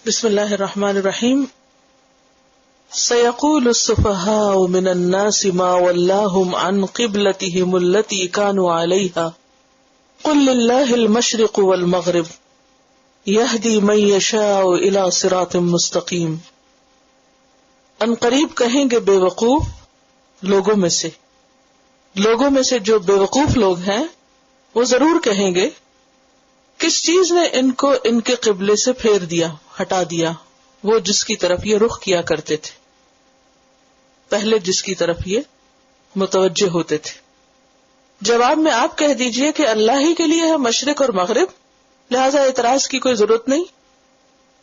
بسم اللہ الرحمن الرحیم. سيقول السفهاء من الناس ما ولاهم عن قبلتهم التي كانوا عليها قل لله المشرق والمغرب يهدي من يشاء الى صراط مستقيم. ان قریب کہیں گے بے وقوف لوگوں میں سے جو بے وقوف لوگ ہیں وہ ضرور کہیں گے کس چیز نے ان کو ان کے قبلے سے پھیر دیا، ہٹا دیا، وہ جس کی طرف یہ رخ کیا کرتے تھے، پہلے جس کی طرف یہ متوجہ ہوتے تھے. جواب میں آپ کہہ دیجئے کہ اللہ ہی کے لیے ہے مشرق اور مغرب، لہذا اعتراض کی کوئی ضرورت نہیں.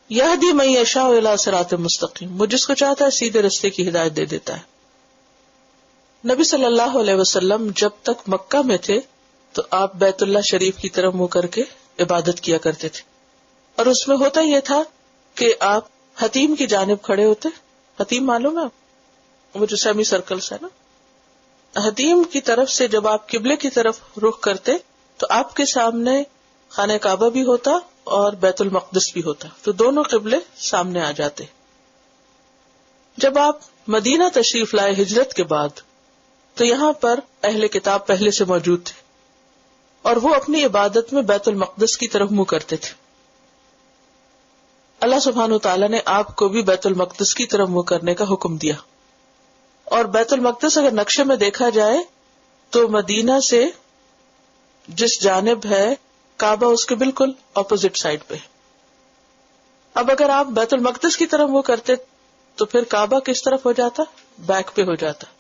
یہدی من یشاء الی صراط مستقیم، وہ جس کو چاہتا ہے سیدھے رستے کی ہدایت دے دیتا ہے. نبی صلی اللہ علیہ وسلم جب تک مکہ میں تھے تو آپ بیت اللہ شریف کی طرف منہ کر کے عبادت کیا کرتے تھے، اور اس میں ہوتا یہ تھا کہ آپ حتیم کی جانب کھڑے ہوتے. حتیم معلوم ہے وہ جو سیمی سرکلز ہے نا، حتیم کی طرف سے جب آپ قبلے کی طرف رخ کرتے تو آپ کے سامنے خانہ کعبہ بھی ہوتا اور بیت المقدس بھی ہوتا، تو دونوں قبلے سامنے آ جاتے. جب آپ مدینہ تشریف لائے ہجرت کے بعد تو یہاں پر اہل کتاب پہلے سے موجود تھے اور وہ اپنی عبادت میں بیت المقدس کی طرف منہ کرتے تھے. اللہ سبحانہ وتعالی نے آپ کو بھی بیت المقدس کی طرف منہ کرنے کا حکم دیا، اور بیت المقدس اگر نقشے میں دیکھا جائے تو مدینہ سے جس جانب ہے کعبہ اس کے بالکل اپوزٹ سائڈ پہ. اب اگر آپ بیت المقدس کی طرف منہ کرتے تو پھر کعبہ کس طرف ہو جاتا؟ بیک پہ ہو جاتا.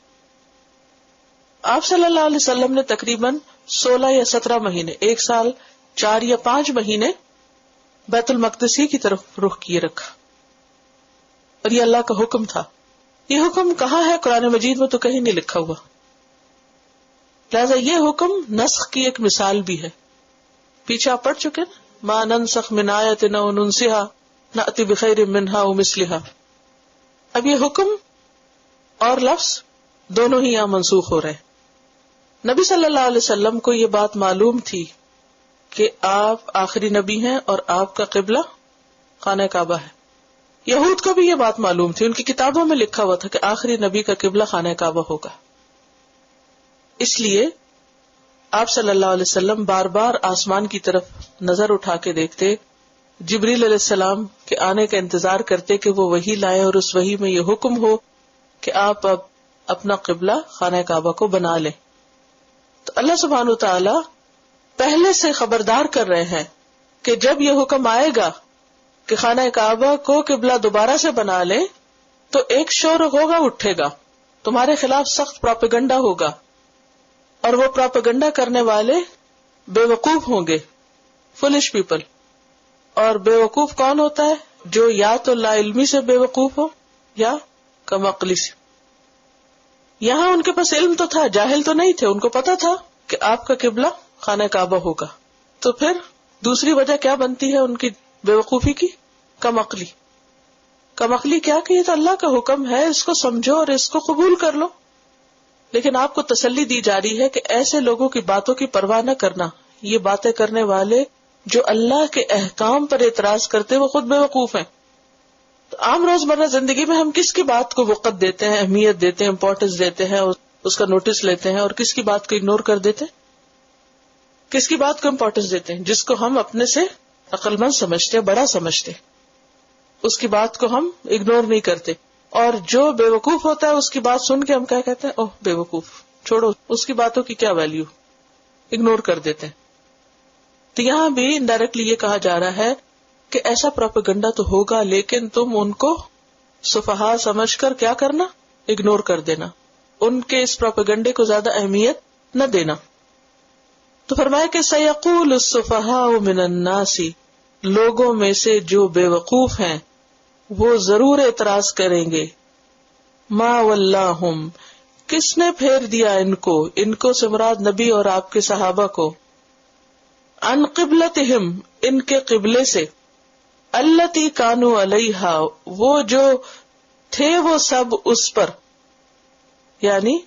آپ صلی اللہ علیہ وسلم نے تقریباً 16 یا 17 مہینے، 1 سال 4 یا 5 مہینے بیت المقدس ہی کی طرف رخ کیے رکھا، اور یہ اللہ کا حکم تھا. یہ حکم کہاں ہے؟ قرآن مجید میں تو کہیں نہیں لکھا ہوا، لہذا یہ حکم نسخ کی ایک مثال بھی ہے. پیچھے آپ پڑھ چکے نا، ما ننسخ من آیت او ننسها نأتی بخیر منہا او مثلہا. اب یہ حکم اور لفظ دونوں ہی یہاں منسوخ ہو رہے ہیں. نبی صلی اللہ علیہ وسلم کو یہ بات معلوم تھی کہ آپ آخری نبی ہیں اور آپ کا قبلہ خانہ کعبہ ہے. یہود کو بھی یہ بات معلوم تھی، ان کی کتابوں میں لکھا ہوا تھا کہ آخری نبی کا قبلہ خانہ کعبہ ہوگا. اس لیے آپ صلی اللہ علیہ وسلم بار بار آسمان کی طرف نظر اٹھا کے دیکھتے، جبریل علیہ السلام کے آنے کا انتظار کرتے کہ وہ وحی لائے اور اس وحی میں یہ حکم ہو کہ آپ اب اپنا قبلہ خانہ کعبہ کو بنا لیں. تو اللہ سبحانہ وتعالی پہلے سے خبردار کر رہے ہیں کہ جب یہ حکم آئے گا کہ خانہ کعبہ کو قبلہ دوبارہ سے بنا لیں تو ایک شور ہوگا، اٹھے گا، تمہارے خلاف سخت پروپیگنڈا ہوگا، اور وہ پروپیگنڈا کرنے والے بے وقوف ہوں گے، فولش پیپل. اور بے وقوف کون ہوتا ہے؟ جو یا تو لا علمی سے بے وقوف ہو یا کم عقلی سے. یہاں ان کے پاس علم تو تھا، جاہل تو نہیں تھے، ان کو پتا تھا کہ آپ کا قبلہ خانہ کعبہ ہوگا. تو پھر دوسری وجہ کیا بنتی ہے ان کی بے وقوفی کی؟ کم عقلی. کم عقلی کیا کہ یہ تو اللہ کا حکم ہے، اس کو سمجھو اور اس کو قبول کر لو. لیکن آپ کو تسلی دی جا رہی ہے کہ ایسے لوگوں کی باتوں کی پرواہ نہ کرنا. یہ باتیں کرنے والے جو اللہ کے احکام پر اعتراض کرتے وہ خود بے وقوف ہیں. تو عام روزمرہ زندگی میں ہم کس کی بات کو وقت دیتے ہیں، اہمیت دیتے ہیں، امپورٹنس دیتے ہیں، اس کا نوٹس لیتے ہیں، اور کس کی بات کو اگنور کر دیتے ہیں؟ کس کی بات کو امپورٹنس دیتے ہیں؟ جس کو ہم اپنے سے عقل مند سمجھتے ہیں، بڑا سمجھتے ہیں، اس کی بات کو ہم اگنور نہیں کرتے. اور جو بے وقوف ہوتا ہے اس کی بات سن کے ہم کیا کہتے ہیں؟ اوہ بے وقوف، چھوڑو، اس کی باتوں کی کیا ویلیو، اگنور کر دیتے ہیں. تو یہاں بھی انڈائریکٹلی یہ کہا جا رہا ہے کہ ایسا پروپیگنڈا تو ہوگا، لیکن تم ان کو سفہا سمجھ کر کیا کرنا؟ اگنور کر دینا، ان کے اس پروپیگنڈے کو زیادہ اہمیت نہ دینا. تو فرمایا کہ سیقول السفہاء من الناس، لوگوں میں سے جو بے وقوف ہیں وہ ضرور اعتراض کریں گے، ما ولاہم، کس نے پھیر دیا ان کو سے مراد نبی اور آپ کے صحابہ کو، عن قبلتہم، ان کے قبلے سے، التی کانوا علیہا، وہ جو تھے وہ سب اس پر، یعنی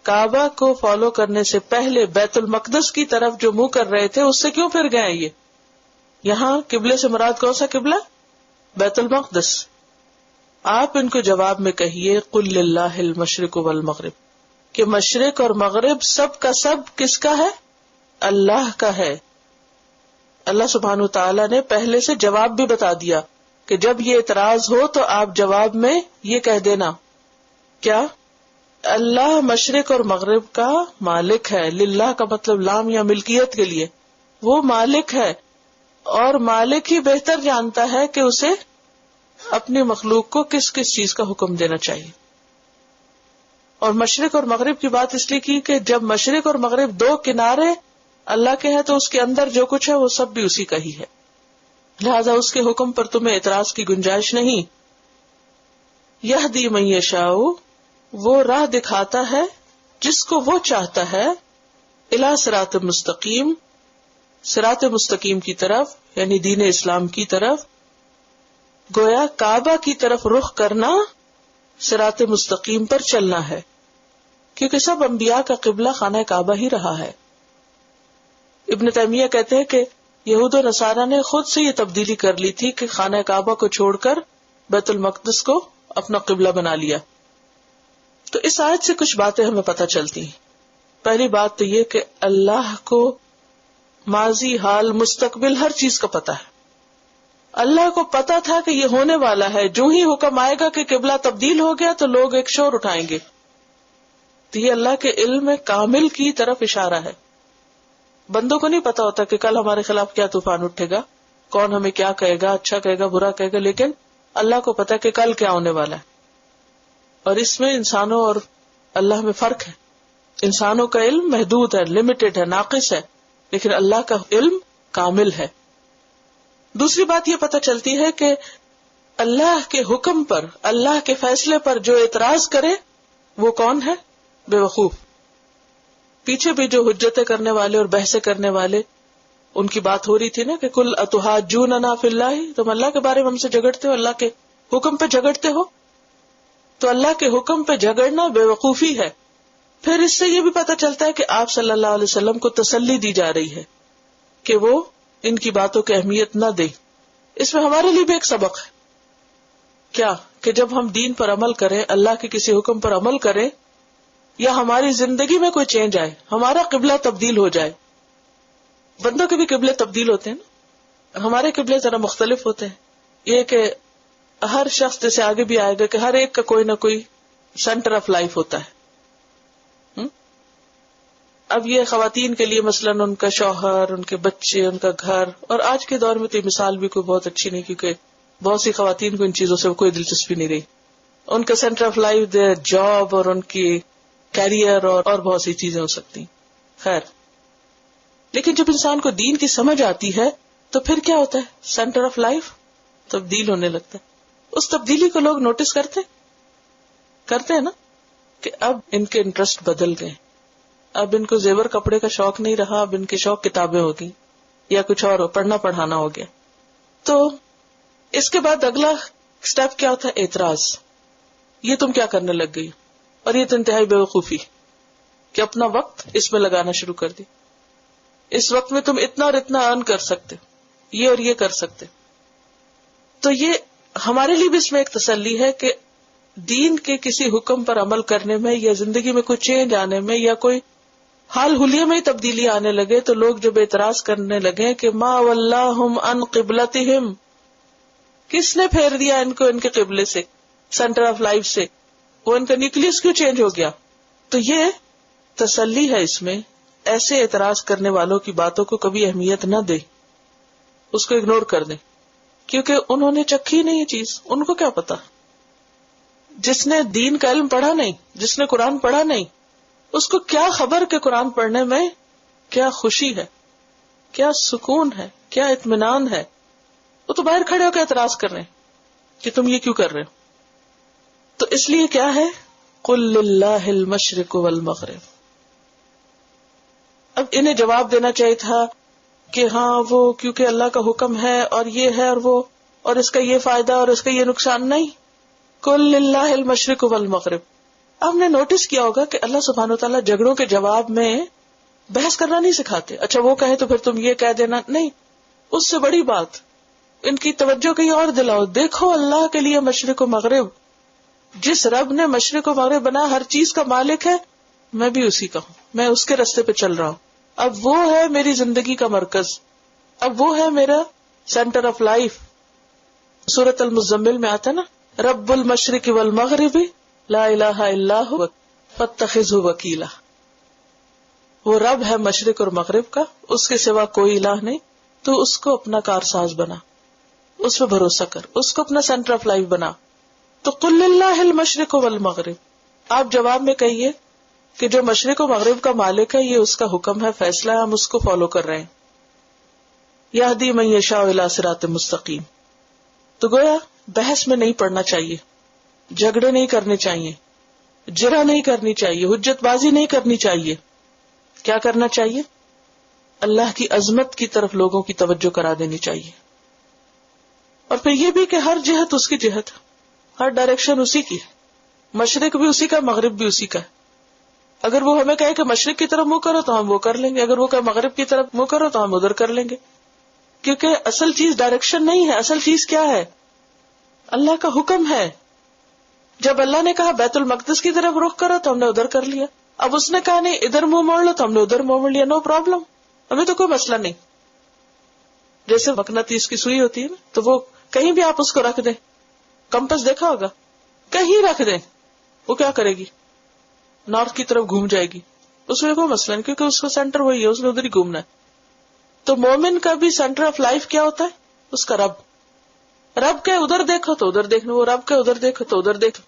کعبہ کو فالو کرنے سے پہلے بیت المقدس کی طرف جو منہ کر رہے تھے اس سے کیوں پھر گئے؟ یہ یہاں قبلے سے مراد کون سا قبلہ؟ بیت المقدس. آپ ان کو جواب میں کہیے قل للہ المشرق والمغرب، کہ مشرق اور مغرب سب کا سب کس کا ہے؟ اللہ کا ہے. اللہ سبحانہ تعالیٰ نے پہلے سے جواب بھی بتا دیا کہ جب یہ اعتراض ہو تو آپ جواب میں یہ کہہ دینا کیا؟ اللہ مشرق اور مغرب کا مالک ہے. للہ کا مطلب لام یا ملکیت کے لیے، وہ مالک ہے اور مالک ہی بہتر جانتا ہے کہ اسے اپنی مخلوق کو کس کس چیز کا حکم دینا چاہیے. اور مشرق اور مغرب کی بات اس لیے کی کہ جب مشرق اور مغرب دو کنارے اللہ کے ہیں تو اس کے اندر جو کچھ ہے وہ سب بھی اسی کا ہی ہے، لہذا اس کے حکم پر تمہیں اعتراض کی گنجائش نہیں. یہدی من یشاء، وہ راہ دکھاتا ہے جس کو وہ چاہتا ہے، الی صراط مستقیم، صراط مستقیم کی طرف، یعنی دین اسلام کی طرف. گویا کعبہ کی طرف رخ کرنا صراط مستقیم پر چلنا ہے، کیونکہ سب انبیاء کا قبلہ خانہ کعبہ ہی رہا ہے. ابن تیمیہ کہتے ہیں کہ یہود و نصارہ نے خود سے یہ تبدیلی کر لی تھی کہ خانہ کعبہ کو چھوڑ کر بیت المقدس کو اپنا قبلہ بنا لیا. تو اس آیت سے کچھ باتیں ہمیں پتہ چلتی ہیں. پہلی بات تو یہ کہ اللہ کو ماضی، حال، مستقبل ہر چیز کا پتہ ہے. اللہ کو پتا تھا کہ یہ ہونے والا ہے، جو ہی حکم آئے گا کہ قبلہ تبدیل ہو گیا تو لوگ ایک شور اٹھائیں گے. تو یہ اللہ کے علم کامل کی طرف اشارہ ہے. بندوں کو نہیں پتا ہوتا کہ کل ہمارے خلاف کیا طوفان اٹھے گا، کون ہمیں کیا کہے گا، اچھا کہے گا، برا کہے گا، لیکن اللہ کو پتا کہ کل کیا ہونے والا ہے. اور اس میں انسانوں اور اللہ میں فرق ہے. انسانوں کا علم محدود ہے، لمیٹڈ ہے، ناقص ہے، لیکن اللہ کا علم کامل ہے. دوسری بات یہ پتہ چلتی ہے کہ اللہ کے حکم پر، اللہ کے فیصلے پر جو اعتراض کرے وہ کون ہے؟ بے وقوف. پیچھے بھی جو حجتیں کرنے والے اور بحثیں کرنے والے، ان کی بات ہو رہی تھی نا کہ کل اتحاجوننا فی اللہ، تم اللہ کے بارے میں ہم سے جھگڑتے ہو، اللہ کے حکم پہ جھگڑتے ہو. تو اللہ کے حکم پہ جھگڑنا بے وقوفی ہے. پھر اس سے یہ بھی پتہ چلتا ہے کہ آپ صلی اللہ علیہ وسلم کو تسلی دی جا رہی ہے کہ وہ ان کی باتوں کی اہمیت نہ دے. اس میں ہمارے لیے بھی ایک سبق ہے. کیا؟ کہ جب ہم دین پر عمل کریں، اللہ کے کسی حکم پر عمل کریں، یا ہماری زندگی میں کوئی چینج آئے، ہمارا قبلہ تبدیل ہو جائے. بندوں کے بھی قبلے تبدیل ہوتے ہیں نا، ہمارے قبلے ذرا مختلف ہوتے ہیں. یہ کہ ہر شخص جیسے آگے بھی آئے گا کہ ہر ایک کا کوئی نہ کوئی سینٹر آف لائف ہوتا ہے. اب یہ خواتین کے لیے مثلاً ان کا شوہر، ان کے بچے، ان کا گھر، اور آج کے دور میں تو یہ مثال بھی کوئی بہت اچھی نہیں، کیونکہ بہت سی خواتین کو ان چیزوں سے کوئی دلچسپی نہیں رہی. ان کا centre of life they job اور ان کی کیریئر اور بہت سی چیزیں ہو سکتی. خیر، لیکن جب انسان کو دین کی سمجھ آتی ہے تو پھر کیا ہوتا ہے؟ سینٹر آف لائف تبدیل ہونے لگتا ہے. اس تبدیلی کو لوگ نوٹس کرتے ہیں نا، کہ اب ان کے انٹرسٹ بدل گئے. اب ان کو زیور کپڑے کا شوق نہیں رہا، اب ان کے شوق کتابیں ہو گئی یا کچھ اور پڑھنا پڑھانا ہو گیا. تو اس کے بعد اگلا سٹیپ کیا ہوتا ہے؟ اعتراض. یہ تم کیا کرنے لگ گئی؟ اور یہ تو انتہائی بے وقوفی کہ اپنا وقت اس میں لگانا شروع کر دی. اس وقت میں تم اتنا اور اتنا ارن کر سکتے، یہ اور یہ کر سکتے. تو یہ ہمارے لیے بھی اس میں ایک تسلی ہے کہ دین کے کسی حکم پر عمل کرنے میں یا زندگی میں کوئی چینج آنے میں یا کوئی حال حلیے میں ہی تبدیلی آنے لگے تو لوگ جب اعتراض کرنے لگے کہ ما ولاہم عن قبلتہم، کس نے پھیر دیا ان کو ان کے قبلے سے، سینٹر آف لائف سے، وہ ان کا نیوکلیس کیوں چینج ہو گیا. تو یہ تسلی ہے اس میں. ایسے اعتراض کرنے والوں کی باتوں کو کبھی اہمیت نہ دے، اس کو اگنور کر دیں، کیونکہ انہوں نے چکھی نہیں یہ چیز، ان کو کیا پتا. جس نے دین کا علم پڑھا نہیں، جس نے قرآن پڑھا نہیں، اس کو کیا خبر کہ قرآن پڑھنے میں کیا خوشی ہے، کیا سکون ہے، کیا اطمینان ہے. وہ تو باہر کھڑے ہو کے اعتراض کر رہے ہیں کہ تم یہ کیوں کر رہے ہو. تو اس لیے کیا ہے؟ قل للہ المشرق والمغرب. اب انہیں جواب دینا چاہیے تھا کہ ہاں وہ کیونکہ اللہ کا حکم ہے اور یہ ہے اور وہ اور اس کا یہ فائدہ اور اس کا یہ نقصان. نہیں، قل للہ المشرق والمغرب. ہم نے نوٹس کیا ہوگا کہ اللہ سبحانہ وتعالیٰ جھگڑوں کے جواب میں بحث کرنا نہیں سکھاتے. اچھا وہ کہے تو پھر تم یہ کہہ دینا، نہیں. اس سے بڑی بات ان کی توجہ کہیں اور دلاؤ. دیکھو اللہ کے لیے مشرق و مغرب، جس رب نے مشرق و مغرب بنا ہر چیز کا مالک ہے، میں بھی اسی کا ہوں، میں اس کے راستے پہ چل رہا ہوں. اب وہ ہے میری زندگی کا مرکز، اب وہ ہے میرا سینٹر آف لائف. سورۃ المزمل میں آتا نا، رب المشرق والمغرب لا الہ الا هو فاتخذہ وکیلا. وہ رب ہے مشرق اور مغرب کا، اس کے سوا کوئی الہ نہیں، تو اس کو اپنا کارساز بنا، اس پہ بھروسہ کر، اس کو اپنا سینٹر آف لائف بنا. تو قل للہ المشرق والمغرب، آپ جواب میں کہیے کہ جو مشرق و مغرب کا مالک ہے، یہ اس کا حکم ہے، فیصلہ ہے، ہم اس کو فالو کر رہے ہیں. یہدی من یشاء الی صراط مستقیم. تو گویا بحث میں نہیں پڑنا چاہیے، جھگڑے نہیں کرنے چاہیے، جرح نہیں کرنی چاہیے، حجت بازی نہیں کرنی چاہیے. کیا کرنا چاہیے؟ اللہ کی عظمت کی طرف لوگوں کی توجہ کرا دینی چاہیے. اور پھر یہ بھی کہ ہر جہت اس کی جہت، ہر ڈائریکشن اسی کی ہے، مشرق بھی اسی کا، مغرب بھی اسی کا ہے. اگر وہ ہمیں کہے کہ مشرق کی طرف منہ کرو تو ہم وہ کر لیں گے، اگر وہ کہے مغرب کی طرف منہ کرو تو ہم ادھر کر لیں گے. کیونکہ اصل چیز ڈائریکشن نہیں ہے، اصل چیز کیا ہے؟ اللہ کا حکم ہے. جب اللہ نے کہا بیت المقدس کی طرف رخ کرو تو ہم نے ادھر کر لیا. اب اس نے کہا نہیں ادھر منہ موڑ لو تو ہم نے ادھر منہ موڑ لیا. نو پرابلم، ہمیں تو کوئی مسئلہ نہیں. جیسے مقناطیس کی سوئی ہوتی ہے نا، تو وہ کہیں بھی آپ اس کو رکھ دیں، کمپس دیکھا ہوگا، کہیں رکھ دیں وہ کیا کرے گی؟ نارتھ کی طرف گھوم جائے گی. اس میں کوئی مسئلہ نہیں، کیونکہ اس کا سینٹر وہی ہے، اس نے ادھر ہی گھومنا ہے. تو مومن کا بھی سینٹر آف لائف کیا ہوتا ہے؟ اس کا رب. رب کے ادھر دیکھو تو ادھر دیکھنا، وہ رب کے ادھر دیکھو تو ادھر دیکھو.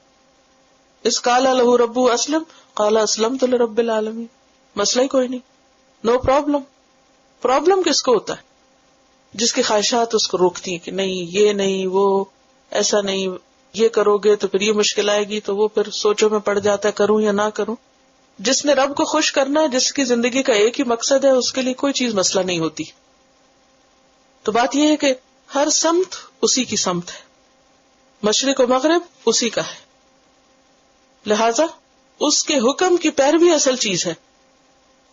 اس قال لہ ربہ اسلم قال اسلمت لرب العالمین. مسئلہ ہی کوئی نہیں، نو پرابلم. پرابلم کس کو ہوتا ہے؟ جس کی خواہشات اس کو روکتی ہیں کہ نہیں یہ نہیں، وہ ایسا نہیں، یہ کرو گے تو پھر یہ مشکل آئے گی، تو وہ پھر سوچوں میں پڑ جاتا ہے کروں یا نہ کروں. جس نے رب کو خوش کرنا ہے، جس کی زندگی کا ایک ہی مقصد ہے، اس کے لیے کوئی چیز مسئلہ نہیں ہوتی. تو بات یہ ہے کہ ہر سمت اسی کی سمت ہے، مشرق و مغرب اسی کا ہے، لہذا اس کے حکم کی پیروی اصل چیز ہے.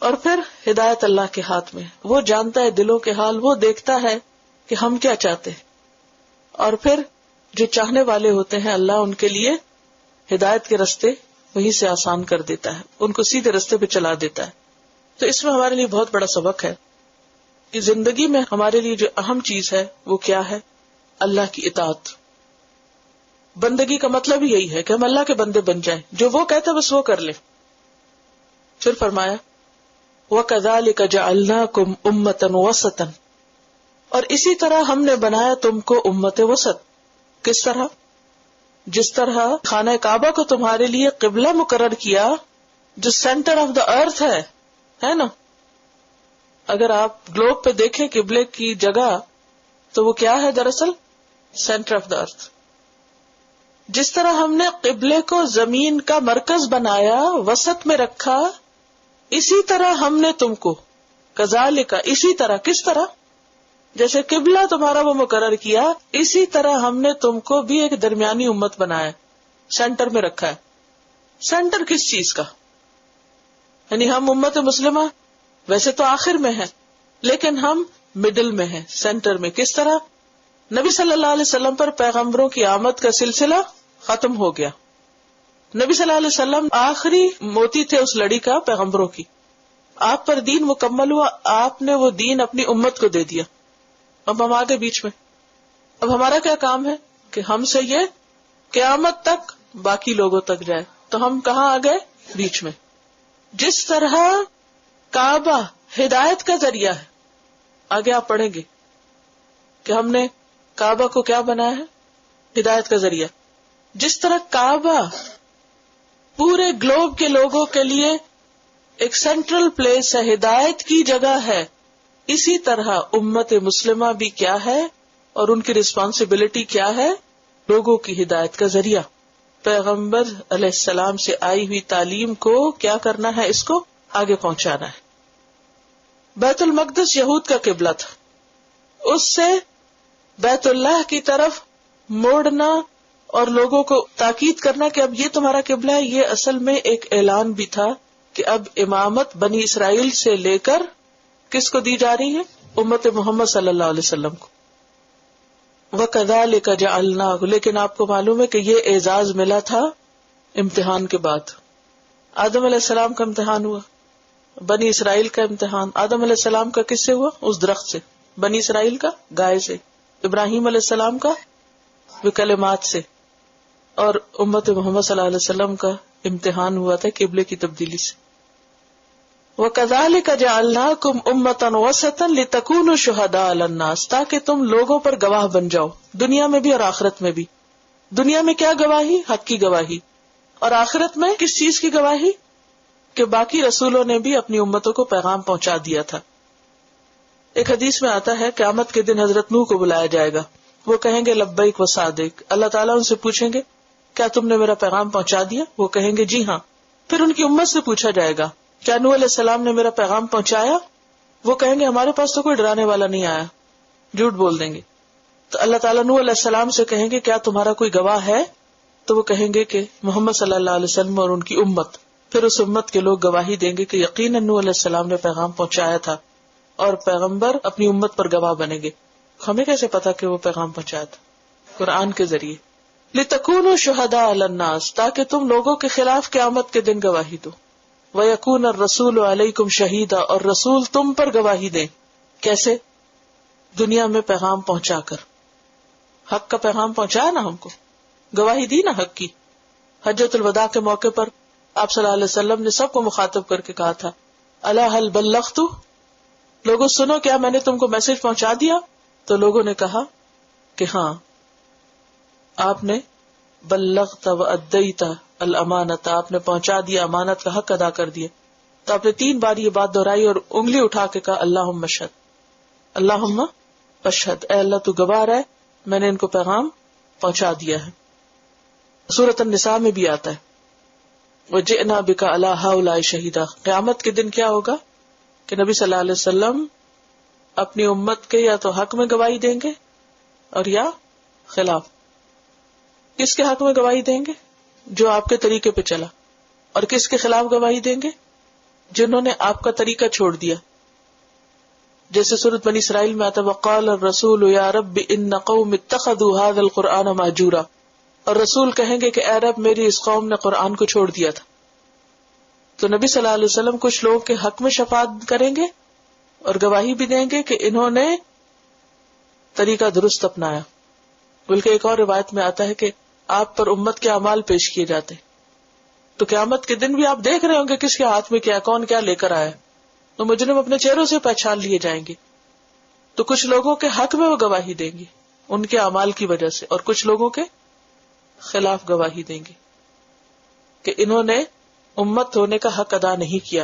اور پھر ہدایت اللہ کے ہاتھ میں، وہ جانتا ہے دلوں کے حال، وہ دیکھتا ہے کہ ہم کیا چاہتے ہیں. اور پھر جو چاہنے والے ہوتے ہیں اللہ ان کے لیے ہدایت کے رستے وہیں سے آسان کر دیتا ہے، ان کو سیدھے رستے پہ چلا دیتا ہے. تو اس میں ہمارے لیے بہت بڑا سبق ہے کہ زندگی میں ہمارے لیے جو اہم چیز ہے وہ کیا ہے؟ اللہ کی اطاعت. بندگی کا مطلب ہی یہی ہے کہ ہم اللہ کے بندے بن جائیں، جو وہ کہتا ہے بس وہ کر لیں. پھر فرمایا وَكَذَلِكَ جَعَلْنَاكُمْ أُمَّةً وَسَطًا، اور اسی طرح ہم نے بنایا تم کو امت وسط. کس طرح؟ جس طرح خانہ کعبہ کو تمہارے لیے قبلہ مقرر کیا، جو سینٹر آف دا ارتھ ہے نا. اگر آپ گلوب پہ دیکھیں قبلے کی جگہ تو وہ کیا ہے؟ دراصل سینٹر آف دا ارتھ. جس طرح ہم نے قبلے کو زمین کا مرکز بنایا، وسط میں رکھا، اسی طرح ہم نے تم کو کذالک، اسی طرح. کس طرح؟ جیسے قبلہ تمہارا وہ مقرر کیا، اسی طرح ہم نے تم کو بھی ایک درمیانی امت بنایا، سینٹر میں رکھا ہے. سینٹر کس چیز کا؟ یعنی ہم امت مسلمہ ویسے تو آخر میں ہے، لیکن ہم مڈل میں ہیں، سینٹر میں. کس طرح؟ نبی صلی اللہ علیہ وسلم پر پیغمبروں کی آمد کا سلسلہ ختم ہو گیا. نبی صلی اللہ علیہ وسلم آخری موتی تھے اس لڑی کا پیغمبروں کی. آپ پر دین مکمل ہوا، آپ نے وہ دین اپنی امت کو دے دیا. اب ہم آگے بیچ میں، اب ہمارا کیا کام ہے کہ ہم سے یہ قیامت تک باقی لوگوں تک جائے. تو ہم کہاں آ گئے؟ بیچ میں. جس طرح کعبہ ہدایت کا ذریعہ ہے، آگے آپ پڑھیں گے کہ ہم نے کعبہ کو کیا بنایا ہے؟ ہدایت کا ذریعہ. جس طرح کعبہ پورے گلوب کے لوگوں کے لیے ایک سینٹرل پلیس ہے، ہدایت کی جگہ ہے، اسی طرح امت مسلمہ بھی کیا ہے اور ان کی رسپانسبلٹی کیا ہے؟ لوگوں کی ہدایت کا ذریعہ. پیغمبر علیہ السلام سے آئی ہوئی تعلیم کو کیا کرنا ہے؟ اس کو آگے پہنچانا ہے. بیت المقدس یہود کا قبلہ تھا، اس سے بیت اللہ کی طرف موڑنا اور لوگوں کو تاکید کرنا کہ اب یہ تمہارا قبلہ ہے، یہ اصل میں ایک اعلان بھی تھا کہ اب امامت بنی اسرائیل سے لے کر کس کو دی جا رہی ہے؟ امت محمد صلی اللہ علیہ وسلم کو. وَكَذَلِكَ جَعَلْنَاهُ، لیکن آپ کو معلوم ہے کہ یہ اعزاز ملا تھا امتحان کے بعد. آدم علیہ السلام کا امتحان ہوا، بنی اسرائیل کا امتحان. آدم علیہ السلام کا کس سے ہوا؟ اس درخت سے. بنی اسرائیل کا گائے سے. ابراہیم علیہ السلام کا بکلمات سے. اور امت محمد صلی اللہ علیہ وسلم کا امتحان ہوا تھا قبلے کی تبدیلی سے. وَكَذَلِكَ جَعَلْنَاكُمْ أُمَّةً وَسَطًا لِتَكُونُوا شُهَدَاءَ عَلَى النَّاسِ، تاکہ تم لوگوں پر گواہ بن جاؤ، دنیا میں بھی اور آخرت میں بھی. دنیا میں کیا گواہی؟ حق کی گواہی. اور آخرت میں کس چیز کی گواہی؟ کہ باقی رسولوں نے بھی اپنی امتوں کو پیغام پہنچا دیا تھا. ایک حدیث میں آتا ہے قیامت کے دن حضرت نوح کو بلایا جائے گا. وہ کہیں گے لبیک و صادق. اللہ تعالیٰ ان سے پوچھیں گے کیا تم نے میرا پیغام پہنچا دیا؟ وہ کہیں گے جی ہاں. پھر ان کی امت سے پوچھا جائے گا کیا نوح علیہ السلام نے میرا پیغام پہنچایا؟ وہ کہیں گے ہمارے پاس تو کوئی ڈرانے والا نہیں آیا. جھوٹ بول دیں گے. تو اللہ تعالیٰ نوح علیہ السلام سے کہیں گے کیا تمہارا کوئی گواہ ہے؟ تو وہ کہیں گے کہ محمد صلی اللہ علیہ وسلم اور ان کی امت. پھر اس امت کے لوگ گواہی دیں گے کہ یقیناً نوح علیہ السلام نے پیغام پہنچایا تھا، اور پیغمبر اپنی امت پر گواہ بنیں گے. ہمیں کیسے پتا کہ وہ پیغام پہنچایا تھا؟ قرآن کے ذریعے. لِتَكُونُوا شُهَدَاءَ عَلَى النَّاسِ، تاکہ تم لوگوں کے خلاف قیامت کے دن گواہی دو. وَيَكُونَ الرَّسُولُ عَلَيْكُمْ شَهِيدًا، اور رسول تم پر گواہی دیں. کیسے؟ دنیا میں پیغام پہنچا کر. حق کا پیغام پہنچایا نا ہم کو، گواہی دی نا حق کی. حجۃ الوداع کے موقع پر آپ صلی اللہ علیہ وسلم نے سب کو مخاطب کر کے کہا تھا الا هل بلغت، لوگوں سنو کیا میں نے تم کو میسج پہنچا دیا؟ تو لوگوں نے کہا کہ ہاں آپ نے بلغت و ادیت الامانت، آپ نے پہنچا دیا، امانت کا حق ادا کر دیا. تو آپ نے 3 بار یہ بات دہرائی اور انگلی اٹھا کے کہا اللہم اشہد، اللہم اشہد، اے اللہ تو گواہ ہے میں نے ان کو پیغام پہنچا دیا ہے. سورۃ النساء میں بھی آتا ہے وجئنا بک علی ہؤلاء شہیدا. قیامت کے دن کیا ہوگا کہ نبی صلی اللہ علیہ وسلم اپنی امت کے یا تو حق میں گواہی دیں گے اور یا خلاف. کس کے حق میں گواہی دیں گے؟ جو آپ کے طریقے پہ چلا. اور کس کے خلاف گواہی دیں گے؟ جنہوں نے آپ کا طریقہ چھوڑ دیا. جیسے سورۃ بنی اسرائیل میں آتا وقال الرسول یا رب ان قوم اتخذوا هذا القرآن مہجورا، اور رسول کہیں گے کہ اے رب میری اس قوم نے قرآن کو چھوڑ دیا تھا. تو نبی صلی اللہ علیہ وسلم کچھ لوگوں کے حق میں شفاعت کریں گے اور گواہی بھی دیں گے کہ انہوں نے طریقہ درست اپنایا. بلکہ ایک اور روایت میں آتا ہے کہ آپ پر امت کے اعمال پیش کیے جاتے. تو قیامت کے دن بھی آپ دیکھ رہے ہوں گے کس کے ہاتھ میں کیا، کون کیا لے کر آیا. تو مجرم اپنے چہروں سے پہچان لیے جائیں گے. تو کچھ لوگوں کے حق میں وہ گواہی دیں گے ان کے اعمال کی وجہ سے، اور کچھ لوگوں کے خلاف گواہی دیں گے کہ انہوں نے امت ہونے کا حق ادا نہیں کیا.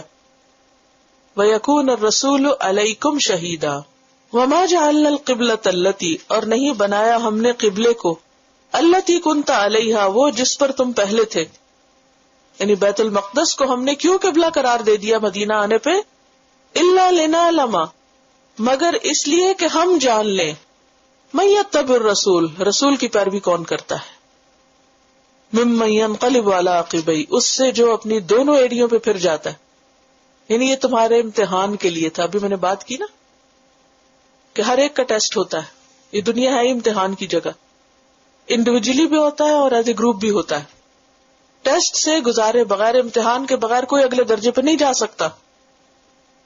وَيَكُونَ الرَّسُولُ عَلَيْكُمْ شَهِيدًا وَمَا جَعَلْنَا الْقِبْلَةَ الَّتِي، اور نہیں بنایا ہم نے قبلے کو، الَّتِي كُنْتَ عَلَيْهَا، وہ جس پر تم پہلے تھے. یعنی بیت المقدس کو ہم نے کیوں قبلہ قرار دے دیا مدینہ آنے پہ؟ إِلَّا لِنَعْلَمَ، مگر اس لیے کہ ہم جان لیں، مَن يَتَّبِعِ الرَّسُولَ، رسول کی پیروی کون کرتا ہے، ممن ينقلب على عقبیہ، اس سے جو اپنی دونوں ایڑیوں پہ پھر جاتا ہے. یعنی یہ تمہارے امتحان کے لیے تھا. ابھی میں نے بات کی نا کہ ہر ایک کا ٹیسٹ ہوتا ہے. یہ دنیا ہے امتحان کی جگہ، انڈیویجلی بھی ہوتا ہے اور ایز اے گروپ بھی ہوتا ہے. ٹیسٹ سے گزارے بغیر، امتحان کے بغیر کوئی اگلے درجے پہ نہیں جا سکتا.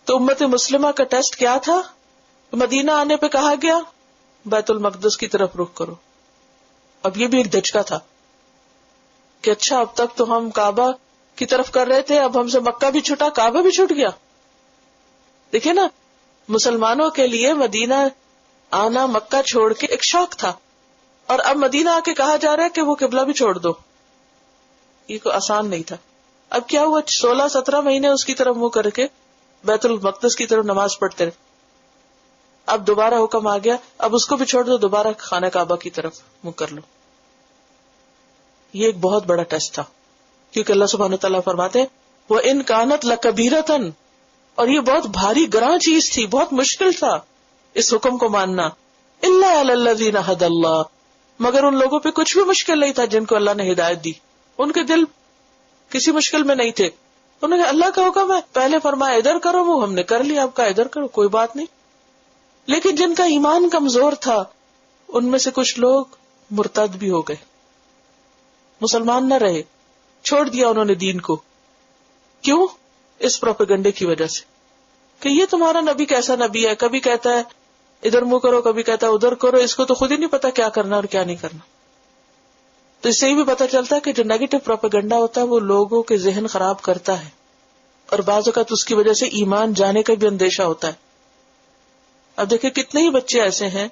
تو امت مسلمہ کا ٹیسٹ کیا تھا؟ مدینہ آنے پہ کہا گیا بیت المقدس کی طرف رخ کرو. اب یہ بھی ایک دھچکا تھا کہ اچھا اب تک تو ہم کعبہ کی طرف کر رہے تھے، اب ہم سے مکہ بھی چھٹا، کعبہ بھی چھوٹ گیا. دیکھیں نا، مسلمانوں کے لیے مدینہ آنا، مکہ چھوڑ کے ایک شوق تھا، اور اب مدینہ آ کے کہا جا رہا ہے کہ وہ قبلہ بھی چھوڑ دو. یہ کوئی آسان نہیں تھا. اب کیا ہوا، 16-17 مہینے اس کی طرف منہ کر کے بیت المقدس کی طرف نماز پڑھتے رہے. اب دوبارہ حکم آ گیا اب اس کو بھی چھوڑ دو، دوبارہ خانہ کعبہ کی طرف منہ کر لو. یہ ایک بہت بڑا ٹیسٹ تھا، کیونکہ اللہ سبحانہ تعالیٰ فرماتے ہیں وَإِن كَانَتْ لَكَبِيرَةً، اور یہ بہت بھاری گراں چیز تھی، بہت مشکل تھا اس حکم کو ماننا. إِلَّا عَلَى الَّذِينَ هَدَى اللَّهُ، مگر ان لوگوں پہ کچھ بھی مشکل نہیں تھا جن کو اللہ نے ہدایت دی. ان کے دل کسی مشکل میں نہیں تھے. انہوں نے اللہ کا حکم ہے، پہلے فرمایا ادھر کرو، وہ ہم نے کر لیا، اب کا ادھر کرو، کوئی بات نہیں. لیکن جن کا ایمان کمزور تھا ان میں سے کچھ لوگ مرتد بھی ہو گئے، مسلمان نہ رہے، چھوڑ دیا انہوں نے دین کو. کیوں؟ اس پروپیگنڈے کی وجہ سے کہ یہ تمہارا نبی کیسا نبی ہے، کبھی کہتا ہے ادھر منہ کرو، کبھی کہتا ہے ادھر کرو، اس کو تو خود ہی نہیں پتا کیا کرنا اور کیا نہیں کرنا. تو اس سے یہ بھی پتا چلتا ہے کہ جو نیگیٹو پروپیگنڈا ہوتا ہے وہ لوگوں کے ذہن خراب کرتا ہے، اور بعض اوقات اس کی وجہ سے ایمان جانے کا بھی اندیشہ ہوتا ہے. اب دیکھیں کتنے ہی بچے ایسے ہیں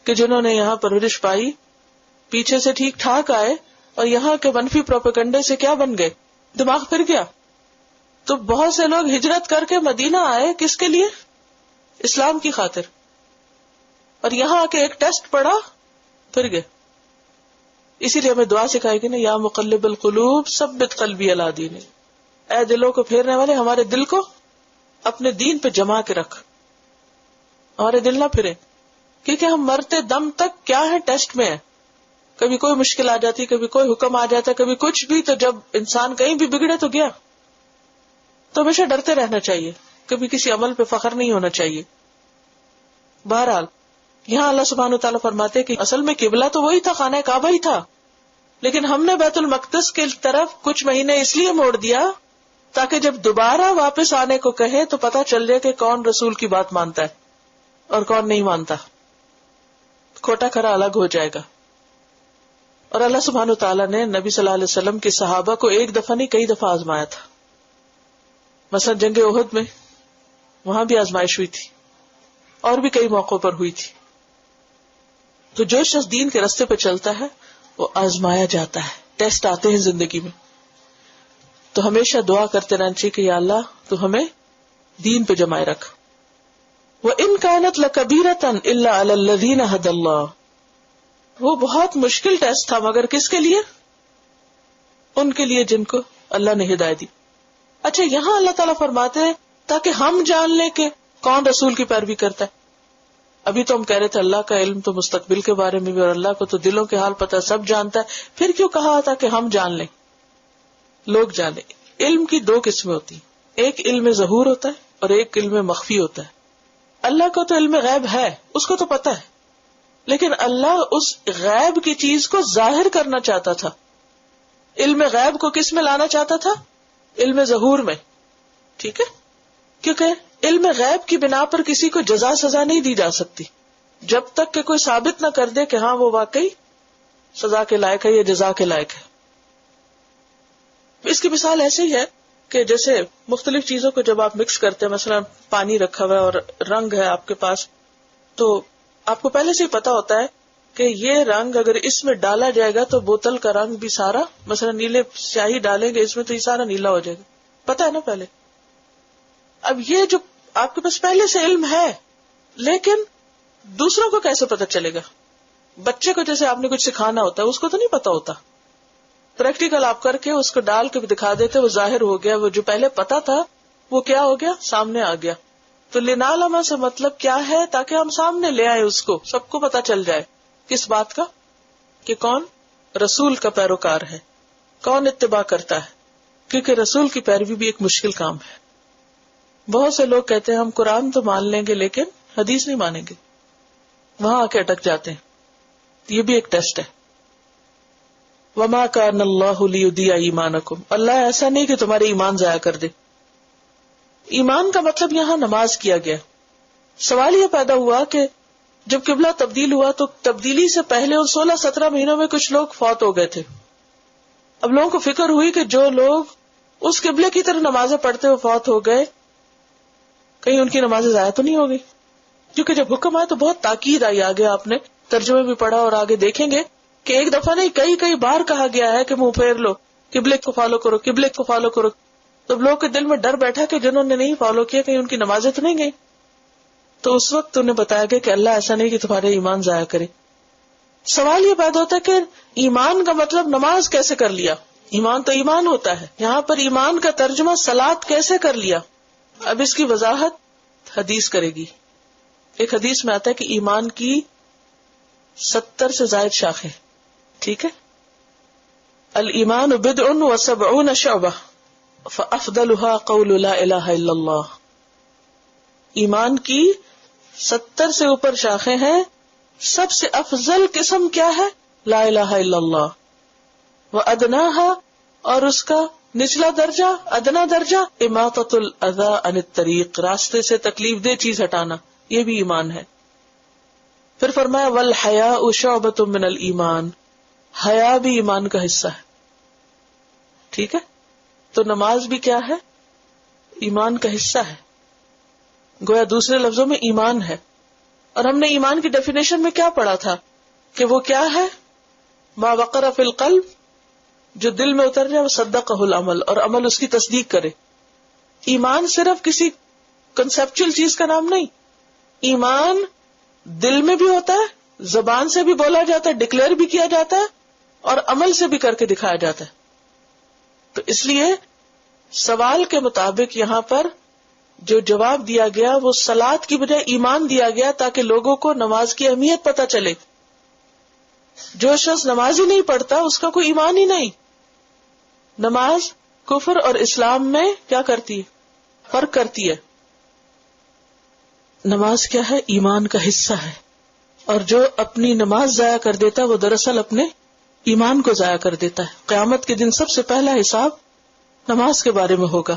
کہ جنہوں نے یہاں پرورش پائی، پیچھے سے ٹھیک ٹھاک آئے، اور یہاں کے منفی پروپیگنڈے سے کیا بن گئے، دماغ پھر گیا. تو بہت سے لوگ ہجرت کر کے مدینہ آئے، کس کے لیے؟ اسلام کی خاطر، اور یہاں آ کے ایک ٹیسٹ پڑا پھر گئے. اسی لیے ہمیں دعا سکھائے گی نا، یا مقلب القلوب ثبت قلبی علی دینک، اے دلوں کو پھیرنے والے ہمارے دل کو اپنے دین پہ جما کے رکھ، ہمارے دل نہ پھرے. کیونکہ ہم مرتے دم تک کیا ہے، ٹیسٹ میں ہے. کبھی کوئی مشکل آ جاتی، کبھی کوئی حکم آ جاتا، کبھی کچھ بھی. تو جب انسان کہیں بھی بگڑے تو گیا. تو ہمیشہ ڈرتے رہنا چاہیے، کبھی کسی عمل پہ فخر نہیں ہونا چاہیے. بہرحال یہاں اللہ سبحانہ و تعالیٰ فرماتے کہ اصل میں قبلہ تو وہی تھا، خانہ کعبہ ہی تھا، لیکن ہم نے بیت المقدس کی طرف کچھ مہینے اس لیے موڑ دیا تاکہ جب دوبارہ واپس آنے کو کہے تو پتہ چل جائے کہ کون رسول کی بات مانتا ہے اور کون نہیں مانتا. کھوٹا کھرا الگ ہو جائے گا. اور اللہ سبحانہ و تعالیٰ نے نبی صلی اللہ علیہ وسلم کے صحابہ کو ایک دفعہ نہیں کئی دفعہ آزمایا تھا. مثلا جنگ احد میں وہاں بھی آزمائش ہوئی تھی، اور بھی کئی موقعوں پر ہوئی تھی. تو جو شخص دین کے راستے پہ چلتا ہے وہ آزمایا جاتا ہے، ٹیسٹ آتے ہیں زندگی میں. تو ہمیشہ دعا کرتے رہنا چاہیے کہ یا اللہ تو ہمیں دین پہ جمائے رکھ. وَإِن كَانَتْ لَكَبِيرَةً إِلَّا عَلَى الَّذِينَ هَدَى اللَّهُ، وہ بہت مشکل ٹیسٹ تھا مگر کس کے لیے؟ ان کے لیے جن کو اللہ نے ہدایت دی. اچھا یہاں اللہ تعالیٰ فرماتے ہیں تاکہ ہم جان لیں کہ کون رسول کی پیروی کرتا ہے. ابھی تو ہم کہہ رہے تھے اللہ کا علم تو مستقبل کے بارے میں بھی، اور اللہ کو تو دلوں کے حال پتہ، سب جانتا ہے. پھر کیوں کہا تھا کہ ہم جان لیں، لوگ جانیں؟ علم کی دو قسمیں ہوتی ہیں، ایک علم ظہور ہوتا ہے اور ایک علم مخفی ہوتا ہے. اللہ کو تو علم غیب ہے، اس کو تو پتہ ہے، لیکن اللہ اس غیب کی چیز کو ظاہر کرنا چاہتا تھا. علم غیب کو کس میں لانا چاہتا تھا؟ علم ظہور میں. ٹھیک ہے، کیونکہ علم غیب کی بنا پر کسی کو جزا سزا نہیں دی جا سکتی جب تک کہ کوئی ثابت نہ کر دے کہ ہاں وہ واقعی سزا کے لائق ہے یا جزا کے لائق ہے. اس کی مثال ایسے ہی ہے کہ جیسے مختلف چیزوں کو جب آپ مکس کرتے ہیں، مثلا پانی رکھا ہوا ہے اور رنگ ہے آپ کے پاس، تو آپ کو پہلے سے ہی پتا ہوتا ہے کہ یہ رنگ اگر اس میں ڈالا جائے گا تو بوتل کا رنگ بھی سارا، مثلا نیلے سیاہی ڈالیں گے اس میں تو یہ سارا نیلا ہو جائے گا. پتا ہے نا پہلے. اب یہ جو آپ کے پاس پہلے سے علم ہے، لیکن دوسروں کو کیسے پتا چلے گا؟ بچے کو جیسے آپ نے کچھ سکھانا ہوتا ہے، اس کو تو نہیں پتا ہوتا. پریکٹیکل آپ کر کے اس کو ڈال کے دکھا دیتے، وہ ظاہر ہو گیا. وہ جو پہلے پتا تھا وہ کیا ہو گیا؟ سامنے آ گیا. تو لنعلم سے مطلب کیا ہے؟ تاکہ ہم سامنے لے آئے، اس کو سب کو پتا چل جائے. کس بات کا؟ کہ کون رسول کا پیروکار ہے، کون اتباع کرتا ہے. کیونکہ رسول کی پیروی بھی ایک مشکل کام ہے. بہت سے لوگ کہتے ہیں ہم قرآن تو مان لیں گے لیکن حدیث نہیں مانیں گے، وہاں آ کے اٹک جاتے ہیں. یہ بھی ایک ٹیسٹ ہے. وما کان اللہ لیضیع ایمانکم، اللہ ایسا نہیں کہ تمہارے ایمان ضائع کر دے. ایمان کا مطلب یہاں نماز کیا گیا. سوال یہ پیدا ہوا کہ جب قبلہ تبدیل ہوا تو تبدیلی سے پہلے ان 16-17 مہینوں میں کچھ لوگ فوت ہو گئے تھے. اب لوگوں کو فکر ہوئی کہ جو لوگ اس قبلے کی طرف نمازیں پڑھتے ہوئے فوت ہو گئے، کہیں ان کی نمازیں ضائع تو نہیں ہو گئی. کیونکہ جب حکم آیا تو بہت تاکید آئی. آگے آپ نے ترجمے بھی پڑھا اور آگے دیکھیں گے کہ ایک دفعہ نہیں کئی بار کہا گیا ہے کہ منہ پھیر لو، قبلے کو فالو کرو، قبلے کو فالو کرو. تو لوگ کے دل میں ڈر بیٹھا کہ جنہوں نے نہیں فالو کیا کہیں ان کی نمازیں تو نہیں گئی. تو اس وقت انہیں بتایا گیا کہ اللہ ایسا نہیں کہ تمہارے ایمان ضائع کرے. سوال یہ پیدا ہوتا ہے کہ ایمان کا مطلب نماز کیسے کر لیا؟ ایمان تو ایمان ہوتا ہے، یہاں پر ایمان کا ترجمہ صلاۃ کیسے کر لیا؟ اب اس کی وضاحت حدیث کرے گی. ایک حدیث میں آتا ہے کہ ایمان کی 70 سے زائد شاخیں. ٹھیک ہے، الایمان بدع و70 شعبہ فافضلها قول لا الہ الا اللہ. ایمان کی 70 سے اوپر شاخیں ہیں سب سے افضل قسم کیا ہے؟ لا الہ الا اللہ. وَأَدْنَاهَا، اور اس کا نچلا درجہ، ادنا درجہ، اماطۃ الاذى عن الطریق، راستے سے تکلیف دہ چیز ہٹانا، یہ بھی ایمان ہے. پھر فرمایا وَالْحَيَاءُ شُعْبَةٌ مِّنَ الْإِيمَانِ، حیا بھی ایمان کا حصہ ہے. ٹھیک ہے، تو نماز بھی کیا ہے؟ ایمان کا حصہ ہے. گویا دوسرے لفظوں میں ایمان ہے. اور ہم نے ایمان کی ڈیفینیشن میں کیا پڑھا تھا کہ وہ کیا ہے؟ ما وقر فی القلب، جو دل میں اتر جائے، وہ صدقہ العمل، اور عمل اس کی تصدیق کرے. ایمان صرف کسی کنسپچل چیز کا نام نہیں. ایمان دل میں بھی ہوتا ہے، زبان سے بھی بولا جاتا ہے، ڈکلیئر بھی کیا جاتا ہے، اور عمل سے بھی کر کے دکھایا جاتا ہے. تو اس لیے سوال کے مطابق یہاں پر جو جواب دیا گیا وہ صلاۃ کی بجائے ایمان دیا گیا، تاکہ لوگوں کو نماز کی اہمیت پتہ چلے. جو شخص نماز ہی نہیں پڑھتا اس کا کوئی ایمان ہی نہیں. نماز کفر اور اسلام میں کیا کرتی ہے؟ فرق کرتی ہے. نماز کیا ہے؟ ایمان کا حصہ ہے. اور جو اپنی نماز ضائع کر دیتا ہے وہ دراصل اپنے ایمان کو ضائع کر دیتا ہے. قیامت کے دن سب سے پہلا حساب نماز کے بارے میں ہوگا.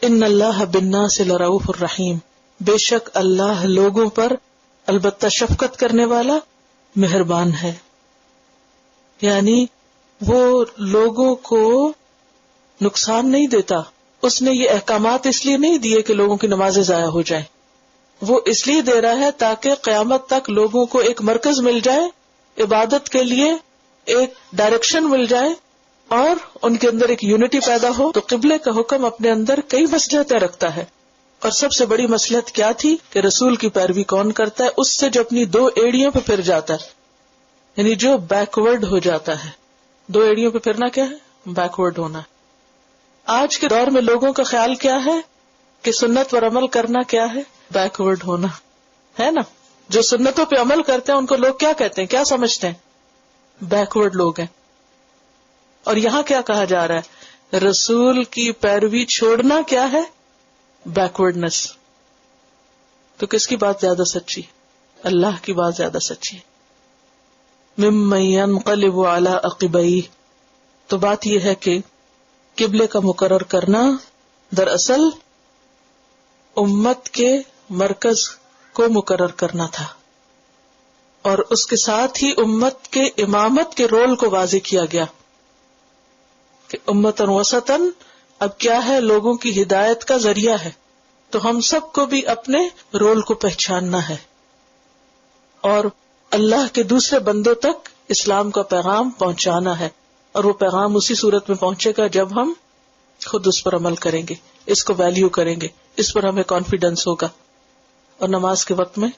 ان اللہ بالناس لرؤوف الرحیم، بے شک اللہ لوگوں پر البتہ شفقت کرنے والا، مہربان ہے. یعنی وہ لوگوں کو نقصان نہیں دیتا. اس نے یہ احکامات اس لیے نہیں دیے کہ لوگوں کی نمازیں ضائع ہو جائیں. وہ اس لیے دے رہا ہے تاکہ قیامت تک لوگوں کو ایک مرکز مل جائے، عبادت کے لیے ایک ڈائریکشن مل جائے، اور ان کے اندر ایک یونٹی پیدا ہو. تو قبلے کا حکم اپنے اندر کئی مصلحتیں رکھتا ہے. اور سب سے بڑی مصلحت کیا تھی کہ رسول کی پیروی کون کرتا ہے؟ اس سے جو اپنی دو ایڑیوں پہ پھر جاتا ہے، یعنی جو بیکورڈ ہو جاتا ہے. دو ایڑیوں پہ پھرنا کیا ہے؟ بیکورڈ ہونا. آج کے دور میں لوگوں کا خیال کیا ہے کہ سنت پر عمل کرنا کیا ہے؟ بیکورڈ ہونا ہے نا. جو سنتوں پہ عمل کرتے ہیں ان کو لوگ کیا کہتے ہیں، کیا سمجھتے ہیں؟ بیکورڈ لوگ ہیں. اور یہاں کیا کہا جا رہا ہے؟ رسول کی پیروی چھوڑنا کیا ہے؟ بیکورڈنس. تو کس کی بات زیادہ سچی؟ اللہ کی بات زیادہ سچی ہے. ممن ينقلب على عقبيه. تو بات یہ ہے کہ قبلے کا مقرر کرنا دراصل امت کے مرکز کو مقرر کرنا تھا، اور اس کے ساتھ ہی امت کے امامت کے رول کو واضح کیا گیا کہ امتاً وسطاً اب کیا ہے؟ لوگوں کی ہدایت کا ذریعہ ہے. تو ہم سب کو بھی اپنے رول کو پہچاننا ہے اور اللہ کے دوسرے بندوں تک اسلام کا پیغام پہنچانا ہے. اور وہ پیغام اسی صورت میں پہنچے گا جب ہم خود اس پر عمل کریں گے، اس کو ویلیو کریں گے، اس پر ہمیں کانفیڈنس ہوگا. اور نماز کے وقت میں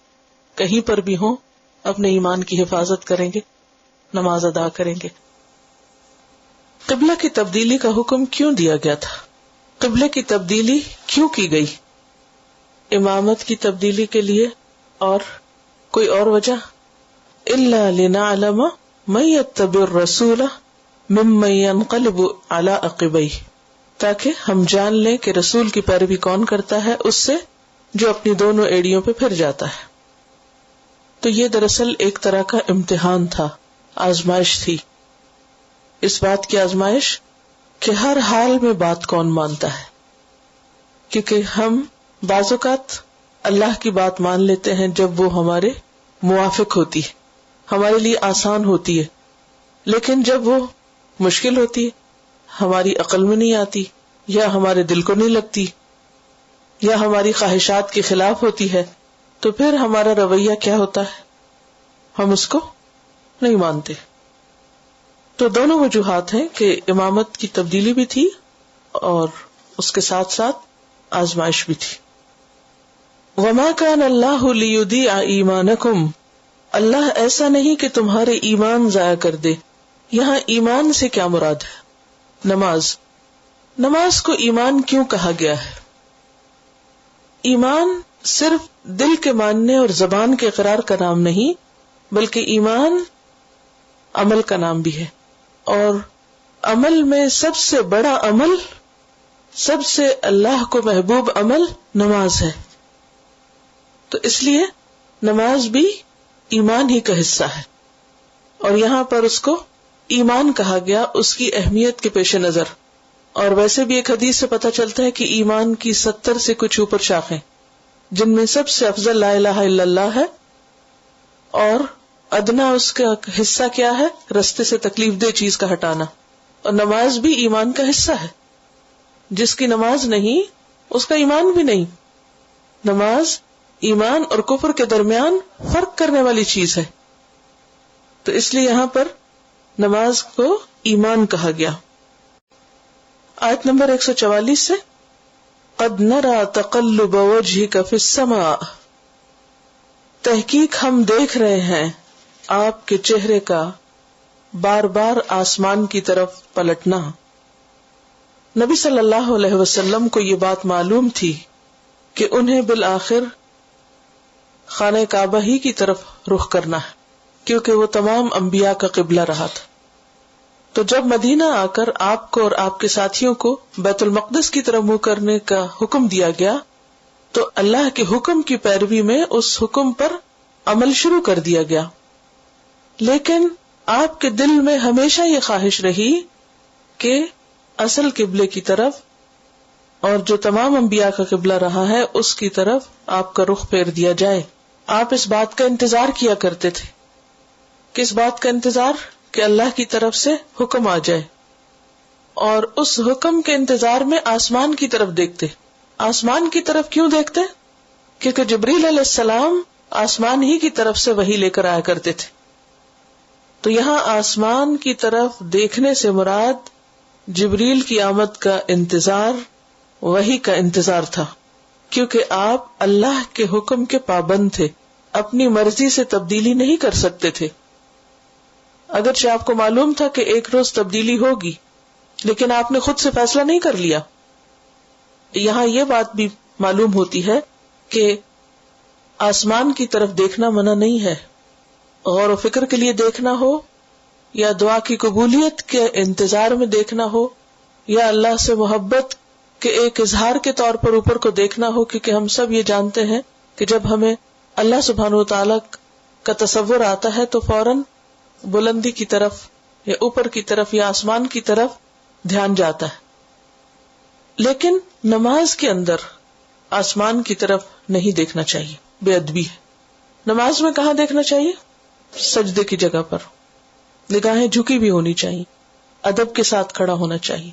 کہیں پر بھی ہوں اپنے ایمان کی حفاظت کریں گے، نماز ادا کریں گے. قبلہ کی تبدیلی کا حکم کیوں دیا گیا تھا؟ قبلے کی تبدیلی کیوں کی گئی؟ امامت کی تبدیلی کے لیے، اور کوئی اور وجہ؟ الا لنعلم من يتبع الرسول ممن ينقلب على عقبيه، تاکہ ہم جان لیں کہ رسول کی پیروی کون کرتا ہے اس سے جو اپنی دونوں ایڑیوں پہ پھر جاتا ہے. تو یہ دراصل ایک طرح کا امتحان تھا، آزمائش تھی. اس بات کی آزمائش کہ ہر حال میں بات کون مانتا ہے، کیونکہ ہم بعض اوقات اللہ کی بات مان لیتے ہیں جب وہ ہمارے موافق ہوتی ہے، ہمارے لیے آسان ہوتی ہے، لیکن جب وہ مشکل ہوتی ہے، ہماری عقل میں نہیں آتی، یا ہمارے دل کو نہیں لگتی، یا ہماری خواہشات کے خلاف ہوتی ہے، تو پھر ہمارا رویہ کیا ہوتا ہے؟ ہم اس کو نہیں مانتے. تو دونوں وجوہات ہیں کہ امامت کی تبدیلی بھی تھی اور اس کے ساتھ ساتھ آزمائش بھی تھی. وما كان الله ليضيع ایمانکم، اللہ ایسا نہیں کہ تمہارے ایمان ضائع کر دے. یہاں ایمان سے کیا مراد ہے؟ نماز. نماز کو ایمان کیوں کہا گیا ہے؟ ایمان صرف دل کے ماننے اور زبان کے اقرار کا نام نہیں، بلکہ ایمان عمل کا نام بھی ہے. اور عمل میں سب سے بڑا عمل، سب سے اللہ کو محبوب عمل نماز ہے. تو اس لیے نماز بھی ایمان ہی کا حصہ ہے، اور یہاں پر اس کو ایمان کہا گیا اس کی اہمیت کے پیش نظر. اور ویسے بھی ایک حدیث سے پتہ چلتا ہے کہ ایمان کی 70 سے کچھ اوپر شاخیں، جن میں سب سے افضل لا الہ الا اللہ ہے، اور ادنا اس کا حصہ کیا ہے؟ رستے سے تکلیف دہ چیز کا ہٹانا. اور نماز بھی ایمان کا حصہ ہے. جس کی نماز نہیں اس کا ایمان بھی نہیں. نماز ایمان اور کفر کے درمیان فرق کرنے والی چیز ہے، تو اس لیے یہاں پر نماز کو ایمان کہا گیا. آیت نمبر 144 سے قد نرى تقلب وجهك في السماء، تحقیق ہم دیکھ رہے ہیں آپ کے چہرے کا بار بار آسمان کی طرف پلٹنا. نبی صلی اللہ علیہ وسلم کو یہ بات معلوم تھی کہ انہیں بالآخر خانہ کعبہ ہی کی طرف رخ کرنا ہے، کیونکہ وہ تمام انبیاء کا قبلہ رہا تھا. تو جب مدینہ آ کر آپ کو اور آپ کے ساتھیوں کو بیت المقدس کی طرف منہ کرنے کا حکم دیا گیا تو اللہ کے حکم کی پیروی میں اس حکم پر عمل شروع کر دیا گیا. لیکن آپ کے دل میں ہمیشہ یہ خواہش رہی کہ اصل قبلے کی طرف، اور جو تمام انبیاء کا قبلہ رہا ہے، اس کی طرف آپ کا رخ پھیر دیا جائے. آپ اس بات کا انتظار کیا کرتے تھے. کس بات کا انتظار؟ کہ اللہ کی طرف سے حکم آ جائے، اور اس حکم کے انتظار میں آسمان کی طرف دیکھتے. آسمان کی طرف کیوں دیکھتے؟ کیونکہ جبریل علیہ السلام آسمان ہی کی طرف سے وحی لے کر آیا کرتے تھے. تو یہاں آسمان کی طرف دیکھنے سے مراد جبریل کی آمد کا انتظار، وحی کا انتظار تھا، کیونکہ آپ اللہ کے حکم کے پابند تھے، اپنی مرضی سے تبدیلی نہیں کر سکتے تھے. اگرچہ آپ کو معلوم تھا کہ ایک روز تبدیلی ہوگی، لیکن آپ نے خود سے فیصلہ نہیں کر لیا. یہاں یہ بات بھی معلوم ہوتی ہے کہ آسمان کی طرف دیکھنا منع نہیں ہے. غور و فکر کے لیے دیکھنا ہو، یا دعا کی قبولیت کے انتظار میں دیکھنا ہو، یا اللہ سے محبت کے ایک اظہار کے طور پر اوپر کو دیکھنا ہو، کیونکہ ہم سب یہ جانتے ہیں کہ جب ہمیں اللہ سبحانہ و تعالی کا تصور آتا ہے تو فوراً بلندی کی طرف یا اوپر کی طرف یا آسمان کی طرف دھیان جاتا ہے. لیکن نماز کے اندر آسمان کی طرف نہیں دیکھنا چاہیے، بے ادبی ہے. نماز میں کہاں دیکھنا چاہیے؟ سجدے کی جگہ پر. نگاہیں جھکی بھی ہونی چاہیے، ادب کے ساتھ کھڑا ہونا چاہیے،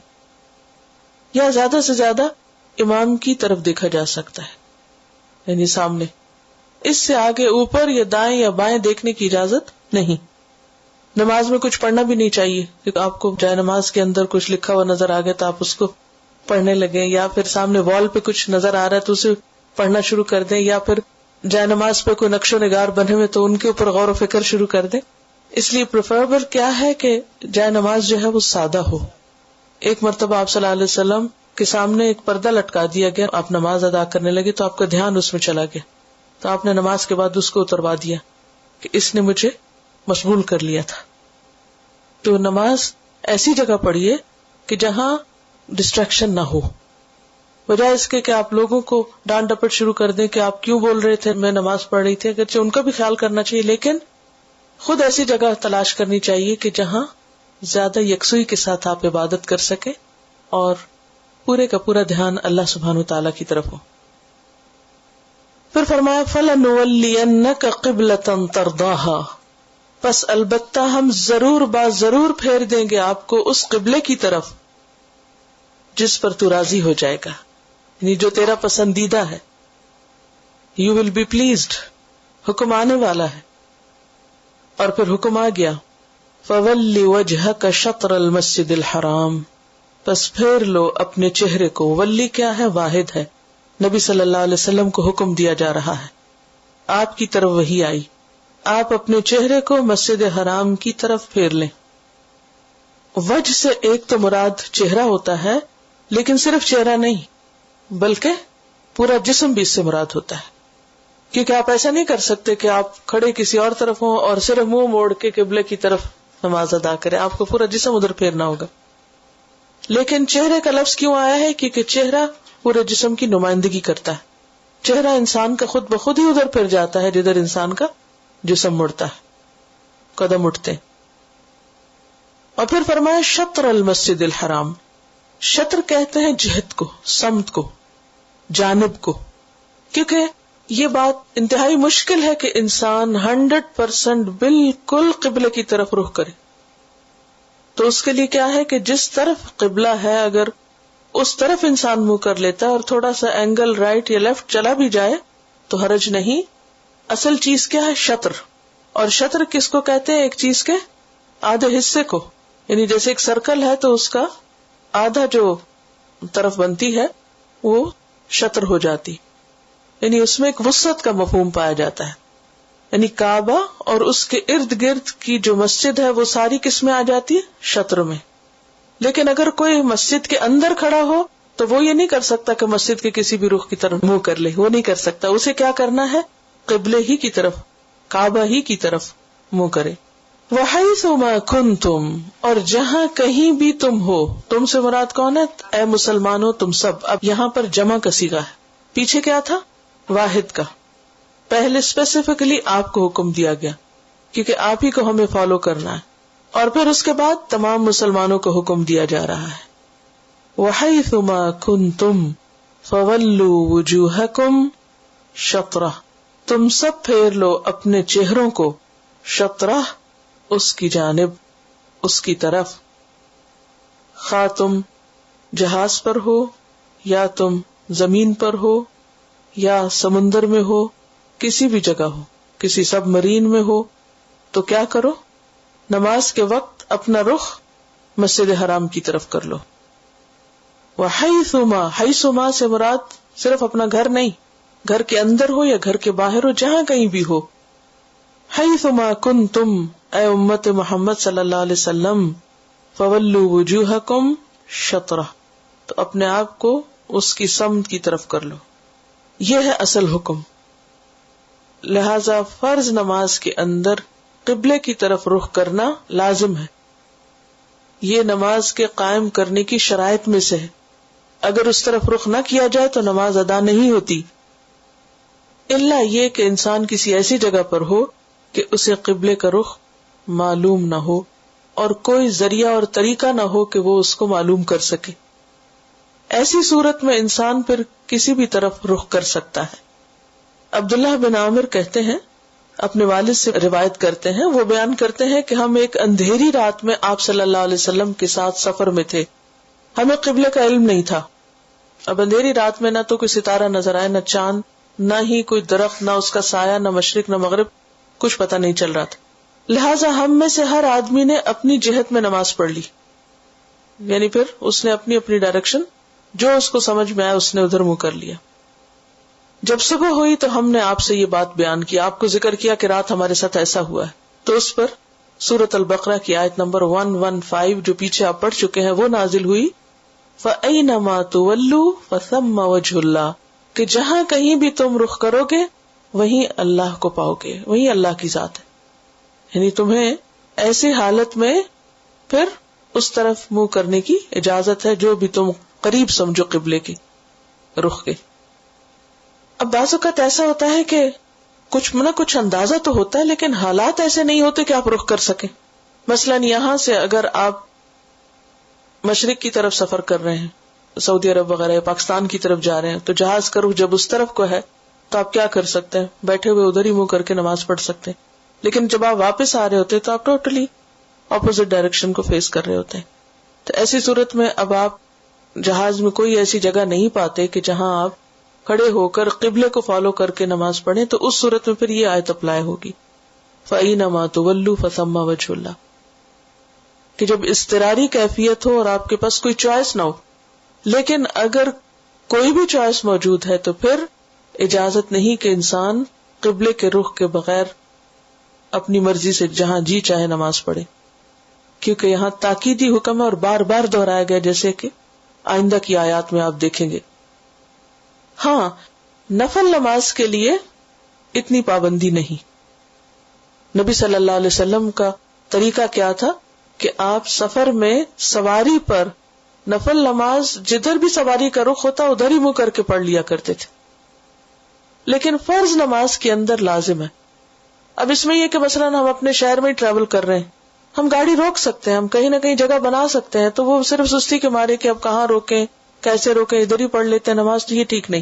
یا زیادہ سے زیادہ امام کی طرف دیکھا جا سکتا ہے، یعنی سامنے. اس سے آگے اوپر یا دائیں یا بائیں دیکھنے کی اجازت نہیں. نماز میں کچھ پڑھنا بھی نہیں چاہیے کہ آپ کو جائے نماز کے اندر کچھ لکھا ہوا نظر آ گیا تو آپ اس کو پڑھنے لگیں، یا پھر سامنے وال پہ کچھ نظر آ رہا ہے تو اسے پڑھنا شروع کر دیں، یا پھر جائے نماز پہ کوئی نقش و نگار بنے ہوئے تو ان کے اوپر غور و فکر شروع کر دیں. اس لیے پریفریبل کیا ہے کہ جائے نماز جو ہے وہ سادہ ہو. ایک مرتبہ آپ صلی اللہ علیہ وسلم کے سامنے ایک پردہ لٹکا دیا گیا، آپ نماز ادا کرنے لگے تو آپ کا دھیان اس میں چلا گیا، تو آپ نے نماز کے بعد اس کو اتروا دیا کہ اس نے مجھے مشغول کر لیا تھا. تو نماز ایسی جگہ پڑھیے کہ جہاں ڈسٹریکشن نہ ہو، بجائے اس کے کہ آپ لوگوں کو ڈانٹ ڈپٹ شروع کر دیں کہ آپ کیوں بول رہے تھے، میں نماز پڑھ رہی تھی. اگرچہ ان کا بھی خیال کرنا چاہیے، لیکن خود ایسی جگہ تلاش کرنی چاہیے کہ جہاں زیادہ یکسوئی کے ساتھ آپ عبادت کر سکیں اور پورے کا پورا دھیان اللہ سبحانہ وتعالی کی طرف ہو. پھر فرمایا فَلَنُوَلِّيَنَّكَ قِبْلَةً تَرْضَاهَا، پس البتہ ہم ضرور ضرور پھیر دیں گے آپ کو اس قبلے کی طرف جس پر تو راضی ہو جائے گا، یعنی جو تیرا پسندیدہ ہے. You will be pleased، حکم آنے والا ہے. اور پھر حکم آ گیا فَوَلِّ وَجْهَكَ شَطْرَ الْمَسْجِدِ الْحَرَامِ، پس پھیر لو اپنے چہرے کو. ولی کیا ہے؟ واحد ہے. نبی صلی اللہ علیہ وسلم کو حکم دیا جا رہا ہے، آپ کی طرف وحی آئی، آپ اپنے چہرے کو مسجد حرام کی طرف پھیر لیں. وجہ سے ایک تو مراد چہرہ ہوتا ہے، لیکن صرف چہرہ نہیں بلکہ پورا جسم بھی اس سے مراد ہوتا ہے. کیونکہ آپ ایسا نہیں کر سکتے کہ آپ کھڑے کسی اور طرف ہوں اور صرف منہ موڑ کے قبلے کی طرف نماز ادا کریں، آپ کو پورا جسم ادھر پھیرنا ہوگا. لیکن چہرے کا لفظ کیوں آیا ہے؟ کیونکہ چہرہ پورے جسم کی نمائندگی کرتا ہے. چہرہ انسان کا خود بخود ہی ادھر پھر جاتا ہے جدھر انسان کا جسم مڑتا ہے، قدم اٹھتے. اور پھر فرمایا شطر المسجد الحرام. شطر کہتے ہیں جہت کو، سمت کو، جانب کو، کیونکہ یہ بات انتہائی مشکل ہے کہ انسان 100% بالکل قبلے کی طرف رخ کرے. تو اس کے لیے کیا ہے کہ جس طرف قبلہ ہے اگر اس طرف انسان منہ کر لیتا ہے اور تھوڑا سا اینگل رائٹ یا لیفٹ چلا بھی جائے تو حرج نہیں. اصل چیز کیا ہے؟ شطر. اور شطر کس کو کہتے ہیں؟ ایک چیز کے آدھے حصے کو، یعنی جیسے ایک سرکل ہے تو اس کا آدھا جو طرف بنتی ہے وہ شطر ہو جاتی، یعنی اس میں ایک وسعت کا مفہوم پایا جاتا ہے. یعنی کعبہ اور اس کے ارد گرد کی جو مسجد ہے وہ ساری کس میں آ جاتی ہے؟ شطر میں. لیکن اگر کوئی مسجد کے اندر کھڑا ہو تو وہ یہ نہیں کر سکتا کہ مسجد کے کسی بھی رخ کی طرف منہ کر لے، وہ نہیں کر سکتا. اسے کیا کرنا ہے؟ قبلے ہی کی طرف، کعبہ ہی کی طرف منہ کرے. وَحَيْثُ مَا كُنْتُمْ، اور جہاں کہیں بھی تم ہو. تم سے مراد کون ہے؟ اے مسلمانوں تم سب. اب یہاں پر جمع کا صیغہ ہے، پیچھے کیا تھا؟ واحد کا. پہلے اسپیسیفکلی آپ کو حکم دیا گیا کیونکہ آپ ہی کو ہمیں فالو کرنا ہے، اور پھر اس کے بعد تمام مسلمانوں کو حکم دیا جا رہا ہے. وَحَيْثُ مَا كُنْتُمْ فَوَلُّوا وُجُوهَكُمْ شَطْرَهُ، تم سب پھیر لو اپنے چہروں کو شطرہ، اس کی جانب، اس کی طرف. خواہ تم جہاز پر ہو یا تم زمین پر ہو یا سمندر میں ہو، کسی بھی جگہ ہو، کسی سب مرین میں ہو، تو کیا کرو؟ نماز کے وقت اپنا رخ مسجد حرام کی طرف کر لو. وَحَيْثُمَا، حیثما سے مراد صرف اپنا گھر نہیں، گھر کے اندر ہو یا گھر کے باہر ہو، جہاں کہیں بھی ہو. حیثما کنتم، اے امت محمد صلی اللہ علیہ وسلم، فولوا وجوہکم شطرہ، تو اپنے آپ کو اس کی سمت کی طرف کر لو. یہ ہے اصل حکم. لہذا فرض نماز کے اندر قبلے کی طرف رخ کرنا لازم ہے. یہ نماز کے قائم کرنے کی شرائط میں سے ہے. اگر اس طرف رخ نہ کیا جائے تو نماز ادا نہیں ہوتی، الا یہ کہ انسان کسی ایسی جگہ پر ہو کہ اسے قبلے کا رخ معلوم نہ ہو اور کوئی ذریعہ اور طریقہ نہ ہو کہ وہ اس کو معلوم کر سکے. ایسی صورت میں انسان پھر کسی بھی طرف رخ کر سکتا ہے. عبداللہ بن عامر کہتے ہیں، اپنے والد سے روایت کرتے ہیں، وہ بیان کرتے ہیں کہ ہم ایک اندھیری رات میں آپ صلی اللہ علیہ وسلم کے ساتھ سفر میں تھے. ہمیں قبلے کا علم نہیں تھا. اب اندھیری رات میں نہ تو کوئی ستارہ نظر آئے، نہ چاند، نہ ہی کوئی درخت، نہ اس کا سایہ، نہ مشرق نہ مغرب، کچھ پتہ نہیں چل رہا تھا. لہٰذا ہم میں سے ہر آدمی نے اپنی جہت میں نماز پڑھ لی، یعنی پھر اس نے اپنی اپنی ڈائریکشن جو اس کو سمجھ میں آیا اس نے ادھر منہ کر لیا. جب صبح ہوئی تو ہم نے آپ سے یہ بات بیان کی، آپ کو ذکر کیا کہ رات ہمارے ساتھ ایسا ہوا ہے. تو اس پر سورۃ البقرہ کی آیت نمبر 115 جو پیچھے آپ پڑھ چکے ہیں وہ نازل ہوئی، فَأَيْنَمَا تُوَلُّوا فَثَمَّ وَجْهُ اللَّهِ، کہ جہاں کہیں بھی تم رخ کرو گے وہیں اللہ کو پاؤ گے، وہیں اللہ کی ذات ہے. یعنی تمہیں ایسی حالت میں پھر اس طرف منہ کرنے کی اجازت ہے جو بھی تم قریب سمجھو قبلے کی رخ کے. اب بعض اوقات ایسا ہوتا ہے کہ کچھ نہ کچھ اندازہ تو ہوتا ہے لیکن حالات ایسے نہیں ہوتے کہ آپ رخ کر سکیں. مثلاً یہاں سے اگر آپ مشرق کی طرف سفر کر رہے ہیں، سعودی عرب وغیرہ پاکستان کی طرف جا رہے ہیں، تو جہاز کا رخ جب اس طرف کو ہے تو آپ کیا کر سکتے ہیں؟ بیٹھے ہوئے ادھر ہی منہ کر کے نماز پڑھ سکتے ہیں. لیکن جب آپ واپس آ رہے ہوتے تو آپ ٹوٹلی اپوزٹ ڈائریکشن کو فیس کر رہے ہوتے ہیں. تو ایسی صورت میں اب آپ جہاز میں کوئی ایسی جگہ نہیں پاتے کہ جہاں آپ کھڑے ہو کر قبلے کو فالو کر کے نماز پڑھیں، تو اس صورت میں پھر یہ آیت اپلائی ہوگی، فَأَيْنَمَا تُوَلُّوا فَثَمَّ وَجْهُ اللَّهِ، کہ جب اضطراری کیفیت ہو اور آپ کے پاس کوئی چوائس نہ ہو. لیکن اگر کوئی بھی چوائس موجود ہے تو پھر اجازت نہیں کہ انسان قبلے کے رخ کے بغیر اپنی مرضی سے جہاں جی چاہے نماز پڑھے، کیونکہ یہاں تاکیدی حکم ہے اور بار بار دہرایا گیا، جیسے کہ آئندہ کی آیات میں آپ دیکھیں گے. ہاں، نفل نماز کے لیے اتنی پابندی نہیں. نبی صلی اللہ علیہ وسلم کا طریقہ کیا تھا کہ آپ سفر میں سواری پر نفل نماز جدھر بھی سواری کا رخ ہوتا ادھر ہی منہ کر کے پڑھ لیا کرتے تھے. لیکن فرض نماز کے اندر لازم ہے اب اس میں یہ کہ مثلاً ہم اپنے شہر میں ہی ٹریول کر رہے ہیں، ہم گاڑی روک سکتے ہیں، ہم کہیں نہ کہیں جگہ بنا سکتے ہیں، تو وہ صرف سستی کے مارے کہ اب کہاں روکیں، کیسے روکیں، ادھر ہی پڑھ لیتے ہیں نماز، تو یہ ٹھیک نہیں.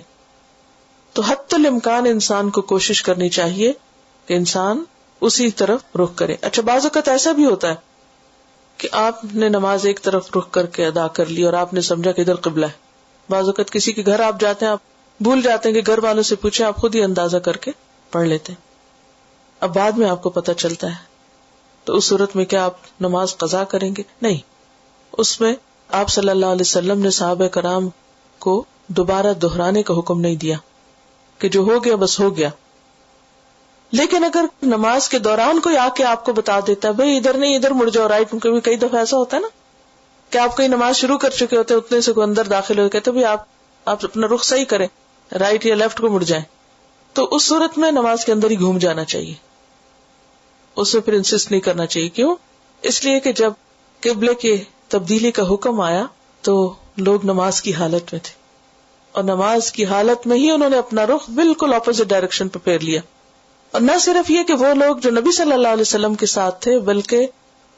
تو حتی الامکان انسان کو کوشش کرنی چاہیے کہ انسان اسی طرف رخ کرے. اچھا بعض اوقات ایسا بھی ہوتا ہے کہ آپ نے نماز ایک طرف رخ کر کے ادا کر لی اور آپ نے سمجھا کہ ادھر قبلہ ہے. بعض اوقات کسی کے گھر آپ جاتے ہیں، آپ بھول جاتے ہیں کہ گھر والوں سے پوچھیں، آپ خود ہی اندازہ کر کے پڑھ لیتے ہیں. اب بعد میں آپ کو پتہ چلتا ہے، تو اس صورت میں کیا آپ نماز قضا کریں گے؟ نہیں. اس میں آپ صلی اللہ علیہ وسلم نے صحابہ کرام کو دوبارہ دہرانے کا حکم نہیں دیا کہ جو ہو گیا بس ہو گیا. لیکن اگر نماز کے دوران کوئی آ کے آپ کو بتا دیتا ہے بھئی ادھر نہیں ادھر مڑ جاؤ رائٹ، کیونکہ کئی دفعہ ایسا ہوتا ہے نا کہ آپ کئی نماز شروع کر چکے ہوتے ہیں، اتنے سے کوئی اندر داخل ہو کہتے بھئی آپ اپنا رخ صحیح کریں، رائٹ یا لیفٹ کو مڑ جائیں، تو اس صورت میں نماز کے اندر ہی گھوم جانا چاہیے. اس میں پھر انسسٹ نہیں کرنا چاہیے. کیوں؟ اس لیے کہ جب قبلے کے تبدیلی کا حکم آیا تو لوگ نماز کی حالت میں تھے، اور نماز کی حالت میں ہی انہوں نے اپنا رخ بالکل اپوزٹ ڈائریکشن پہ پھیر لیا. اور نہ صرف یہ کہ وہ لوگ جو نبی صلی اللہ علیہ وسلم کے ساتھ تھے، بلکہ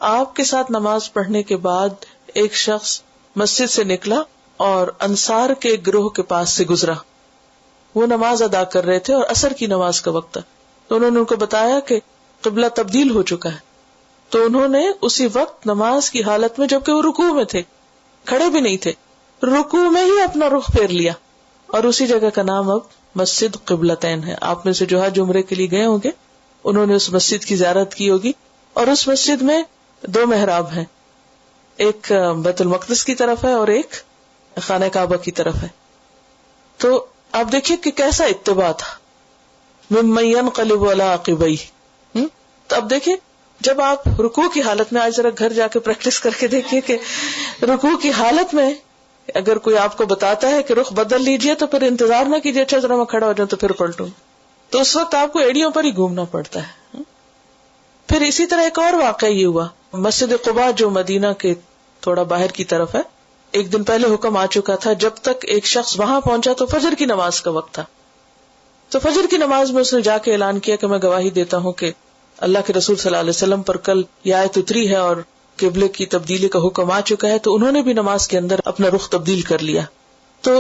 آپ کے ساتھ نماز پڑھنے کے بعد ایک شخص مسجد سے نکلا اور انصار کے گروہ کے پاس سے گزرا. وہ نماز ادا کر رہے تھے اور عصر کی نماز کا وقت تھا، تو انہوں نے ان کو بتایا کہ قبلہ تبدیل ہو چکا ہے. تو انہوں نے اسی وقت نماز کی حالت میں، جبکہ وہ رکوع میں تھے، کھڑے بھی نہیں تھے، رکوع میں ہی اپنا رخ پھیر لیا. اور اسی جگہ کا نام اب مسجد قبلتین ہے. آپ میں سے جو حج عمرے کے لیے گئے ہوں گے انہوں نے اس مسجد کی زیارت کی ہوگی. اور اس مسجد میں 2 محراب ہیں، ایک بیت المقدس کی طرف ہے اور ایک خانہ کعبہ کی طرف ہے. تو آپ دیکھیے کہ کیسا اتباع تھا. ممن ينقلب على عقبيه. تو اب دیکھیں جب آپ رکوع کی حالت میں، آج ذرا گھر جا کے پریکٹس کر کے دیکھیے کہ رکوع کی حالت میں اگر کوئی آپ کو بتاتا ہے کہ رخ بدل لیجئے تو پھر انتظار نہ کیجئے اچھا ذرا میں کھڑا ہو جاؤں تو پھر پلٹوں، تو اس وقت آپ کو ایڑیوں پر ہی گھومنا پڑتا ہے. پھر اسی طرح ایک اور واقعہ یہ ہوا، مسجد قباء جو مدینہ کے تھوڑا باہر کی طرف ہے، ایک دن پہلے حکم آ چکا تھا، جب تک ایک شخص وہاں پہنچا تو فجر کی نماز کا وقت تھا. تو فجر کی نماز میں اس نے جا کے اعلان کیا کہ میں گواہی دیتا ہوں کہ اللہ کے رسول صلی اللہ علیہ وسلم پر کل یہ آیت اتری ہے اور قبلے کی تبدیلی کا حکم آ چکا ہے. تو انہوں نے بھی نماز کے اندر اپنا رخ تبدیل کر لیا. تو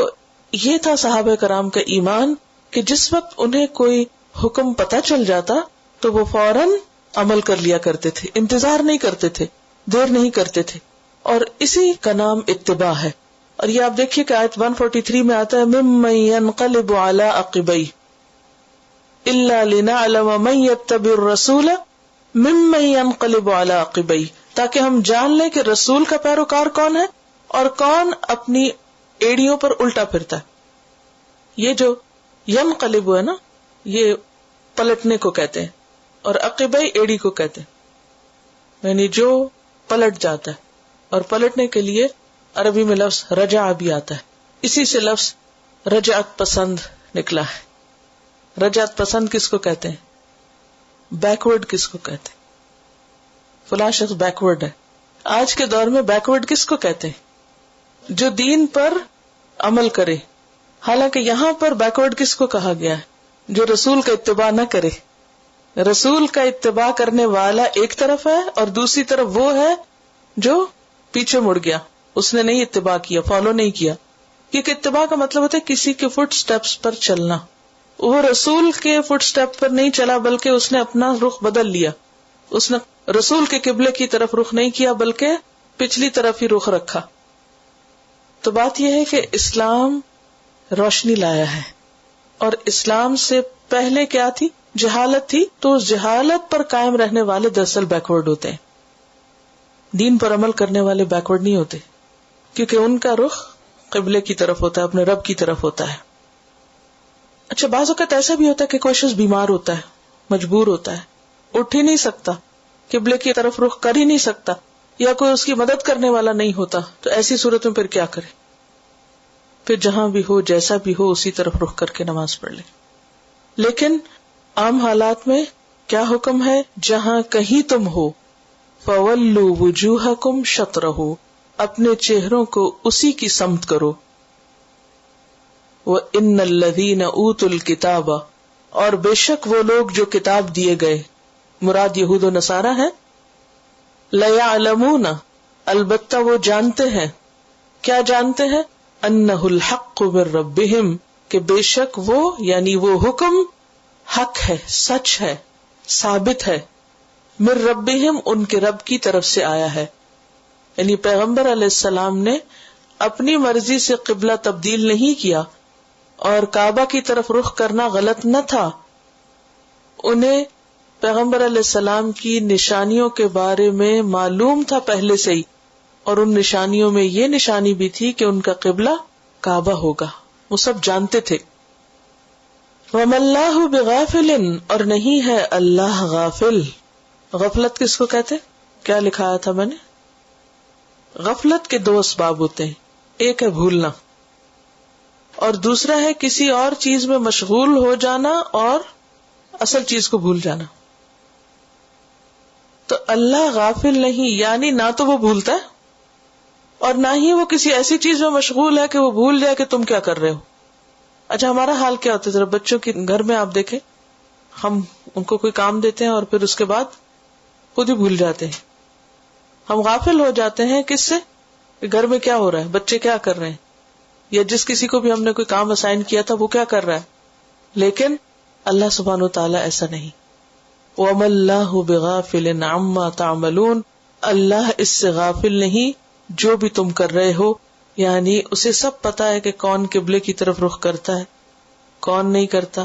یہ تھا صحابہ کرام کا ایمان کہ جس وقت انہیں کوئی حکم پتہ چل جاتا تو وہ فوراً عمل کر لیا کرتے تھے، انتظار نہیں کرتے تھے، دیر نہیں کرتے تھے. اور اسی کا نام اتباع ہے. اور یہ آپ دیکھیے کہ آیت 143 میں آتا ہے ممن ينقلب على عقبيه الا لنعلم من يتبع الرسول ممن ينقلب على عقبيه، تاکہ ہم جان لیں کہ رسول کا پیروکار کون ہے اور کون اپنی ایڑیوں پر الٹا پھرتا ہے. یہ جو ینقلب ہے نا، یہ پلٹنے کو کہتے ہیں، اور عقبہ ایڑی کو کہتے ہیں، یعنی جو پلٹ جاتا ہے. اور پلٹنے کے لیے عربی میں لفظ رجع بھی آتا ہے، اسی سے لفظ رجعت پسند نکلا ہے. رجعت پسند کس کو کہتے ہیں؟ بیکورڈ کس کو کہتے ہیں؟ فلاں شخص بیکورڈ ہے. آج کے دور میں بیکورڈ کس کو کہتے ہیں؟ جو دین پر عمل کرے. حالانکہ یہاں پر بیکورڈ کس کو کہا گیا ہے؟ جو رسول کا اتباع نہ کرے. رسول کا اتباع کرنے والا ایک طرف ہے اور دوسری طرف وہ ہے جو پیچھے مڑ گیا، اس نے نہیں اتباع کیا، فالو نہیں کیا. کیونکہ اتباع کا مطلب ہوتا ہے کسی کے فٹ سٹیپس پر چلنا. وہ رسول کے فٹ سٹیپ پر نہیں چلا بلکہ اس نے اپنا رخ بدل لیا. اس نے رسول کے قبلے کی طرف رخ نہیں کیا بلکہ پچھلی طرف ہی رخ رکھا. تو بات یہ ہے کہ اسلام روشنی لایا ہے، اور اسلام سے پہلے کیا تھی؟ جہالت تھی. تو اس جہالت پر قائم رہنے والے دراصل بیکورڈ ہوتے ہیں. دین پر عمل کرنے والے بیکورڈ نہیں ہوتے، کیونکہ ان کا رخ قبلے کی طرف ہوتا ہے، اپنے رب کی طرف ہوتا ہے. اچھا بعض اوقات ایسا بھی ہوتا ہے کہ کوئی شخص بیمار ہوتا ہے، مجبور ہوتا ہے، اٹھ ہی نہیں سکتا، قبلے کی طرف رخ کر ہی نہیں سکتا، یا کوئی اس کی مدد کرنے والا نہیں ہوتا. تو ایسی صورت میں پھر کیا کرے؟ پھر جہاں بھی ہو جیسا بھی ہو اسی طرف رخ کر کے نماز پڑھ لے. لیکن عام حالات میں کیا حکم ہے؟ جہاں کہیں تم ہو فَوَلُّوا وُجُوهَكُمْ شَطْرَهُ، اپنے چہروں کو اسی کی سمت کرو. وَإِنَّ الَّذِينَ أُوتُوا الْكِتَابَ، اور بے شک وہ لوگ جو کتاب دیے گئے، مراد یہود و نصارہ ہے. لَيَعْلَمُونَ البتہ وہ جانتے ہیں. کیا جانتے ہیں؟ أَنَّهُ الْحَقُّ مِن رَبِّهِمْ کہ بے شک وہ یعنی وہ حکم حق ہے، سچ ہے، ثابت ہے. من ربهم ان کے رب کی طرف سے آیا ہے. یعنی پیغمبر علیہ السلام نے اپنی مرضی سے قبلہ تبدیل نہیں کیا اور کعبہ کی طرف رخ کرنا غلط نہ تھا. انہیں پیغمبر علیہ السلام کی نشانیوں کے بارے میں معلوم تھا پہلے سے ہی، اور ان نشانیوں میں یہ نشانی بھی تھی کہ ان کا قبلہ کعبہ ہوگا. وہ سب جانتے تھے. وَمَا اللَّهُ بِغَافِلٍ اور نہیں ہے اللہ غافل. غفلت کس کو کہتے؟ کیا لکھایا تھا میں نے؟ غفلت کے دو اسباب ہوتے ہیں. ایک ہے بھولنا اور دوسرا ہے کسی اور چیز میں مشغول ہو جانا اور اصل چیز کو بھول جانا. تو اللہ غافل نہیں، یعنی نہ تو وہ بھولتا ہے اور نہ ہی وہ کسی ایسی چیز میں مشغول ہے کہ وہ بھول جائے کہ تم کیا کر رہے ہو. اچھا ہمارا حال کیا ہوتا ہے ذرا بچوں کے گھر میں آپ دیکھیں، ہم ان کو کوئی کام دیتے ہیں اور پھر اس کے بعد خود ہی بھول جاتے ہیں. ہم غافل ہو جاتے ہیں کس سے؟ گھر میں کیا ہو رہا ہے، بچے کیا کر رہے ہیں، یا جس کسی کو بھی ہم نے کوئی کام اسائن کیا تھا وہ کیا کر رہا ہے. لیکن اللہ سبحانہ وتعالی ایسا نہیں. وَمَا اللَّهُ بِغَافِلٍ عَمَّا تَعْمَلُونَ اللہ اس سے غافل نہیں جو بھی تم کر رہے ہو. یعنی اسے سب پتا ہے کہ کون قبلے کی طرف رخ کرتا ہے، کون نہیں کرتا،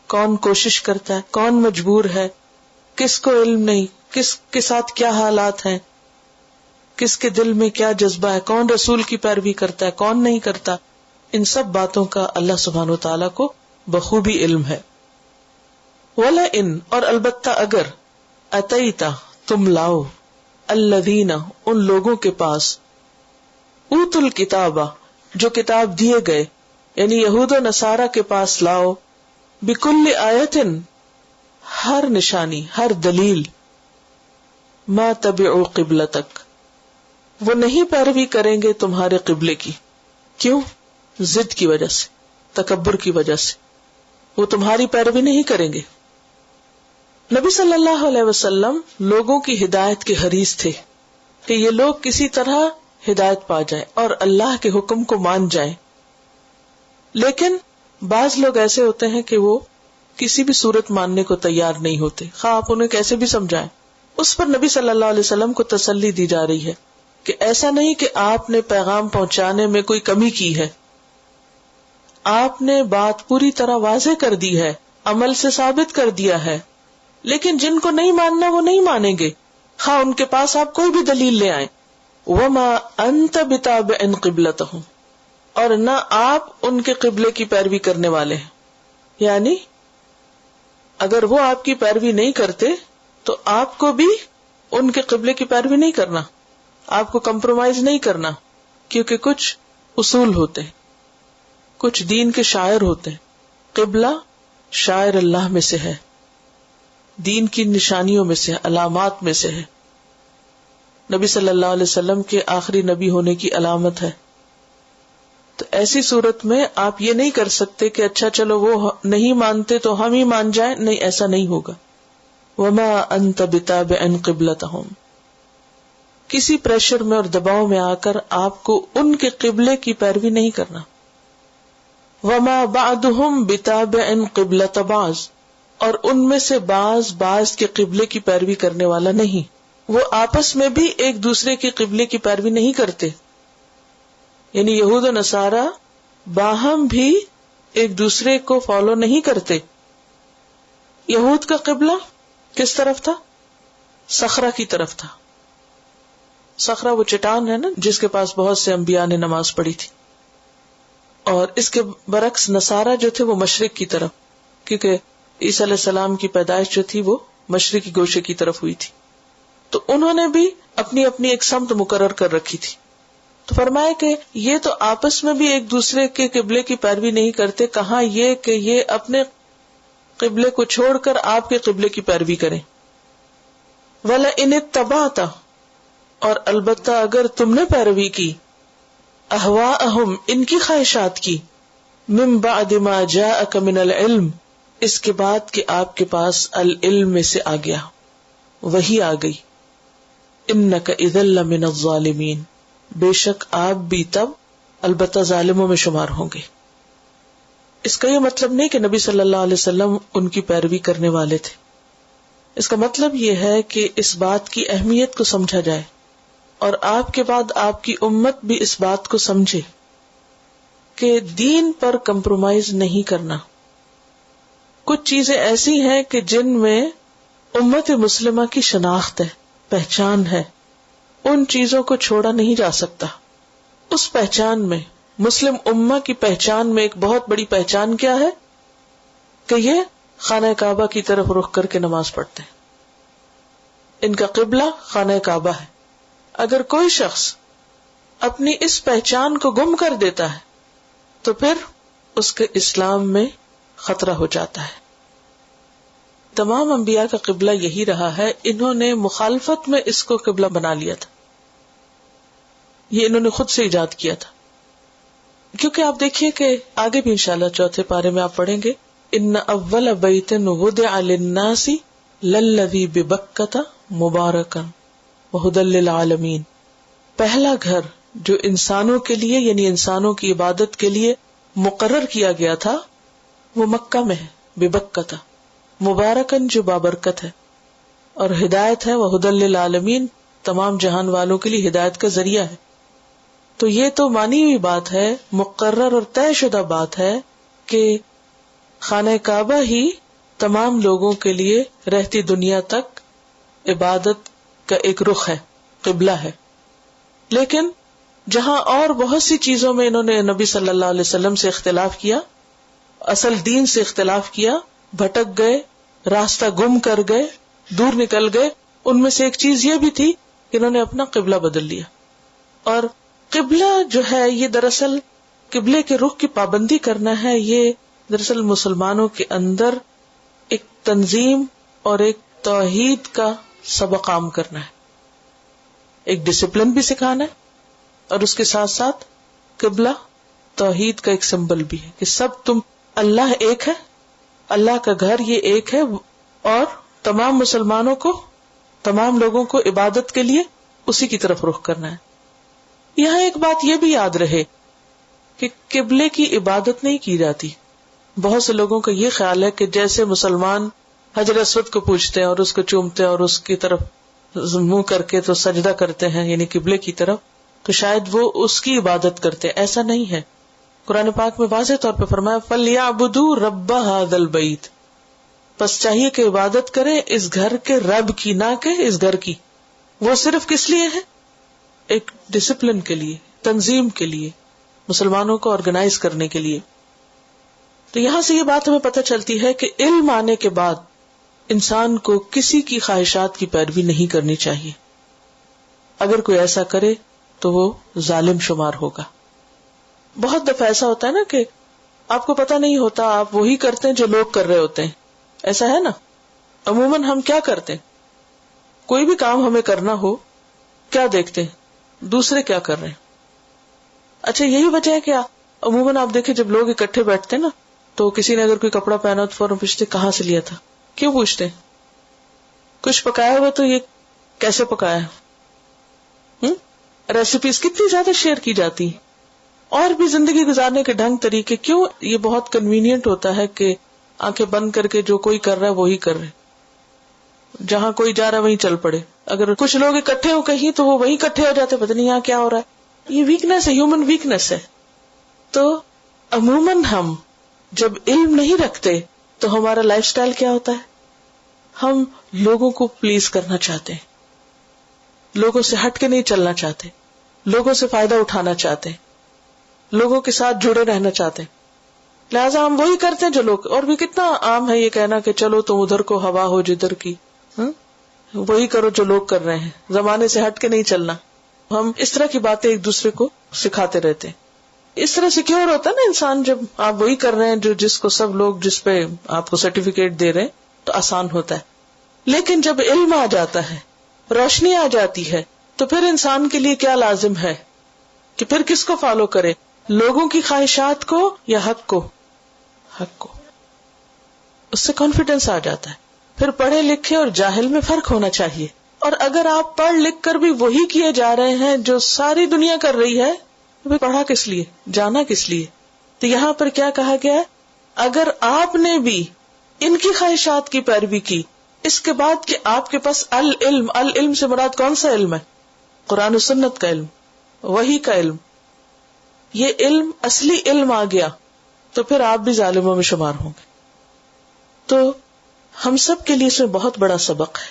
کون کوشش کرتا ہے، کون مجبور ہے، کس کو علم نہیں، کس کے ساتھ کیا حالات ہیں، کس کے دل میں کیا جذبہ ہے، کون رسول کی پیروی کرتا ہے، کون نہیں کرتا. ان سب باتوں کا اللہ سبحانہ وتعالی کو بخوبی علم ہے. وَلَئِن اور البتہ اگر اتیتا تم لاؤ الذین ان لوگوں کے پاس اوتوا الکتاب جو کتاب دیے گئے، یعنی یہود و نصارہ کے پاس لاؤ، بکل آیت ہر نشانی، ہر دلیل، ما تبعوا قبلتک وہ نہیں پیروی کریں گے تمہارے قبلے کی. کیوں؟ ضد کی وجہ سے، تکبر کی وجہ سے وہ تمہاری پیروی نہیں کریں گے. نبی صلی اللہ علیہ وسلم لوگوں کی ہدایت کے حریص تھے کہ یہ لوگ کسی طرح ہدایت پا جائیں اور اللہ کے حکم کو مان جائیں. لیکن بعض لوگ ایسے ہوتے ہیں کہ وہ کسی بھی صورت ماننے کو تیار نہیں ہوتے، خواہ آپ انہیں کیسے بھی سمجھائیں. اس پر نبی صلی اللہ علیہ وسلم کو تسلی دی جا رہی ہے کہ ایسا نہیں کہ آپ نے پیغام پہنچانے میں کوئی کمی کی ہے، آپ نے بات پوری طرح واضح کر دی ہے، عمل سے ثابت کر دیا ہے. لیکن جن کو نہیں ماننا وہ نہیں مانیں گے، خواہ ان کے پاس آپ کوئی بھی دلیل لے آئیں. وما انت بتابع قبلتہم اور نہ آپ ان کے قبلے کی پیروی کرنے والے ہیں. یعنی اگر وہ آپ کی پیروی نہیں کرتے تو آپ کو بھی ان کے قبلے کی پیروی نہیں کرنا، آپ کو کمپرومائز نہیں کرنا، کیونکہ کچھ اصول ہوتے ہیں، کچھ دین کے شاعر ہوتے ہیں. قبلہ شاعر اللہ میں سے ہے، دین کی نشانیوں میں سے، علامات میں سے ہے، نبی صلی اللہ علیہ وسلم کے آخری نبی ہونے کی علامت ہے. تو ایسی صورت میں آپ یہ نہیں کر سکتے کہ اچھا چلو وہ نہیں مانتے تو ہم ہی مان جائیں. نہیں، ایسا نہیں ہوگا. وما انت بتابع قبلتہم کسی پریشر میں اور دباؤ میں آ کر آپ کو ان کے قبلے کی پیروی نہیں کرنا. وما بعضهم بتابع قبلۃ بعض اور ان میں سے بعض کے قبلے کی پیروی کرنے والا نہیں. وہ آپس میں بھی ایک دوسرے کے قبلے کی پیروی نہیں کرتے. یعنی یہود و نصارہ باہم بھی ایک دوسرے کو فالو نہیں کرتے. یہود کا قبلہ کس طرف تھا؟ صخرہ کی طرف تھا. صخرہ وہ چٹان ہے نا جس کے پاس بہت سے انبیاء نے نماز پڑھی تھی. اور اس کے برعکس نصارہ جو تھے وہ مشرق کی طرف، کیونکہ عیسیٰ علیہ السلام کی پیدائش جو تھی وہ مشرقی گوشے کی طرف ہوئی تھی. تو انہوں نے بھی اپنی اپنی ایک سمت مقرر کر رکھی تھی. تو فرمایا کہ یہ تو آپس میں بھی ایک دوسرے کے قبلے کی پیروی نہیں کرتے، کہاں یہ کہ یہ اپنے قبلے کو چھوڑ کر آپ کے قبلے کی پیروی کریں. وَلَئِنِ اتَّبَعْتَ اور البتہ اگر تم نے پیروی کی، اہواءہم ان کی خواہشات کی، من بعد ما جاءک من العلم اس کے بعد کہ آپ کے پاس العلم میں سے آ گیا. وہی آ گئی، انک اذا لمن الظالمین، بے شک آپ بھی تب البتہ ظالموں میں شمار ہوں گے۔ اس کا یہ مطلب نہیں کہ نبی صلی اللہ علیہ وسلم ان کی پیروی کرنے والے تھے، اس کا مطلب یہ ہے کہ اس بات کی اہمیت کو سمجھا جائے اور آپ کے بعد آپ کی امت بھی اس بات کو سمجھے کہ دین پر کمپرومائز نہیں کرنا۔ کچھ چیزیں ایسی ہیں کہ جن میں امت مسلمہ کی شناخت ہے، پہچان ہے، ان چیزوں کو چھوڑا نہیں جا سکتا۔ اس پہچان میں، مسلم امہ کی پہچان میں ایک بہت بڑی پہچان کیا ہے کہ یہ خانہ کعبہ کی طرف رخ کر کے نماز پڑھتے ہیں، ان کا قبلہ خانہ کعبہ ہے۔ اگر کوئی شخص اپنی اس پہچان کو گم کر دیتا ہے تو پھر اس کے اسلام میں خطرہ ہو جاتا ہے۔ تمام انبیاء کا قبلہ یہی رہا ہے، انہوں نے مخالفت میں اس کو قبلہ بنا لیا تھا، یہ انہوں نے خود سے ایجاد کیا تھا۔ کیونکہ آپ دیکھیے کہ آگے بھی انشاءاللہ چوتھے پارے میں آپ پڑھیں گے، ان اول بیت وضع للناس للذی ببکۃ مبارکا وہدی للعالمین، پہلا گھر جو انسانوں کے لیے یعنی انسانوں کی عبادت کے لیے مقرر کیا گیا تھا وہ مکہ میں ہے، ببکۃ مبارکن جو بابرکت ہے، اور ہدایت ہے وہدی للعالمین، تمام جہان والوں کے لیے ہدایت کا ذریعہ ہے۔ تو یہ تو مانی ہوئی بات ہے، مقرر اور طے شدہ بات ہے کہ خانہ کعبہ ہی تمام لوگوں کے لیے رہتی دنیا تک عبادت کا ایک رخ ہے، قبلہ ہے۔ لیکن جہاں اور بہت سی چیزوں میں انہوں نے نبی صلی اللہ علیہ وسلم سے اختلاف کیا، اصل دین سے اختلاف کیا، بھٹک گئے، راستہ گم کر گئے، دور نکل گئے، ان میں سے ایک چیز یہ بھی تھی کہ انہوں نے اپنا قبلہ بدل لیا۔ اور قبلہ جو ہے یہ دراصل قبلے کے رخ کی پابندی کرنا ہے، یہ دراصل مسلمانوں کے اندر ایک تنظیم اور ایک توحید کا سبق عام کرنا ہے، ایک ڈسپلن بھی سکھانا ہے، اور اس کے ساتھ ساتھ قبلہ توحید کا ایک سمبل بھی ہے کہ سب تم اللہ ایک ہے، اللہ کا گھر یہ ایک ہے، اور تمام مسلمانوں کو، تمام لوگوں کو عبادت کے لیے اسی کی طرف رخ کرنا ہے۔ یہاں ایک بات یہ بھی یاد رہے کہ قبلے کی عبادت نہیں کی جاتی۔ بہت سے لوگوں کا یہ خیال ہے کہ جیسے مسلمان حجر اسود کو پوجتے ہیں اور اس کو چومتے ہیں اور اس کی طرف منہ کر کے تو سجدہ کرتے ہیں یعنی قبلے کی طرف، تو شاید وہ اس کی عبادت کرتے ہیں، ایسا نہیں ہے۔ قرآن پاک میں واضح طور پہ فرمایا فَلْيَعْبُدُوا رَبَّ هَذَا الْبَيْتِ، پس چاہیے کہ عبادت کریں اس گھر کے رب کی، نہ کہ اس گھر کی۔ وہ صرف کس لیے ہے؟ ایک ڈسپلن کے لیے، تنظیم کے لیے، مسلمانوں کو آرگنائز کرنے کے لیے۔ تو یہاں سے یہ بات ہمیں پتہ چلتی ہے کہ علم آنے کے بعد انسان کو کسی کی خواہشات کی پیروی نہیں کرنی چاہیے۔ اگر کوئی ایسا کرے تو وہ ظالم شمار ہوگا۔ بہت دفعہ ایسا ہوتا ہے نا کہ آپ کو پتہ نہیں ہوتا، آپ وہی کرتے ہیں جو لوگ کر رہے ہوتے ہیں، ایسا ہے نا۔ عموماً ہم کیا کرتے ہیں، کوئی بھی کام ہمیں کرنا ہو کیا دیکھتے ہیں، دوسرے کیا کر رہے ہیں۔ اچھا یہی وجہ ہے کہ عموماً آپ دیکھیں جب لوگ اکٹھے بیٹھتے ہیں نا تو کسی نے اگر کوئی کپڑا پہنا تو فوراً پوچھتے کہاں سے لیا تھا، کیوں پوچھتے ہیں؟ کچھ پکایا ہوا تو یہ کیسے پکایا، ریسیپیز کتنی زیادہ شیئر کی جاتی ہیں، اور بھی زندگی گزارنے کے ڈھنگ طریقے، کیوں یہ بہت کنوینئنٹ ہوتا ہے کہ آنکھیں بند کر کے جو کوئی کر رہا ہے وہی کر رہے، جہاں کوئی جا رہا ہے وہیں چل پڑے۔ اگر کچھ لوگ اکٹھے ہو کہیں تو وہ وہیں اکٹھے ہو جاتے، پتہ نہیں یہاں کیا ہو رہا ہے۔ یہ ویکنس ہے، ہیومن ویکنس ہے۔ تو عموماً ہم جب علم نہیں رکھتے تو ہمارا لائف سٹائل کیا ہوتا ہے، ہم لوگوں کو پلیز کرنا چاہتے ہیں، لوگوں سے ہٹ کے نہیں چلنا چاہتے، لوگوں سے فائدہ اٹھانا چاہتے ہیں، لوگوں کے ساتھ جڑے رہنا چاہتے ہیں، لہٰذا ہم وہی کرتے ہیں جو لوگ۔ اور بھی کتنا عام ہے یہ کہنا کہ چلو تم ادھر کو ہوا ہو جدھر کی، وہی کرو جو لوگ کر رہے ہیں، زمانے سے ہٹ کے نہیں چلنا۔ ہم اس طرح کی باتیں ایک دوسرے کو سکھاتے رہتے ہیں۔ اس طرح سیکیور ہوتا ہے نا انسان، جب آپ وہی کر رہے ہیں جو جس کو سب لوگ جس پہ آپ کو سرٹیفکیٹ دے رہے ہیں تو آسان ہوتا ہے۔ لیکن جب علم آ جاتا ہے، روشنی آ جاتی ہے، تو پھر انسان کے لیے کیا لازم ہے کہ پھر کس کو فالو کرے، لوگوں کی خواہشات کو یا حق کو؟ حق کو۔ اس سے کانفیڈنس آ جاتا ہے، پھر پڑھے لکھے اور جاہل میں فرق ہونا چاہیے. اور اگر آپ پڑھ لکھ کر بھی وہی کیے جا رہے ہیں جو ساری دنیا کر رہی ہے تو پڑھا کس لیے, جانا کس لیے؟ تو یہاں پر کیا کہا گیا ہے, اگر آپ نے بھی ان کی خواہشات کی پیروی کی, اس کے بعد کہ آپ کے پاس العلم سے مراد کون سا علم ہے؟ قرآن و سنت کا علم, وحی کا علم, یہ علم اصلی علم آ گیا تو پھر آپ بھی ظالموں میں شمار ہوں گے. تو ہم سب کے لیے اس میں بہت بڑا سبق ہے,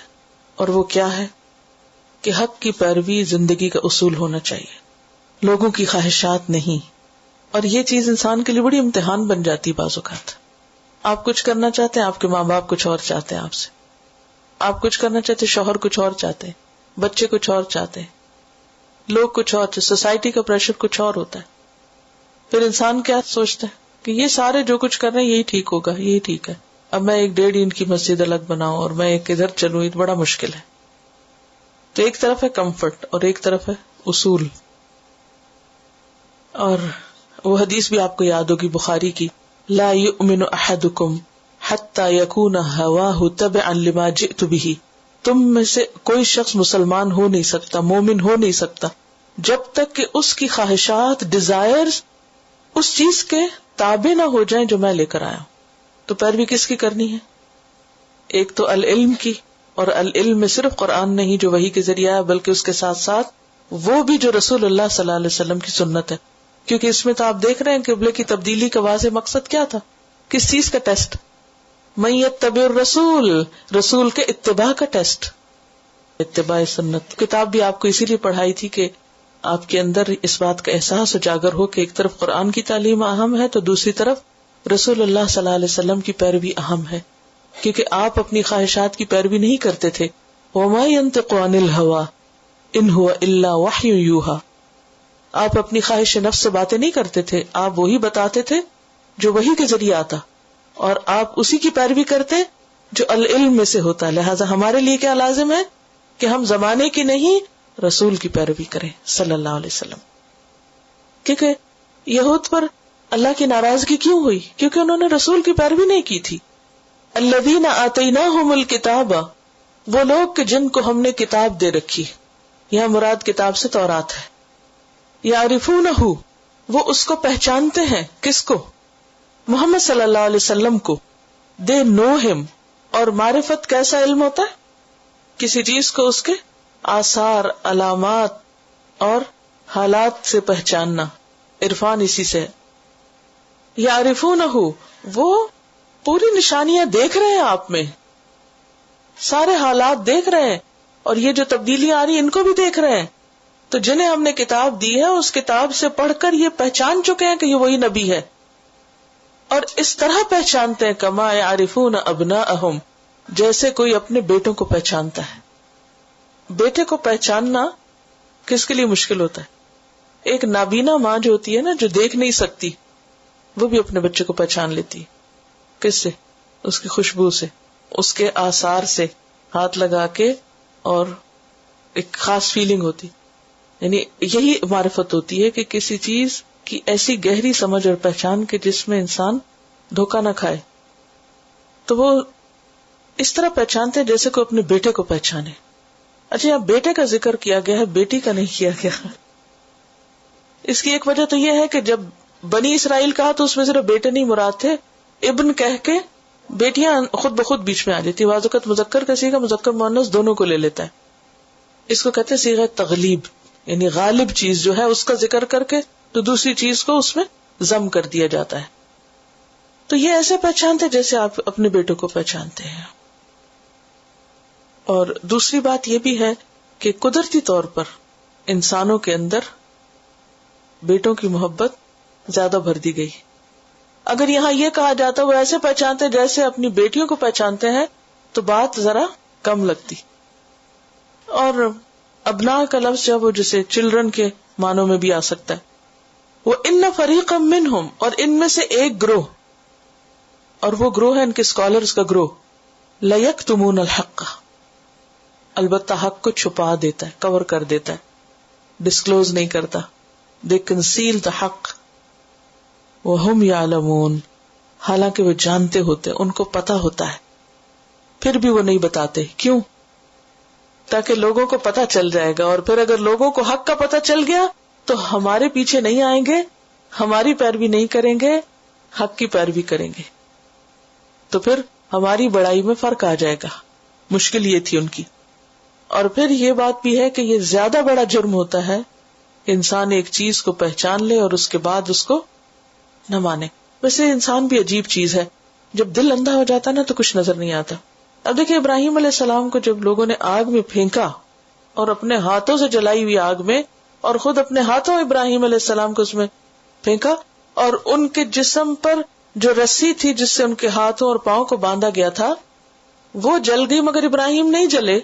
اور وہ کیا ہے کہ حق کی پیروی زندگی کا اصول ہونا چاہیے, لوگوں کی خواہشات نہیں. اور یہ چیز انسان کے لیے بڑی امتحان بن جاتی بعض اوقات. آپ کچھ کرنا چاہتے ہیں, آپ کے ماں باپ کچھ اور چاہتے ہیں آپ سے, آپ کچھ کرنا چاہتے ہیں, شوہر کچھ اور چاہتے ہیں, بچے کچھ اور چاہتے ہیں, لوگ کچھ اور, سوسائٹی کا پریشر کچھ اور ہوتا ہے. پھر انسان کیا سوچتا ہے کہ یہ سارے جو کچھ کر رہے ہیں یہی ٹھیک ہوگا, یہی ٹھیک ہے, اب میں 1.5 اینٹ کی مسجد الگ بناؤں اور میں ایک ادھر چلوں, یہ تو بڑا مشکل ہے. تو ایک طرف ہے کمفرٹ اور ایک طرف ہے اصول. اور وہ حدیث بھی آپ کو یاد ہوگی بخاری کی, لا یؤمن احدکم حتی یکون ہواہ تبعا لما جئت بہ, تم میں سے کوئی شخص مسلمان ہو نہیں سکتا, مومن ہو نہیں سکتا جب تک کہ اس کی خواہشات, ڈیزائرز اس چیز کے تابع نہ ہو جائیں جو میں لے کر آیا ہوں. تو پیروی کس کی کرنی ہے؟ ایک تو العلم کی, اور العلم میں صرف قرآن نہیں جو وحی کے ذریعہ ہے, بلکہ اس کے ساتھ ساتھ وہ بھی جو رسول اللہ صلی اللہ علیہ وسلم کی سنت ہے. کیونکہ اس میں تو آپ دیکھ رہے ہیں قبلے کی تبدیلی کا واضح مقصد کیا تھا, کس چیز کا ٹیسٹ؟ من یتبع الرسول, رسول کے اتباع کا ٹیسٹ, اتباع سنت. کتاب بھی آپ کو اسی لیے پڑھائی تھی کہ آپ کے اندر اس بات کا احساس اجاگر ہو کہ ایک طرف قرآن کی تعلیم اہم ہے تو دوسری طرف رسول اللہ صلی اللہ علیہ وسلم کی پیروی اہم ہے. کیونکہ آپ اپنی خواہشات کی پیروی نہیں کرتے تھے. وما ينطق عن الهوى ان هو الا وحی یوحى, آپ اپنی خواہش نفس سے باتیں نہیں کرتے تھے, آپ وہی بتاتے تھے جو وحی کے ذریعے آتا, اور آپ اسی کی پیروی کرتے جو العلم میں سے ہوتا. لہذا ہمارے لیے کیا لازم ہے کہ ہم زمانے کی نہیں رسول کی پیروی کریں صلی اللہ علیہ وسلم. کیونکہ یہود پر اللہ کی ناراضگی کیوں ہوئی؟ کیونکہ انہوں نے رسول کی پیروی نہیں کی تھی. الذین آتیناہم الکتاب, وہ لوگ کہ جن کو ہم نے کتاب دے رکھی, یہاں مراد کتاب سے تورات ہے. یعرفونہ, وہ اس کو پہچانتے ہیں, کس کو؟ محمد صلی اللہ علیہ وسلم کو. دے نو ہم, اور معرفت کیسا علم ہوتا ہے؟ کسی چیز کو اس کے آثار, علامات اور حالات سے پہچاننا, عرفان اسی سے. یعرفونہ, وہ پوری نشانیاں دیکھ رہے ہیں آپ میں, سارے حالات دیکھ رہے ہیں, اور یہ جو تبدیلیاں آ رہی ان کو بھی دیکھ رہے ہیں. تو جنہیں ہم نے کتاب دی ہے اس کتاب سے پڑھ کر یہ پہچان چکے ہیں کہ یہ وہی نبی ہے, اور اس طرح پہچانتے ہیں کما یعرفون ابناءہم, جیسے کوئی اپنے بیٹوں کو پہچانتا ہے. بیٹے کو پہچاننا کس کے لیے مشکل ہوتا ہے؟ ایک نابینا ماں جو ہوتی ہے نا, جو دیکھ نہیں سکتی, وہ بھی اپنے بچے کو پہچان لیتی ہے. کس سے؟ اس کی خوشبو سے, اس کے آثار سے, ہاتھ لگا کے, اور ایک خاص فیلنگ ہوتی. یعنی یہی معرفت ہوتی ہے کہ کسی چیز کی ایسی گہری سمجھ اور پہچان کے جس میں انسان دھوکہ نہ کھائے. تو وہ اس طرح پہچانتے ہیں جیسے کوئی اپنے بیٹے کو پہچانے. اچھا, یہاں بیٹے کا ذکر کیا گیا ہے, بیٹی کا نہیں کیا گیا. اس کی ایک وجہ تو یہ ہے کہ جب بنی اسرائیل کہا تو اس میں صرف بیٹے نہیں مراد تھے, ابن کہہ کے بیٹیاں خود بخود بیچ میں آ جاتی. بعض اوقات مذکر کا صیغہ مذکر مؤنث دونوں کو لے لیتا ہے. اس کو کہتے ہیں صیغہ تغلیب, یعنی غالب چیز جو ہے اس کا ذکر کر کے تو دوسری چیز کو اس میں ضم کر دیا جاتا ہے. تو یہ ایسے پہچانتے جیسے آپ اپنے بیٹوں کو پہچانتے ہیں. اور دوسری بات یہ بھی ہے کہ قدرتی طور پر انسانوں کے اندر بیٹوں کی محبت زیادہ بھر دی گئی. اگر یہاں یہ کہا جاتا وہ ایسے پہچانتے جیسے اپنی بیٹیوں کو پہچانتے ہیں تو بات ذرا کم لگتی. اور ابنا کا لفظ جب وہ جسے چلڈرن کے معنوں میں بھی آ سکتا ہے. وہ ان فریقا منہم, اور ان میں سے ایک گروہ, اور وہ گروہ ہے ان کے اسکالرز کا گروہ, لیکتمون الحق, البتہ حق کو چھپا دیتا ہے, کور کر دیتا ہے, ڈسکلوز نہیں کرتا. دے کنسیل دا حق وہم یعلمون, حالانکہ وہ جانتے ہوتے, ان کو پتا ہوتا ہے. پھر بھی وہ نہیں بتاتے. کیوں؟ تاکہ لوگوں کو پتہ چل جائے گا, اور پھر اگر لوگوں کو حق کا پتہ چل گیا تو ہمارے پیچھے نہیں آئیں گے, ہماری پیروی نہیں کریں گے, حق کی پیروی کریں گے. تو پھر ہماری بڑائی میں فرق آ جائے گا. مشکل یہ تھی ان کی. اور پھر یہ بات بھی ہے کہ یہ زیادہ بڑا جرم ہوتا ہے کہ انسان ایک چیز کو پہچان لے اور اس کے بعد اس کو نہ مانے. ویسے انسان بھی عجیب چیز ہے, جب دل اندھا ہو جاتا نا تو کچھ نظر نہیں آتا. اب دیکھیں ابراہیم علیہ السلام کو جب لوگوں نے آگ میں پھینکا اور اپنے ہاتھوں سے جلائی ہوئی آگ میں, اور خود اپنے ہاتھوں ابراہیم علیہ السلام کو اس میں پھینکا, اور ان کے جسم پر جو رسی تھی جس سے ان کے ہاتھوں اور پاؤں کو باندھا گیا تھا وہ جل گئی, مگر ابراہیم نہیں جلے.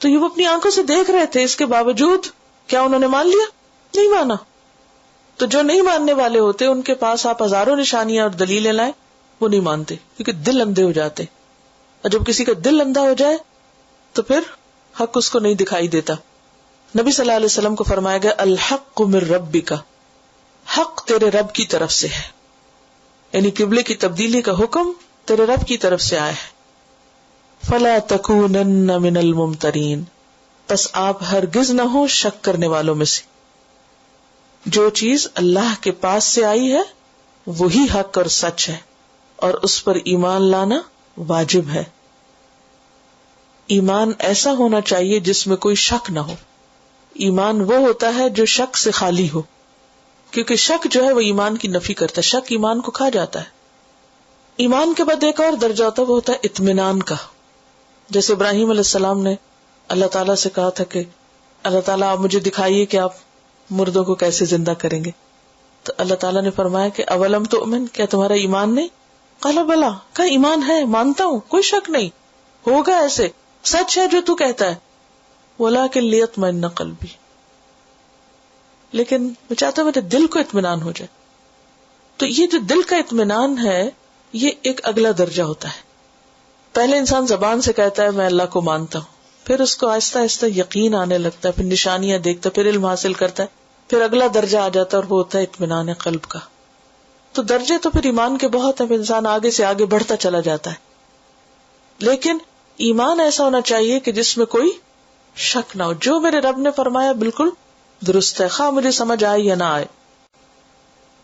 تو یہ وہ اپنی آنکھوں سے دیکھ رہے تھے, اس کے باوجود کیا انہوں نے مان لیا؟ نہیں مانا. تو جو نہیں ماننے والے ہوتے ان کے پاس آپ ہزاروں نشانیاں اور دلیلیں لائیں, وہ نہیں مانتے کیونکہ دل اندھے ہو جاتے. اور جب کسی کا دل اندھا ہو جائے تو پھر حق اس کو نہیں دکھائی دیتا. نبی صلی اللہ علیہ وسلم کو فرمایا گیا الحق من ربک, حق تیرے رب کی طرف سے ہے, یعنی قبلے کی تبدیلی کا حکم تیرے رب کی طرف سے آیا ہے. فلا تکونن من الممترین, پس آپ ہرگز نہ ہو شک کرنے والوں میں سے. جو چیز اللہ کے پاس سے آئی ہے وہی حق اور سچ ہے, اور اس پر ایمان لانا واجب ہے. ایمان ایسا ہونا چاہیے جس میں کوئی شک نہ ہو. ایمان وہ ہوتا ہے جو شک سے خالی ہو, کیونکہ شک جو ہے وہ ایمان کی نفی کرتا ہے, شک ایمان کو کھا جاتا ہے. ایمان کے بعد ایک اور درجہ ہوتا ہے, وہ ہوتا ہے اطمینان کا. جیسے ابراہیم علیہ السلام نے اللہ تعالیٰ سے کہا تھا کہ اللہ تعالیٰ آپ مجھے دکھائیے کہ آپ مردوں کو کیسے زندہ کریں گے. تو اللہ تعالیٰ نے فرمایا کہ اولم تؤمن, کیا تمہارا ایمان نہیں؟ قال بلا, کہا ایمان ہے, مانتا ہوں, کوئی شک نہیں, ہوگا ایسے, سچ ہے جو تو کہتا ہے. ولکن لیطمئن قلبی, لیکن میں چاہتا ہوں میرے دل کو اطمینان ہو جائے. تو یہ جو دل کا اطمینان ہے یہ ایک اگلا درجہ ہوتا ہے. پہلے انسان زبان سے کہتا ہے میں اللہ کو مانتا ہوں, پھر اس کو آہستہ آہستہ یقین آنے لگتا ہے, پھر نشانیاں دیکھتا ہے, پھر علم حاصل کرتا ہے, پھر اگلا درجہ آ جاتا ہے اور وہ ہوتا ہے اطمینان قلب کا. تو درجے تو پھر ایمان کے بہت ہیں, پھر انسان آگے سے آگے بڑھتا چلا جاتا ہے. لیکن ایمان ایسا ہونا چاہیے کہ جس میں کوئی شک نہ ہو, جو میرے رب نے فرمایا بالکل درست ہے, خواہ مجھے سمجھ آئے یا نہ آئے.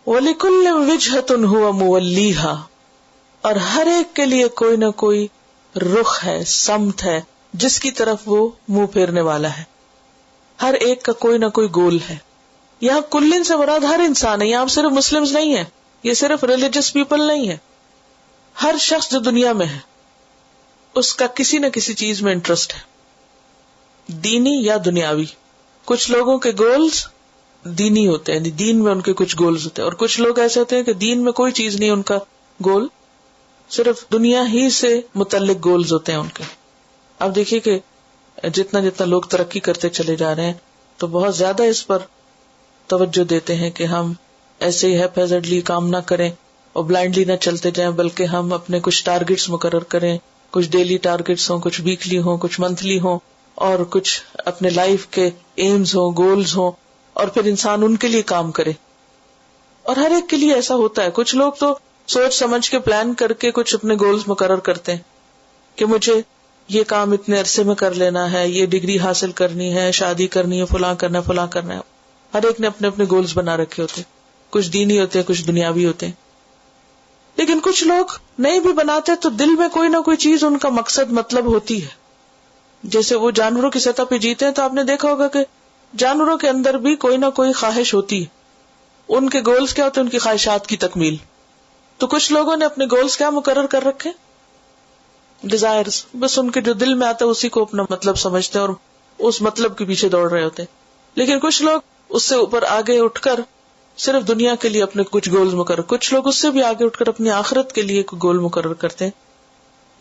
وَلِكُلٍّ وِجْهَةٌ هُوَ مُوَلِّيهَا, اور ہر ایک کے لیے کوئی نہ کوئی رخ ہے, سمت ہے جس کی طرف وہ منہ پھیرنے والا ہے. ہر ایک کا کوئی نہ کوئی گول ہے. یہاں کلن سے مراد ہر انسان ہے, یہاں صرف مسلمز نہیں ہے, یہ صرف ریلیجس پیپل نہیں ہے. ہر شخص جو دنیا میں ہے اس کا کسی نہ کسی چیز میں انٹرسٹ ہے, دینی یا دنیاوی. کچھ لوگوں کے گولز دینی ہوتے ہیں, دین میں ان کے کچھ گولز ہوتے ہیں, اور کچھ لوگ ایسے ہوتے ہیں کہ دین میں کوئی چیز نہیں ان کا گول, صرف دنیا ہی سے متعلق گولز ہوتے ہیں ان کے. اب دیکھیے کہ جتنا جتنا لوگ ترقی کرتے چلے جا رہے ہیں تو بہت زیادہ اس پر توجہ دیتے ہیں کہ ہم ایسے ہی ہیپیزڈلی کام نہ کریں اور بلائنڈلی نہ چلتے جائیں, بلکہ ہم اپنے کچھ ٹارگٹس مقرر کریں, کچھ ڈیلی ٹارگٹس ہوں, کچھ ویکلی ہوں, کچھ منتھلی ہوں, اور کچھ اپنے لائف کے ایمز ہوں, گولز ہوں, اور پھر انسان ان کے لیے کام کرے. اور ہر ایک کے لیے ایسا ہوتا ہے. کچھ لوگ تو سوچ سمجھ کے پلان کر کے کچھ اپنے گولز مقرر کرتے ہیں کہ مجھے یہ کام اتنے عرصے میں کر لینا ہے, یہ ڈگری حاصل کرنی ہے, شادی کرنی ہے, فلاں کرنا ہے, فلاں کرنا ہے. ہر ایک نے اپنے اپنے گولز بنا رکھے ہوتے, کچھ دینی ہوتے ہیں, کچھ دنیاوی ہوتے ہیں. لیکن کچھ لوگ نہیں بھی بناتے تو دل میں کوئی نہ کوئی چیز ان کا مقصد مطلب ہوتی ہے. جیسے وہ جانوروں کی سطح پہ جیتے ہیں تو آپ نے دیکھا ہوگا کہ جانوروں کے اندر بھی کوئی نہ کوئی خواہش ہوتی ہے. ان کے گولز کیا ہوتے ہیں؟ ان کی خواہشات کی تکمیل. تو کچھ لوگوں نے اپنے گولز کیا مقرر کر رکھے؟ ڈیزائرز. بس ان کے جو دل میں آتا ہے اسی کو اپنا مطلب سمجھتے ہیں اور اس مطلب کے پیچھے دوڑ رہے ہوتے ہیں. لیکن کچھ لوگ اس سے اوپر آگے اٹھ کر صرف دنیا کے لیے اپنے کچھ گولز مقرر, کچھ لوگ اس سے بھی آگے اٹھ کر اپنی آخرت کے لیے کوئی گول مقرر کرتے ہیں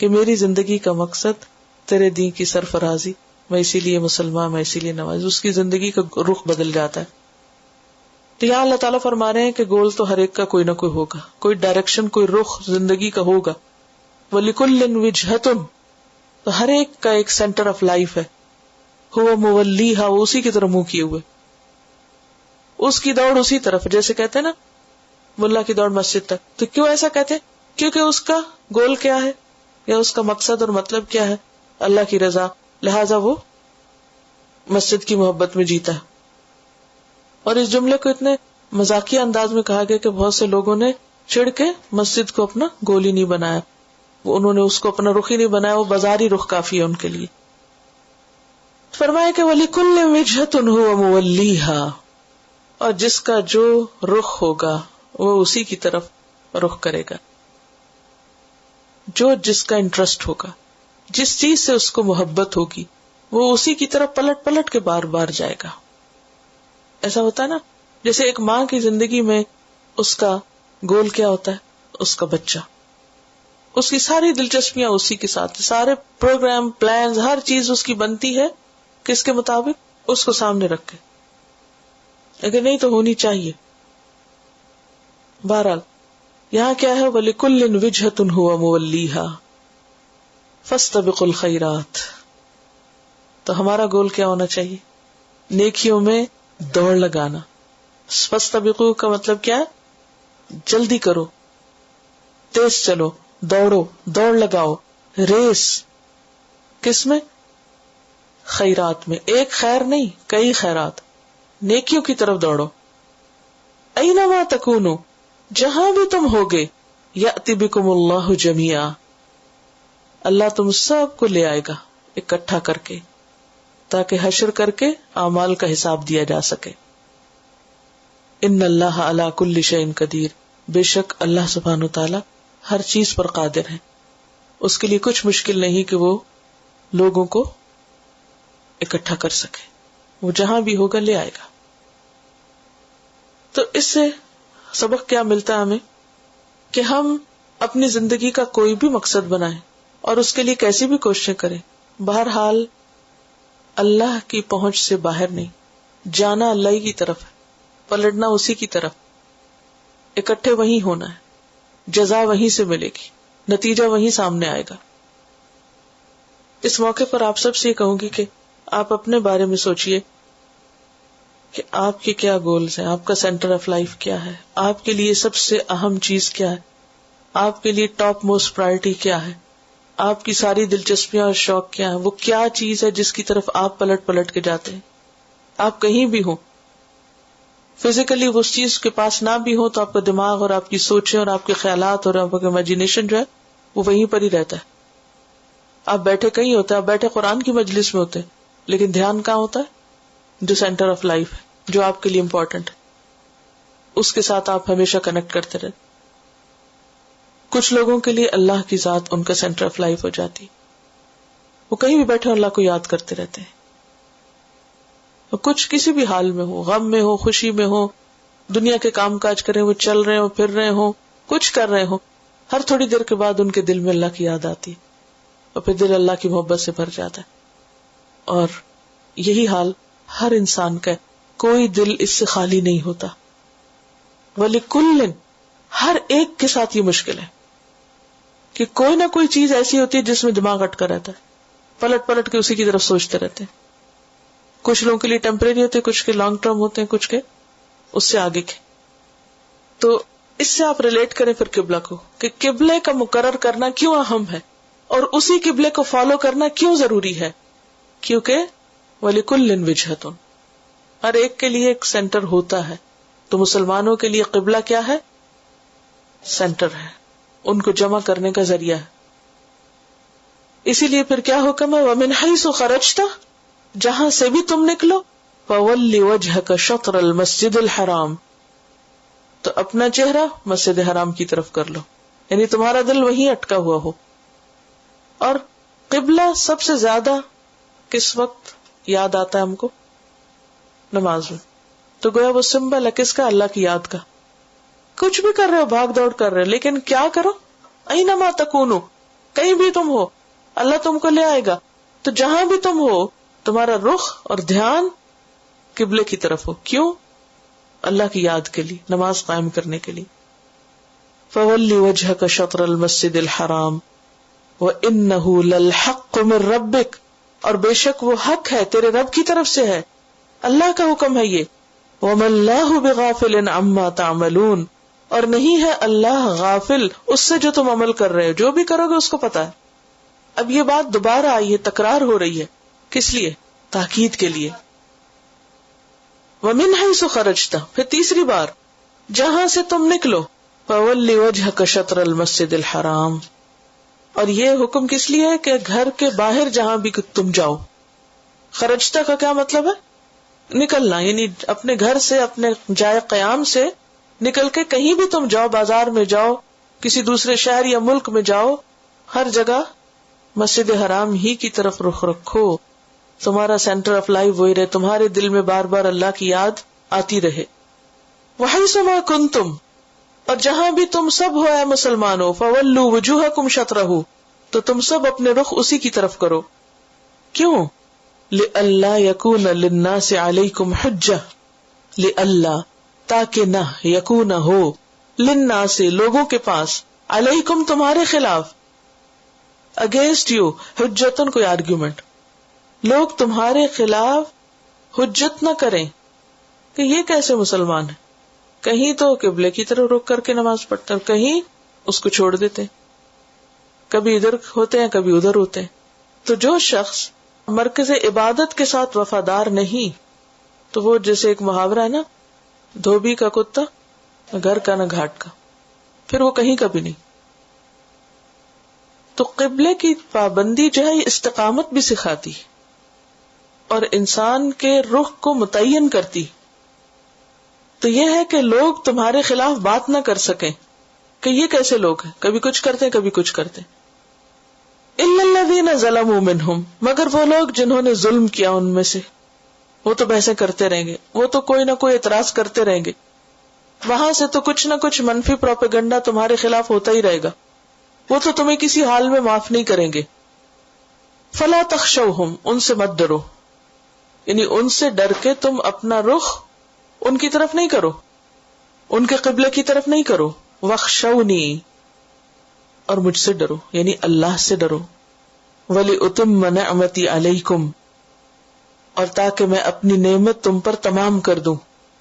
کہ میری زندگی کا مقصد تیرے دین کی سرفرازی, میں اسی لیے مسلمان, میں اسی لیے نماز. اس کی زندگی کا رخ بدل جاتا ہے. تو یہاں اللہ تعالیٰ فرما رہے ہیں کہ گول تو ہر ایک کا کوئی نہ کوئی ہوگا, کوئی ڈائریکشن, کوئی رخ زندگی کا ہوگا. وَلِكُلٍّ وِجْهَةٌ, تو ہر ایک کا ایک سینٹر آف لائف ہے. هُوَ مُوَلِّيهَا, وہ اسی کی طرف منہ کیے ہوئے, اس کی دوڑ اسی طرف. جیسے کہتے ہیں نا ملا کی دوڑ مسجد تک, تو کیوں ایسا کہتے ہیں؟ کیونکہ اس کا گول کیا ہے؟ یا اس کا مقصد اور مطلب کیا ہے؟ اللہ کی رضا، لہذا وہ مسجد کی محبت میں جیتا ہے. اور اس جملے کو اتنے مذاقیہ انداز میں کہا گیا کہ بہت سے لوگوں نے چڑھ کے مسجد کو اپنا گول ہی نہیں بنایا، انہوں نے اس کو اپنا رخ ہی نہیں بنایا، وہ بازاری رخ کافی ہے ان کے لیے. فرمایا کہ وَلِكُلٍّ وِجْهَةٌ هُوَ مُوَلِّيهَا، اور جس کا جو رخ ہوگا وہ اسی کی طرف رخ کرے گا. جو جس کا انٹرسٹ ہوگا، جس چیز سے اس کو محبت ہوگی، وہ اسی کی طرف پلٹ پلٹ کے بار بار جائے گا. ایسا ہوتا ہے نا، جیسے ایک ماں کی زندگی میں اس کا گول کیا ہوتا ہے؟ اس کا بچہ. اس کی ساری دلچسپیاں اسی کے ساتھ، سارے پروگرام، پلانز، ہر چیز اس کی بنتی ہے کس کے مطابق؟ اس کو سامنے رکھ کے. اگر نہیں تو ہونی چاہیے. بہرحال یہاں کیا ہے؟ وَلِكُلٍّ وِجْهَةٌ هُوَ مُوَلِّيهَا فَاسْتَبِقُوا الْخَيْرَاتِ. تو ہمارا گول کیا ہونا چاہیے؟ نیکیوں میں دوڑ لگانا. فَاسْتَبِقُوا کا مطلب کیا ہے؟ جلدی کرو، تیز چلو، دوڑو، دوڑ لگاؤ، ریس. کس میں؟ خیرات میں. ایک خیر نہیں، کئی خیرات، نیکیوں کی طرف دوڑو. اینما تکونو، جہاں بھی تم ہوگے، یأتی بکم اللہ جمیعا، اللہ تم سب کو لے آئے گا اکٹھا کر کے، تاکہ حشر کر کے اعمال کا حساب دیا جا سکے. ان اللہ علی کل شیء قدیر، بے شک اللہ سبحانہ و تعالی ہر چیز پر قادر ہے. اس کے لیے کچھ مشکل نہیں کہ وہ لوگوں کو اکٹھا کر سکے. وہ جہاں بھی ہوگا لے آئے گا. تو اس سے سبق کیا ملتا ہے ہمیں؟ کہ ہم اپنی زندگی کا کوئی بھی مقصد بنائیں اور اس کے لیے کیسی بھی کوششیں کریں، بہرحال اللہ کی پہنچ سے باہر نہیں. جانا اللہ کی طرف ہے، پلٹنا اسی کی طرف، اکٹھے وہیں ہونا ہے، جزا وہیں سے ملے گی، نتیجہ وہیں سامنے آئے گا. اس موقع پر آپ سب سے یہ کہوں گی کہ آپ اپنے بارے میں سوچئے کہ آپ کے کیا گولز ہیں، آپ کا سینٹر آف لائف کیا ہے، آپ کے لیے سب سے اہم چیز کیا ہے، آپ کے لیے ٹاپ موسٹ پرائرٹی کیا ہے، آپ کی ساری دلچسپیاں اور شوق کیا ہیں، وہ کیا چیز ہے جس کی طرف آپ پلٹ پلٹ کے جاتے ہیں. آپ کہیں بھی ہوں، فزیکلی وہ چیز کے پاس نہ بھی ہو تو آپ کا دماغ اور آپ کی سوچیں اور آپ کے خیالات اور آپ کا امیجنیشن جو ہے وہ وہیں پر ہی رہتا ہے. آپ بیٹھے کہیں ہوتے ہیں، آپ بیٹھے قرآن کی مجلس میں ہوتے ہیں، لیکن دھیان کہاں ہوتا ہے؟ جو سینٹر آف لائف ہے، جو آپ کے لیے امپورٹنٹ ہے، اس کے ساتھ آپ ہمیشہ کنیکٹ کرتے رہتے. کچھ لوگوں کے لیے اللہ کی ذات ان کا سینٹر آف لائف ہو جاتی، وہ کہیں بھی بیٹھے اللہ کو یاد کرتے رہتے ہیں. کچھ کسی بھی حال میں ہو، غم میں ہو، خوشی میں ہو، دنیا کے کام کاج کریں، وہ چل رہے ہو، پھر رہے ہو، کچھ کر رہے ہو، ہر تھوڑی دیر کے بعد ان کے دل میں اللہ کی یاد آتی اور پھر دل اللہ کی محبت سے بھر جاتا ہے. اور یہی حال ہر انسان کا ہے، کوئی دل اس سے خالی نہیں ہوتا. وَلِكُلٍّ، ہر ایک کے ساتھ یہ مشکل ہے کہ کوئی نہ کوئی چیز ایسی ہوتی ہے جس میں دماغ اٹکا رہتا ہے، پلٹ پلٹ کے اسی کی طرف سوچتے رہتے ہیں. کچھ لوگوں کے لیے ٹیمپریری ہوتے ہیں، کچھ کے لانگ ٹرم ہوتے ہیں، کچھ کے اس سے آگے کے. تو اس سے آپ ریلیٹ کریں پھر قبلہ کو، کہ قبلے کا مقرر کرنا کیوں اہم ہے اور اسی قبلے کو فالو کرنا کیوں ضروری ہے. کیونکہ وَلِكُلٍّ وِجْهَةٌ، ہر ایک کے لیے ایک سینٹر ہوتا ہے. تو مسلمانوں کے لیے قبلہ کیا ہے؟ سینٹر ہے، ان کو جمع کرنے کا ذریعہ ہے. اسی لیے پھر کیا حکم ہے؟ وَمِنْ حَيْثُ خَرَجْتَ، جہاں سے بھی تم نکلو، فَوَلِّ وَجْهَكَ شَطْرَ الْمَسْجِدِ الْحَرَامِ، تو اپنا چہرہ مسجد حرام کی طرف کر لو، یعنی تمہارا دل وہیں اٹکا ہوا ہو. اور قبلہ سب سے زیادہ کس وقت یاد آتا ہے ہم کو؟ نماز میں. تو گویا وہ سمبل ہے کس کا؟ اللہ کی یاد کا. کچھ بھی کر رہے ہو، بھاگ دوڑ کر رہے ہو، لیکن کیا کرو؟ اینما تکونو، کہیں بھی تم ہو اللہ تم کو لے آئے گا. تو جہاں بھی تم ہو تمہارا رخ اور دھیان قبلے کی طرف ہو. کیوں؟ اللہ کی یاد کے لیے، نماز قائم کرنے کے لیے. فَوَلِّ وَجْهَكَ شَطْرَ الْمَسْجِدِ الْحَرَامِ وَإِنَّهُ لَلْحَقُّ مِنْ رَبِّكَ، اور بے شک وہ حق ہے تیرے رب کی طرف سے ہے، اللہ کا حکم ہے یہ. وَمَا اللَّهُ بِغَافِلٍ عَمَّا تَعْمَلُونَ، اور نہیں ہے اللہ غافل اس سے جو تم عمل کر رہے ہو، جو بھی کرو گے اس کو پتا ہے. اب یہ بات دوبارہ آئی ہے، تکرار ہو رہی ہے، کس لیے؟ تاکید کے لیے. وَمِنْ حَيْثُ خَرَجْتَ، پھر تیسری بار، جہاں سے تم نکلو، فَوَلِّ وَجْهَكَ شَطْرَ الْمَسْجِدِ الْحَرَامِ، اور یہ حکم کس لیے ہے کہ گھر کے باہر جہاں بھی تم جاؤ. خرجتا کا کیا مطلب ہے؟ نکلنا، یعنی اپنے گھر سے، اپنے جائے قیام سے نکل کے کہیں بھی تم جاؤ، بازار میں جاؤ، کسی دوسرے شہر یا ملک میں جاؤ، ہر جگہ مسجد حرام ہی کی طرف رخ رکھو. تمہارا سینٹر آف لائف وہی رہے، تمہارے دل میں بار بار اللہ کی یاد آتی رہے. وَحَيْثُ مَا كُنْتُمْ، اور جہاں بھی تم سب ہو اے مسلمانوں، فَوَلُّوا وُجُوهَكُمْ شَطْرَهُ، تو تم سب اپنے رخ اسی کی طرف کرو. کیوں؟ لِأَلَّا يَكُونَ لِلنَّاسِ عَلَيْكُمْ حُجَّةٌ، لِأَلَّا، تاکہ نہ، یکون ہو، لِلنَّاسِ لوگوں کے پاس، علیکم تمہارے خلاف، اگینسٹ یو، حجتن کوئی آرگیومنٹ، لوگ تمہارے خلاف حجت نہ کریں کہ یہ کیسے مسلمان ہے، کہیں تو قبلے کی طرف رک کر کے نماز پڑھتے ہیں، کہیں اس کو چھوڑ دیتے ہیں، کبھی ادھر ہوتے ہیں کبھی ادھر ہوتے ہیں. تو جو شخص مرکز عبادت کے ساتھ وفادار نہیں، تو وہ جیسے ایک محاورہ ہے نا، دھوبی کا کتا گھر کا نہ گھاٹ کا، پھر وہ کہیں کا بھی نہیں. تو قبلے کی پابندی جو ہے یہ استقامت بھی سکھاتی اور انسان کے رخ کو متعین کرتی. تو یہ ہے کہ لوگ تمہارے خلاف بات نہ کر سکیں کہ یہ کیسے لوگ ہیں، کبھی کچھ کرتے ہیں کبھی کچھ کرتے ہیں. الا الذین ظلموا منہم، مگر وہ لوگ جنہوں نے ظلم کیا ان میں سے، وہ تو بحثیں کرتے رہیں گے، وہ تو کوئی نہ کوئی اعتراض کرتے رہیں گے، وہاں سے تو کچھ نہ کچھ منفی پروپیگنڈا تمہارے خلاف ہوتا ہی رہے گا، وہ تو تمہیں کسی حال میں معاف نہیں کریں گے. فلا تخشوہم، ان سے مت ڈرو، یعنی ان سے ڈر کے تم اپنا رخ ان کی طرف نہیں کرو، ان کے قبلے کی طرف نہیں کرو. وخشونی، اور مجھ سے ڈرو، یعنی اللہ سے ڈرو. وَلِأُتِمَّ نِعْمَتِي عَلَيْكُمْ، اور تاکہ میں اپنی نعمت تم پر تمام کر دوں.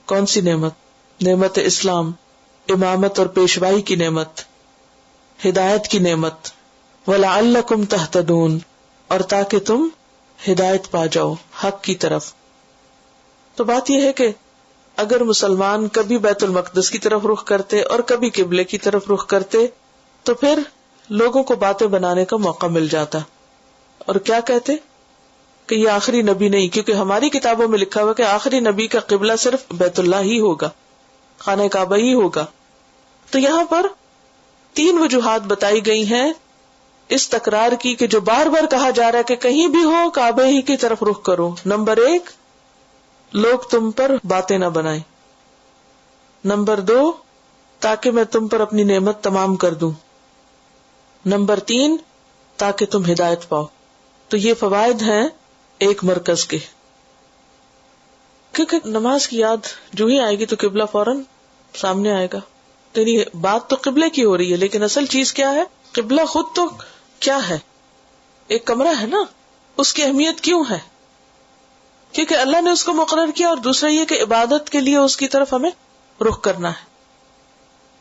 کون سی نعمت؟ نعمت اسلام، امامت اور پیشوائی کی نعمت، ہدایت کی نعمت. وَلَعَلَّكُمْ تَهْتَدُونَ، اور تاکہ تم ہدایت پا جاؤ حق کی طرف. تو بات یہ ہے کہ اگر مسلمان کبھی بیت المقدس کی طرف رخ کرتے اور کبھی قبلے کی طرف رخ کرتے تو پھر لوگوں کو باتیں بنانے کا موقع مل جاتا. اور کیا کہتے کہ یہ آخری نبی نہیں، کیونکہ ہماری کتابوں میں لکھا ہوا کہ آخری نبی کا قبلہ صرف بیت اللہ ہی ہوگا، خانہ کعبہ ہی ہوگا. تو یہاں پر 3 وجوہات بتائی گئی ہیں اس تکرار کی کہ جو بار بار کہا جا رہا ہے کہ کہیں بھی ہو کعبے ہی کی طرف رخ کرو. نمبر 1، لوگ تم پر باتیں نہ بنائیں. نمبر 2، تاکہ میں تم پر اپنی نعمت تمام کر دوں. نمبر 3، تاکہ تم ہدایت پاؤ. تو یہ فوائد ہیں ایک مرکز کے. کیونکہ نماز کی یاد جو ہی آئے گی تو قبلہ فوراً سامنے آئے گا. تو بات تو قبلے کی ہو رہی ہے، لیکن اصل چیز کیا ہے؟ قبلہ خود تو کیا ہے؟ ایک کمرہ ہے نا. اس کی اہمیت کیوں ہے؟ کیونکہ اللہ نے اس کو مقرر کیا، اور دوسرا یہ کہ عبادت کے لیے اس کی طرف ہمیں رخ کرنا ہے.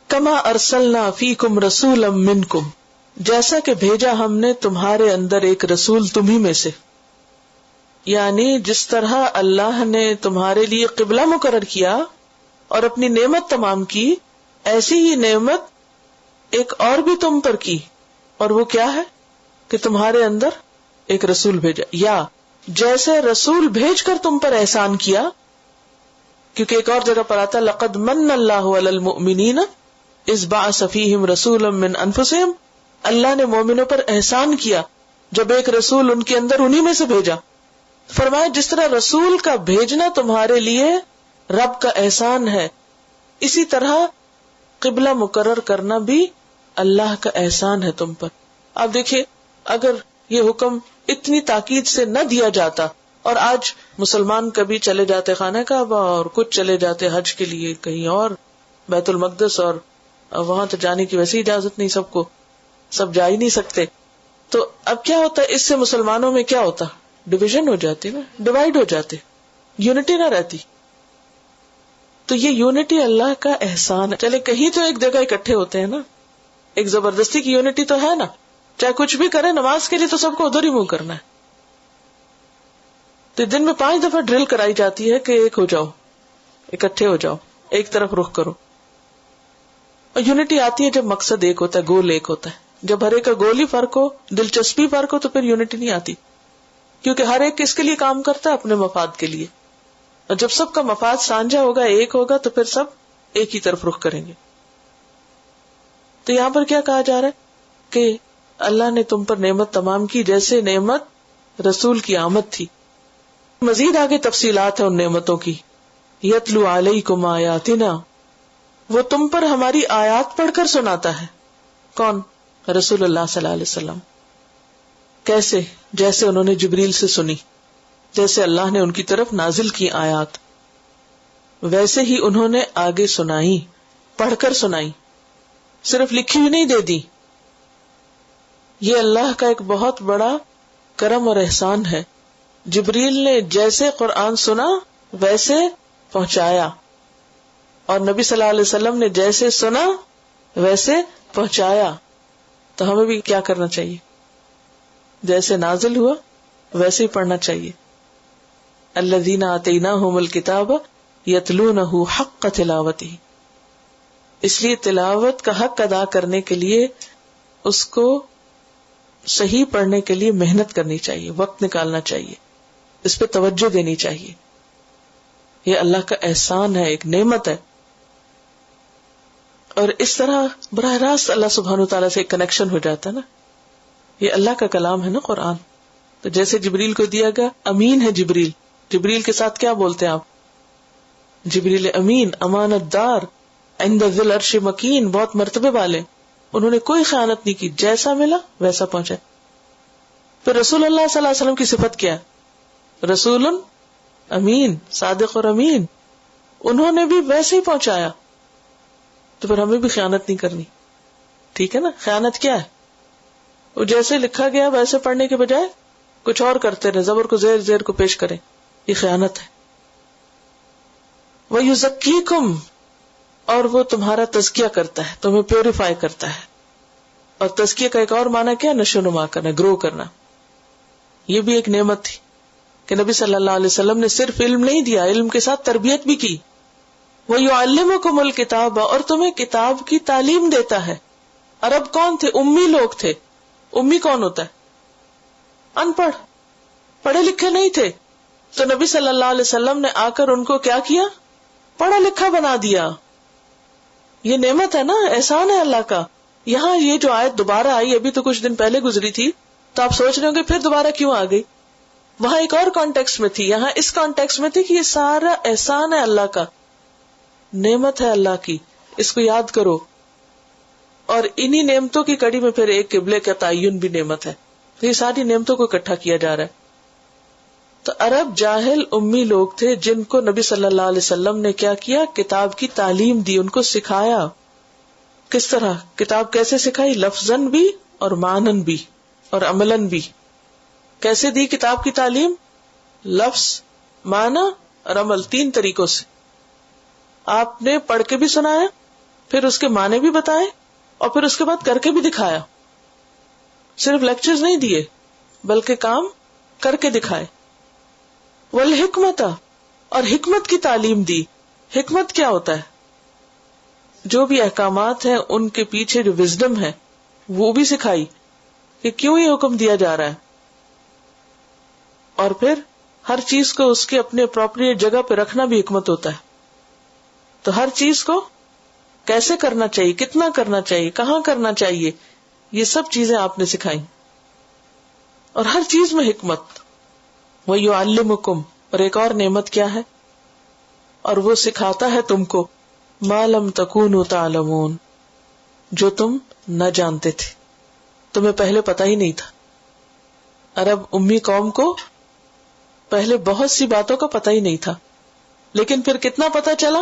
کما ارسلنا فیکم رسولا منکم، جیسا کہ بھیجا ہم نے تمہارے اندر ایک رسول تمہیں میں سے. یعنی جس طرح اللہ نے تمہارے لیے قبلہ مقرر کیا اور اپنی نعمت تمام کی، ایسی ہی نعمت ایک اور بھی تم پر کی، اور وہ کیا ہے کہ تمہارے اندر ایک رسول بھیجا. یا جیسے رسول بھیج کر تم پر احسان کیا، کیونکہ ایک اور جگہ پر آتا لقد من اللہ علی المؤمنین اذ بعث فیہم رسولا من انفسہم، اللہ نے مومنوں پر احسان کیا جب ایک رسول ان کے اندر انہی میں سے بھیجا. فرمایا جس طرح رسول کا بھیجنا تمہارے لیے رب کا احسان ہے، اسی طرح قبلہ مقرر کرنا بھی اللہ کا احسان ہے تم پر. اب دیکھیے، اگر یہ حکم اتنی تاکید سے نہ دیا جاتا اور آج مسلمان کبھی چلے جاتے خانہ کعبہ اور کچھ چلے جاتے حج کے لیے کہیں اور بیت المقدس، اور وہاں تو جانے کی ویسی اجازت نہیں، سب کو سب جا ہی نہیں سکتے. تو اب کیا ہوتا ہے؟ اس سے مسلمانوں میں کیا ہوتا؟ ڈویژن ہو جاتی نا، ڈیوائڈ ہو جاتے، یونٹی نہ رہتی. تو یہ یونٹی اللہ کا احسان ہے. چلے کہیں تو ایک جگہ اکٹھے ہوتے ہیں نا، ایک زبردستی کی یونٹی تو ہے نا، چاہے کچھ بھی کرے نماز کے لیے تو سب کو ادھر ہی منہ کرنا ہے. تو دن میں 5 دفعہ ڈرل کرائی جاتی ہے کہ ایک ہو جاؤ, اکٹھے ہو جاؤ, ایک طرف رخ کرو. اور یونٹی آتی ہے جب مقصد ایک ہوتا ہے, گول ایک ہوتا ہے. جب ہر ایک کا گول ہی فرق ہو, دلچسپی فرق ہو, تو پھر یونٹی نہیں آتی, کیونکہ ہر ایک کس کے لیے کام کرتا ہے, اپنے مفاد کے لیے. اور جب سب کا مفاد سانجھا ہوگا, ایک ہوگا, تو پھر سب ایک ہی طرف رخ کریں گے. تو یہاں پر کیا کہا جا رہا ہے کہ اللہ نے تم پر نعمت تمام کی جیسے نعمت رسول کی آمد تھی. مزید آگے تفصیلات ہیں ان نعمتوں کی. یتلو علیکم آیاتنا, وہ تم پر ہماری آیات پڑھ کر سناتا ہے. کون؟ رسول اللہ صلی اللہ علیہ وسلم. کیسے؟ جیسے انہوں نے جبریل سے سنی, جیسے اللہ نے ان کی طرف نازل کی آیات, ویسے ہی انہوں نے آگے سنائی, پڑھ کر سنائی, صرف لکھی ہوئی نہیں دے دی. یہ اللہ کا ایک بہت بڑا کرم اور احسان ہے. جبریل نے جیسے قرآن سنا ویسے پہنچایا, اور نبی صلی اللہ علیہ وسلم نے جیسے سنا ویسے پہنچایا. تو ہمیں بھی کیا کرنا چاہیے؟ جیسے نازل ہوا ویسے ہی پڑھنا چاہیے. الذین آتیناہم الکتاب یتلونہ حق تلاوتہ. اس لیے تلاوت کا حق ادا کرنے کے لیے اس کو صحیح پڑھنے کے لیے محنت کرنی چاہیے, وقت نکالنا چاہیے, اس پہ توجہ دینی چاہیے. یہ اللہ کا احسان ہے, ایک نعمت ہے. اور اس طرح براہ راست اللہ سبحانہ وتعالیٰ سے ایک کنیکشن ہو جاتا ہے نا. یہ اللہ کا کلام ہے نا قرآن. تو جیسے جبریل کو دیا گیا, امین ہے جبریل. جبریل کے ساتھ کیا بولتے ہیں آپ؟ جبریل امین, امانت دار, عند ذی العرش مکین, بہت مرتبے والے. انہوں نے کوئی خیانت نہیں کی, جیسا ملا ویسا پہنچا. پھر رسول اللہ صلی اللہ علیہ وسلم کی صفت کیا؟ رسول امین, صادق اور امین. انہوں نے بھی ویسے ہی پہنچایا. تو پھر ہمیں بھی خیانت نہیں کرنی. ٹھیک ہے نا؟ خیانت کیا ہے؟ وہ جیسے لکھا گیا ویسے پڑھنے کے بجائے کچھ اور کرتے رہے, زبر کو زیر, زیر کو پیش کریں, یہ خیانت ہے. وَيُزَكِّيكُمْ, اور وہ تمہارا تزکیہ کرتا ہے, تمہیں پیوریفائی کرتا ہے. اور تزکیہ کا ایک اور معنی کیا؟ نشو نما کرنا, گرو کرنا. یہ بھی ایک نعمت تھی کہ نبی صلی اللہ علیہ وسلم نے صرف علم نہیں دیا, علم کے ساتھ تربیت بھی کی. وَيُعَلِّمُكُمُ الْكِتَابَ, اور تمہیں کتاب کی تعلیم دیتا ہے. عرب کون تھے؟ امی لوگ تھے. امی کون ہوتا ہے؟ ان پڑھ, پڑھے لکھے نہیں تھے. تو نبی صلی اللہ علیہ وسلم نے آ کر ان کو کیا کیا؟ پڑھا لکھا بنا دیا. یہ نعمت ہے نا, احسان ہے اللہ کا. یہاں یہ جو آیت دوبارہ آئی, ابھی تو کچھ دن پہلے گزری تھی, تو آپ سوچ رہے ہوں گے پھر دوبارہ کیوں آ گئی. وہاں ایک اور کانٹیکس میں تھی, یہاں اس کانٹیکس میں تھی کہ یہ سارا احسان ہے اللہ کا, نعمت ہے اللہ کی, اس کو یاد کرو. اور انہی نعمتوں کی کڑی میں پھر ایک قبلے کا تعین بھی نعمت ہے. تو یہ ساری نعمتوں کو اکٹھا کیا جا رہا ہے. تو عرب جاہل امی لوگ تھے جن کو نبی صلی اللہ علیہ وسلم نے کیا کیا؟ کتاب کی تعلیم دی, ان کو سکھایا. کس طرح؟ کتاب کیسے سکھائی؟ لفظاً بھی اور معنن بھی اور عملاً بھی. کیسے دی کتاب کی تعلیم؟ لفظ, معنی اور عمل, 3 طریقوں سے. آپ نے پڑھ کے بھی سنایا, پھر اس کے معنی بھی بتائے, اور پھر اس کے بعد کر کے بھی دکھایا. صرف لیکچرز نہیں دیے بلکہ کام کر کے دکھائے. والحکمت, اور حکمت کی تعلیم دی. حکمت کیا ہوتا ہے؟ جو بھی احکامات ہیں ان کے پیچھے جو وزڈم ہے وہ بھی سکھائی کہ کیوں یہ حکم دیا جا رہا ہے. اور پھر ہر چیز کو اس کے اپنے اپروپریٹ جگہ پہ رکھنا بھی حکمت ہوتا ہے. تو ہر چیز کو کیسے کرنا چاہیے, کتنا کرنا چاہیے, کہاں کرنا چاہیے, یہ سب چیزیں آپ نے سکھائی. اور ہر چیز میں حکمت. وَيُعَلِّمُكُمْ, اور ایک اور نعمت کیا ہے؟ اور وہ سکھاتا ہے تم کو مَا لَمْ تَكُونُوا تَعْلَمُونَ, جو تم نہ جانتے تھے, تمہیں پہلے پتہ ہی نہیں تھا. عرب امی قوم کو پہلے بہت سی باتوں کا پتہ ہی نہیں تھا, لیکن پھر کتنا پتہ چلا.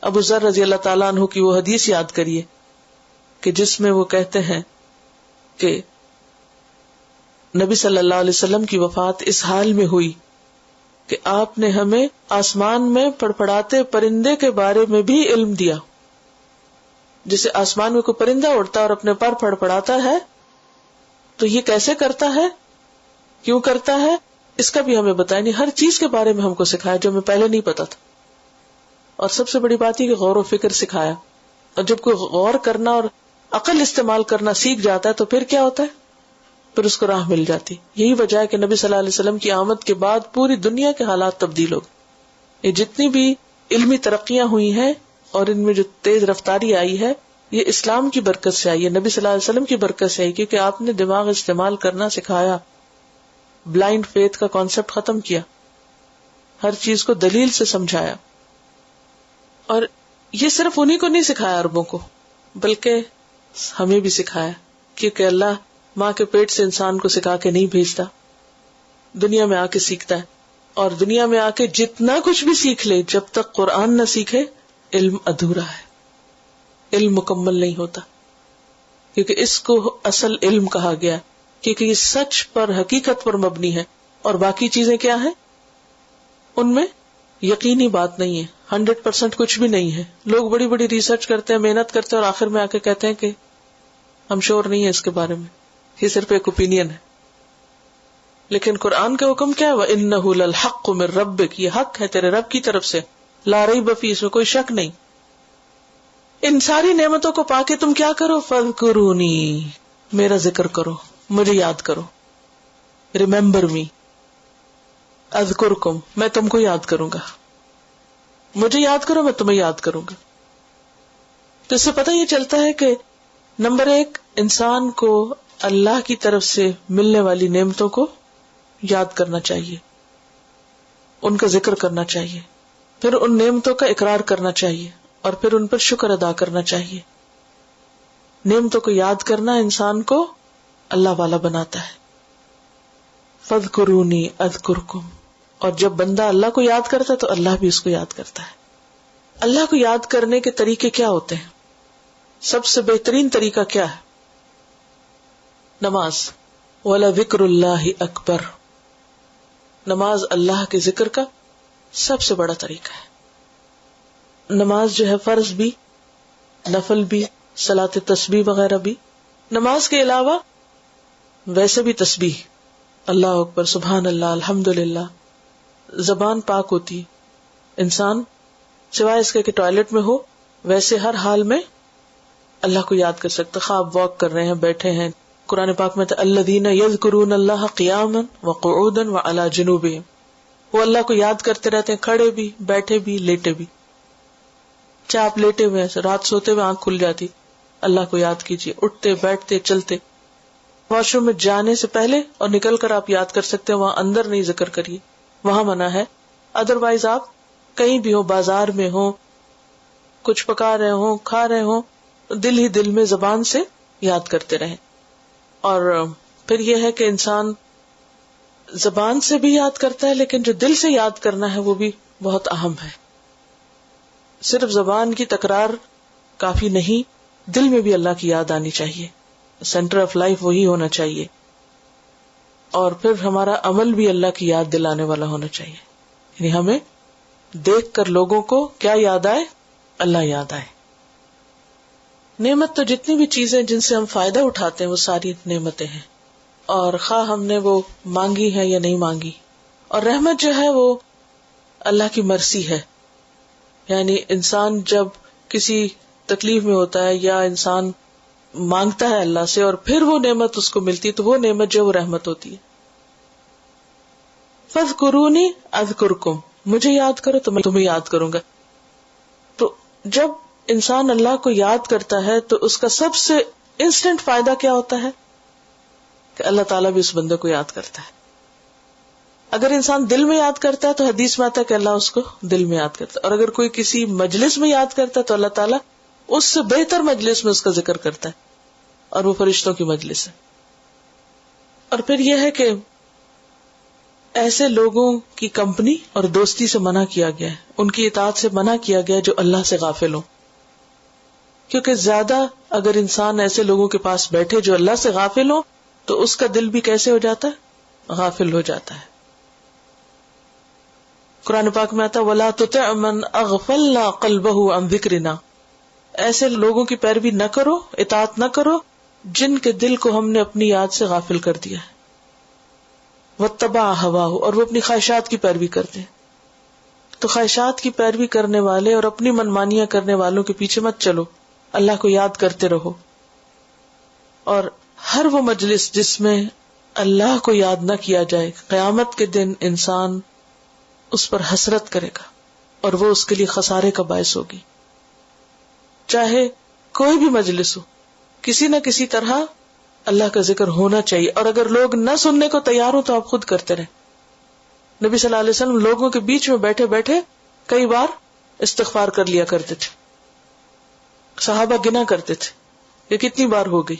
ابو ذر رضی اللہ تعالیٰ عنہ کی وہ حدیث یاد کریے کہ جس میں وہ کہتے ہیں کہ نبی صلی اللہ علیہ وسلم کی وفات اس حال میں ہوئی کہ آپ نے ہمیں آسمان میں پڑپڑاتے پرندے کے بارے میں بھی علم دیا. جسے آسمان میں کوئی پرندہ اڑتا اور اپنے پر پڑپڑاتا ہے تو یہ کیسے کرتا ہے، کیوں کرتا ہے، اس کا بھی ہمیں بتایا نہیں. ہر چیز کے بارے میں ہم کو سکھایا جو ہمیں پہلے نہیں پتا تھا. اور سب سے بڑی بات یہ کہ غور و فکر سکھایا. اور جب کوئی غور کرنا اور عقل استعمال کرنا سیکھ جاتا ہے تو پھر کیا ہوتا ہے، پھر اس کو راہ مل جاتی. یہی وجہ ہے کہ نبی صلی اللہ علیہ وسلم کی آمد کے بعد پوری دنیا کے حالات تبدیل ہو گئے. یہ جتنی بھی علمی ترقیاں ہوئی ہیں اور ان میں جو تیز رفتاری آئی ہے، یہ اسلام کی برکت سے آئی ہے، نبی صلی اللہ علیہ وسلم کی برکت سے آئی، کیونکہ آپ نے دماغ استعمال کرنا سکھایا، بلائنڈ فیتھ کا کانسیپٹ ختم کیا، ہر چیز کو دلیل سے سمجھایا. اور یہ صرف انہی کو نہیں سکھایا عربوں کو، بلکہ ہمیں بھی سکھایا، کیونکہ اللہ ماں کے پیٹ سے انسان کو سکھا کے نہیں بھیجتا، دنیا میں آ کے سیکھتا ہے. اور دنیا میں آ کے جتنا کچھ بھی سیکھ لے، جب تک قرآن نہ سیکھے علم ادھورا ہے، علم مکمل نہیں ہوتا. کیونکہ اس کو اصل علم کہا گیا، کیونکہ یہ سچ پر، حقیقت پر مبنی ہے. اور باقی چیزیں کیا ہیں، ان میں یقینی بات نہیں ہے، 100% کچھ بھی نہیں ہے. لوگ بڑی بڑی ریسرچ کرتے ہیں، محنت کرتے ہیں، اور آخر میں آ کے کہتے ہیں کہ ہم شور نہیں ہے اس کے بارے میں، یہ صرف ایک اوپینین ہے. لیکن قرآن کا حکم کیا ہے، وَإِنَّهُ لَلْحَقُّ مِن رَبِّكَ، یہ حق ہے تیرے رب کی طرف سے، لا ریب فیہ، اس میں کوئی شک نہیں. ان ساری نعمتوں کو پا کے تم کیا کرو، فَاذْكُرُونِی، میرا ذکر کرو، مجھے یاد کرو، ریممبر می، اذکرکم، میں تم کو یاد کروں گا، مجھے یاد کرو، میں تمہیں یاد کروں گا. تو اس سے پتہ یہ چلتا ہے کہ نمبر 1، انسان کو اللہ کی طرف سے ملنے والی نعمتوں کو یاد کرنا چاہیے، ان کا ذکر کرنا چاہیے، پھر ان نعمتوں کا اقرار کرنا چاہیے، اور پھر ان پر شکر ادا کرنا چاہیے. نعمتوں کو یاد کرنا انسان کو اللہ والا بناتا ہے. فَاذْكُرُونِی أَذْكُرْكُمْ، اور جب بندہ اللہ کو یاد کرتا ہے تو اللہ بھی اس کو یاد کرتا ہے. اللہ کو یاد کرنے کے طریقے کیا ہوتے ہیں؟ سب سے بہترین طریقہ کیا ہے؟ نماز. وَلَذِكْرُ اللَّهِ أَكْبَرُ، نماز اللہ کے ذکر کا سب سے بڑا طریقہ ہے. نماز جو ہے فرض بھی، نفل بھی، صلاۃ تسبیح وغیرہ بھی. نماز کے علاوہ ویسے بھی تسبیح، اللہ اکبر، سبحان اللہ، الحمدللہ، زبان پاک ہوتی. انسان سوائے اس کے کہ ٹوائلٹ میں ہو، ویسے ہر حال میں اللہ کو یاد کر سکتا. خواب واک کر رہے ہیں، بیٹھے ہیں. قرآن پاک میں الذین یذکرون اللہ قیاما وقعودا وعلی جنوبہم، وہ اللہ کو یاد کرتے رہتے ہیں، کھڑے بھی، بیٹھے بھی، لیٹے بھی. چاہے آپ لیٹے ہوئے ہیں، رات سوتے ہوئے آنکھ کھل جاتی، اللہ کو یاد کیجیے. اٹھتے بیٹھتے چلتے، واش روم میں جانے سے پہلے اور نکل کر آپ یاد کر سکتے ہیں، وہاں اندر نہیں ذکر کریے، وہاں منع ہے. ادروائز آپ کہیں بھی ہو، بازار میں ہو، کچھ پکا رہے ہوں، کھا رہے ہوں، دل ہی دل میں زبان سے یاد کرتے رہیں. اور پھر یہ ہے کہ انسان زبان سے بھی یاد کرتا ہے، لیکن جو دل سے یاد کرنا ہے وہ بھی بہت اہم ہے. صرف زبان کی تکرار کافی نہیں، دل میں بھی اللہ کی یاد آنی چاہیے. سینٹر آف لائف وہی ہونا چاہیے. اور پھر ہمارا عمل بھی اللہ کی یاد دلانے والا ہونا چاہیے. یعنی ہمیں دیکھ کر لوگوں کو کیا یاد آئے، اللہ یاد آئے. نعمت تو جتنی بھی چیزیں جن سے ہم فائدہ اٹھاتے ہیں وہ ساری نعمتیں ہیں، اور خواہ ہم نے وہ مانگی ہے یا نہیں مانگی. اور رحمت جو ہے وہ اللہ کی مرضی ہے. یعنی انسان جب کسی تکلیف میں ہوتا ہے یا انسان مانگتا ہے اللہ سے اور پھر وہ نعمت اس کو ملتی ہے تو وہ نعمت جو وہ رحمت ہوتی ہے. فَاذْكُرُونِی أَذْكُرْكُمْ، مجھے یاد کرو تو میں تمہیں یاد کروں گا. تو جب انسان اللہ کو یاد کرتا ہے تو اس کا سب سے انسٹنٹ فائدہ کیا ہوتا ہے کہ اللہ تعالیٰ بھی اس بندے کو یاد کرتا ہے. اگر انسان دل میں یاد کرتا ہے تو حدیث میں آتا ہے کہ اللہ اس کو دل میں یاد کرتا ہے، اور اگر کوئی کسی مجلس میں یاد کرتا ہے تو اللہ تعالیٰ اس سے بہتر مجلس میں اس کا ذکر کرتا ہے، اور وہ فرشتوں کی مجلس ہے. اور پھر یہ ہے کہ ایسے لوگوں کی کمپنی اور دوستی سے منع کیا گیا ہے، ان کی اطاعت سے منع کیا گیا ہے جو اللہ سے غافل ہوں. کیونکہ زیادہ اگر انسان ایسے لوگوں کے پاس بیٹھے جو اللہ سے غافل ہوں تو اس کا دل بھی کیسے ہو جاتا ہے، غافل ہو جاتا ہے. قرآن پاک میں آتا وَلَا تُطِعْ مَنْ أَغْفَلْنَا قَلْبَهُ عَنْ ذِكْرِنَا، ایسے لوگوں کی پیروی نہ کرو، اطاعت نہ کرو جن کے دل کو ہم نے اپنی یاد سے غافل کر دیا ہے. واتبع ہواہ، اور وہ اپنی خواہشات کی پیروی کرتے ہیں. تو خواہشات کی پیروی کرنے والے اور اپنی منمانیاں کرنے والوں کے پیچھے مت چلو، اللہ کو یاد کرتے رہو. اور ہر وہ مجلس جس میں اللہ کو یاد نہ کیا جائے، قیامت کے دن انسان اس پر حسرت کرے گا اور وہ اس کے لیے خسارے کا باعث ہوگی. چاہے کوئی بھی مجلس ہو، کسی نہ کسی طرح اللہ کا ذکر ہونا چاہیے. اور اگر لوگ نہ سننے کو تیار ہو تو آپ خود کرتے رہیں. نبی صلی اللہ علیہ وسلم لوگوں کے بیچ میں بیٹھے بیٹھے کئی بار استغفار کر لیا کرتے تھے. صحابہ گنا کرتے تھے یہ کتنی بار ہو گئی.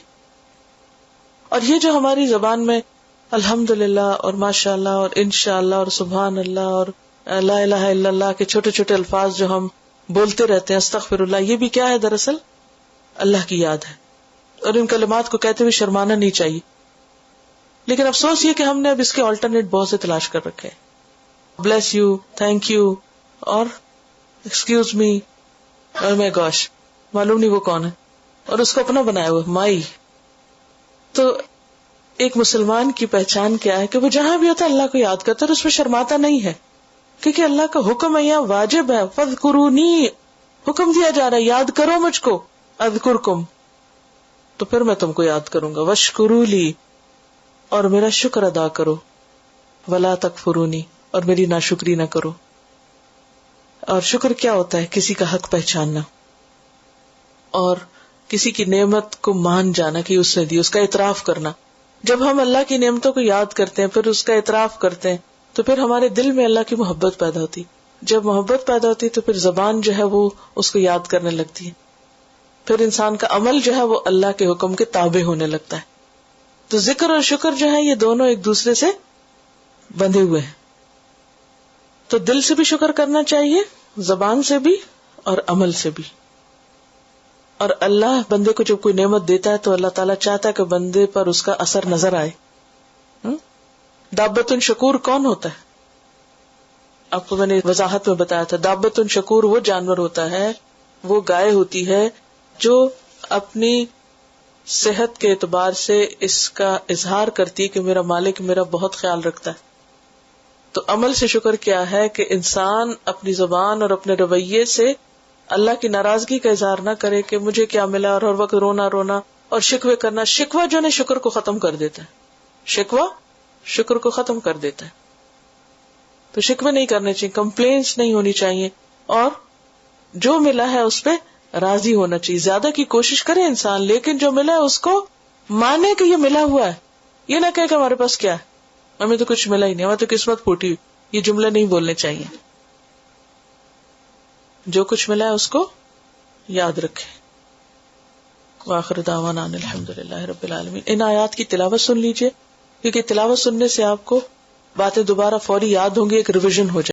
اور یہ جو ہماری زبان میں الحمدللہ اور ماشاءاللہ اور انشاءاللہ اور سبحان اللہ اور لا الہ الا اللہ کے چھوٹے چھوٹے الفاظ جو ہم بولتے رہتے ہیں، استغفر اللہ، یہ بھی کیا ہے؟ دراصل اللہ کی یاد ہے. اور ان کلمات کو کہتے ہوئے شرمانا نہیں چاہیے. لیکن افسوس یہ کہ ہم نے اب اس کے آلٹرنیٹ بہت سے تلاش کر رکھے ہیں. بلیس یو، تھینک یو، اور ایکسکیوز می، اور مائی گاش، معلوم نہیں وہ کون ہے، اور اس کو اپنا بنایا ہوا مائی. تو ایک مسلمان کی پہچان کیا ہے کہ وہ جہاں بھی ہوتا ہے اللہ کو یاد کرتا ہے اور اس میں شرماتا نہیں ہے، کیونکہ اللہ کا حکم ہے، یہاں واجب ہے. فاذکرونی، حکم دیا جا رہا ہے یاد کرو مجھ کو. اذکرکم، تو پھر میں تم کو یاد کروں گا. واشکروا لی، اور میرا شکر ادا کرو. ولا تکفرونی، اور میری ناشکری نہ کرو. اور شکر کیا ہوتا ہے؟ کسی کا حق پہچاننا اور کسی کی نعمت کو مان جانا کہ اس نے دی، اس کا اعتراف کرنا. جب ہم اللہ کی نعمتوں کو یاد کرتے ہیں، پھر اس کا اعتراف کرتے ہیں، تو پھر ہمارے دل میں اللہ کی محبت پیدا ہوتی. جب محبت پیدا ہوتی تو پھر زبان جو ہے وہ اس کو یاد کرنے لگتی ہے. پھر انسان کا عمل جو ہے وہ اللہ کے حکم کے تابع ہونے لگتا ہے. تو ذکر اور شکر جو ہے یہ دونوں ایک دوسرے سے بندھے ہوئے ہیں. تو دل سے بھی شکر کرنا چاہیے، زبان سے بھی اور عمل سے بھی. اور اللہ بندے کو جب کوئی نعمت دیتا ہے تو اللہ تعالیٰ چاہتا ہے کہ بندے پر اس کا اثر نظر آئے. دابۃ شکور کون ہوتا ہے؟ آپ کو میں نے وضاحت میں بتایا تھا. دابۃ شکور وہ جانور ہوتا ہے، وہ گائے ہوتی ہے جو اپنی صحت کے اعتبار سے اس کا اظہار کرتی کہ میرا مالک میرا بہت خیال رکھتا ہے. تو عمل سے شکر کیا ہے کہ انسان اپنی زبان اور اپنے رویے سے اللہ کی ناراضگی کا اظہار نہ کرے کہ مجھے کیا ملا، اور ہر وقت رونا رونا اور شکوے کرنا. شکوہ جو ہے شکر کو ختم کر دیتا ہے. شکوہ شکر کو ختم کر دیتا ہے. تو شکوے نہیں کرنے چاہیے، کمپلینس نہیں ہونی چاہیے، اور جو ملا ہے اس پہ راضی ہونا چاہیے. زیادہ کی کوشش کرے انسان، لیکن جو ملا ہے اس کو مانے کہ یہ ملا ہوا ہے. یہ نہ کہے کہ ہمارے پاس کیا ہے، ہمیں تو کچھ ملا ہی نہیں، ہمیں تو قسمت پھوٹی ہوئی. یہ جملے نہیں بولنے چاہیے. جو کچھ ملا ہے اس کو یاد رکھے. وآخر دعوانا ان الحمدللہ رب العالمین. ان آیات کی تلاوت سن لیجئے، کیونکہ تلاوت سننے سے آپ کو باتیں دوبارہ فوری یاد ہوں گی، ایک ریویژن ہو جائے.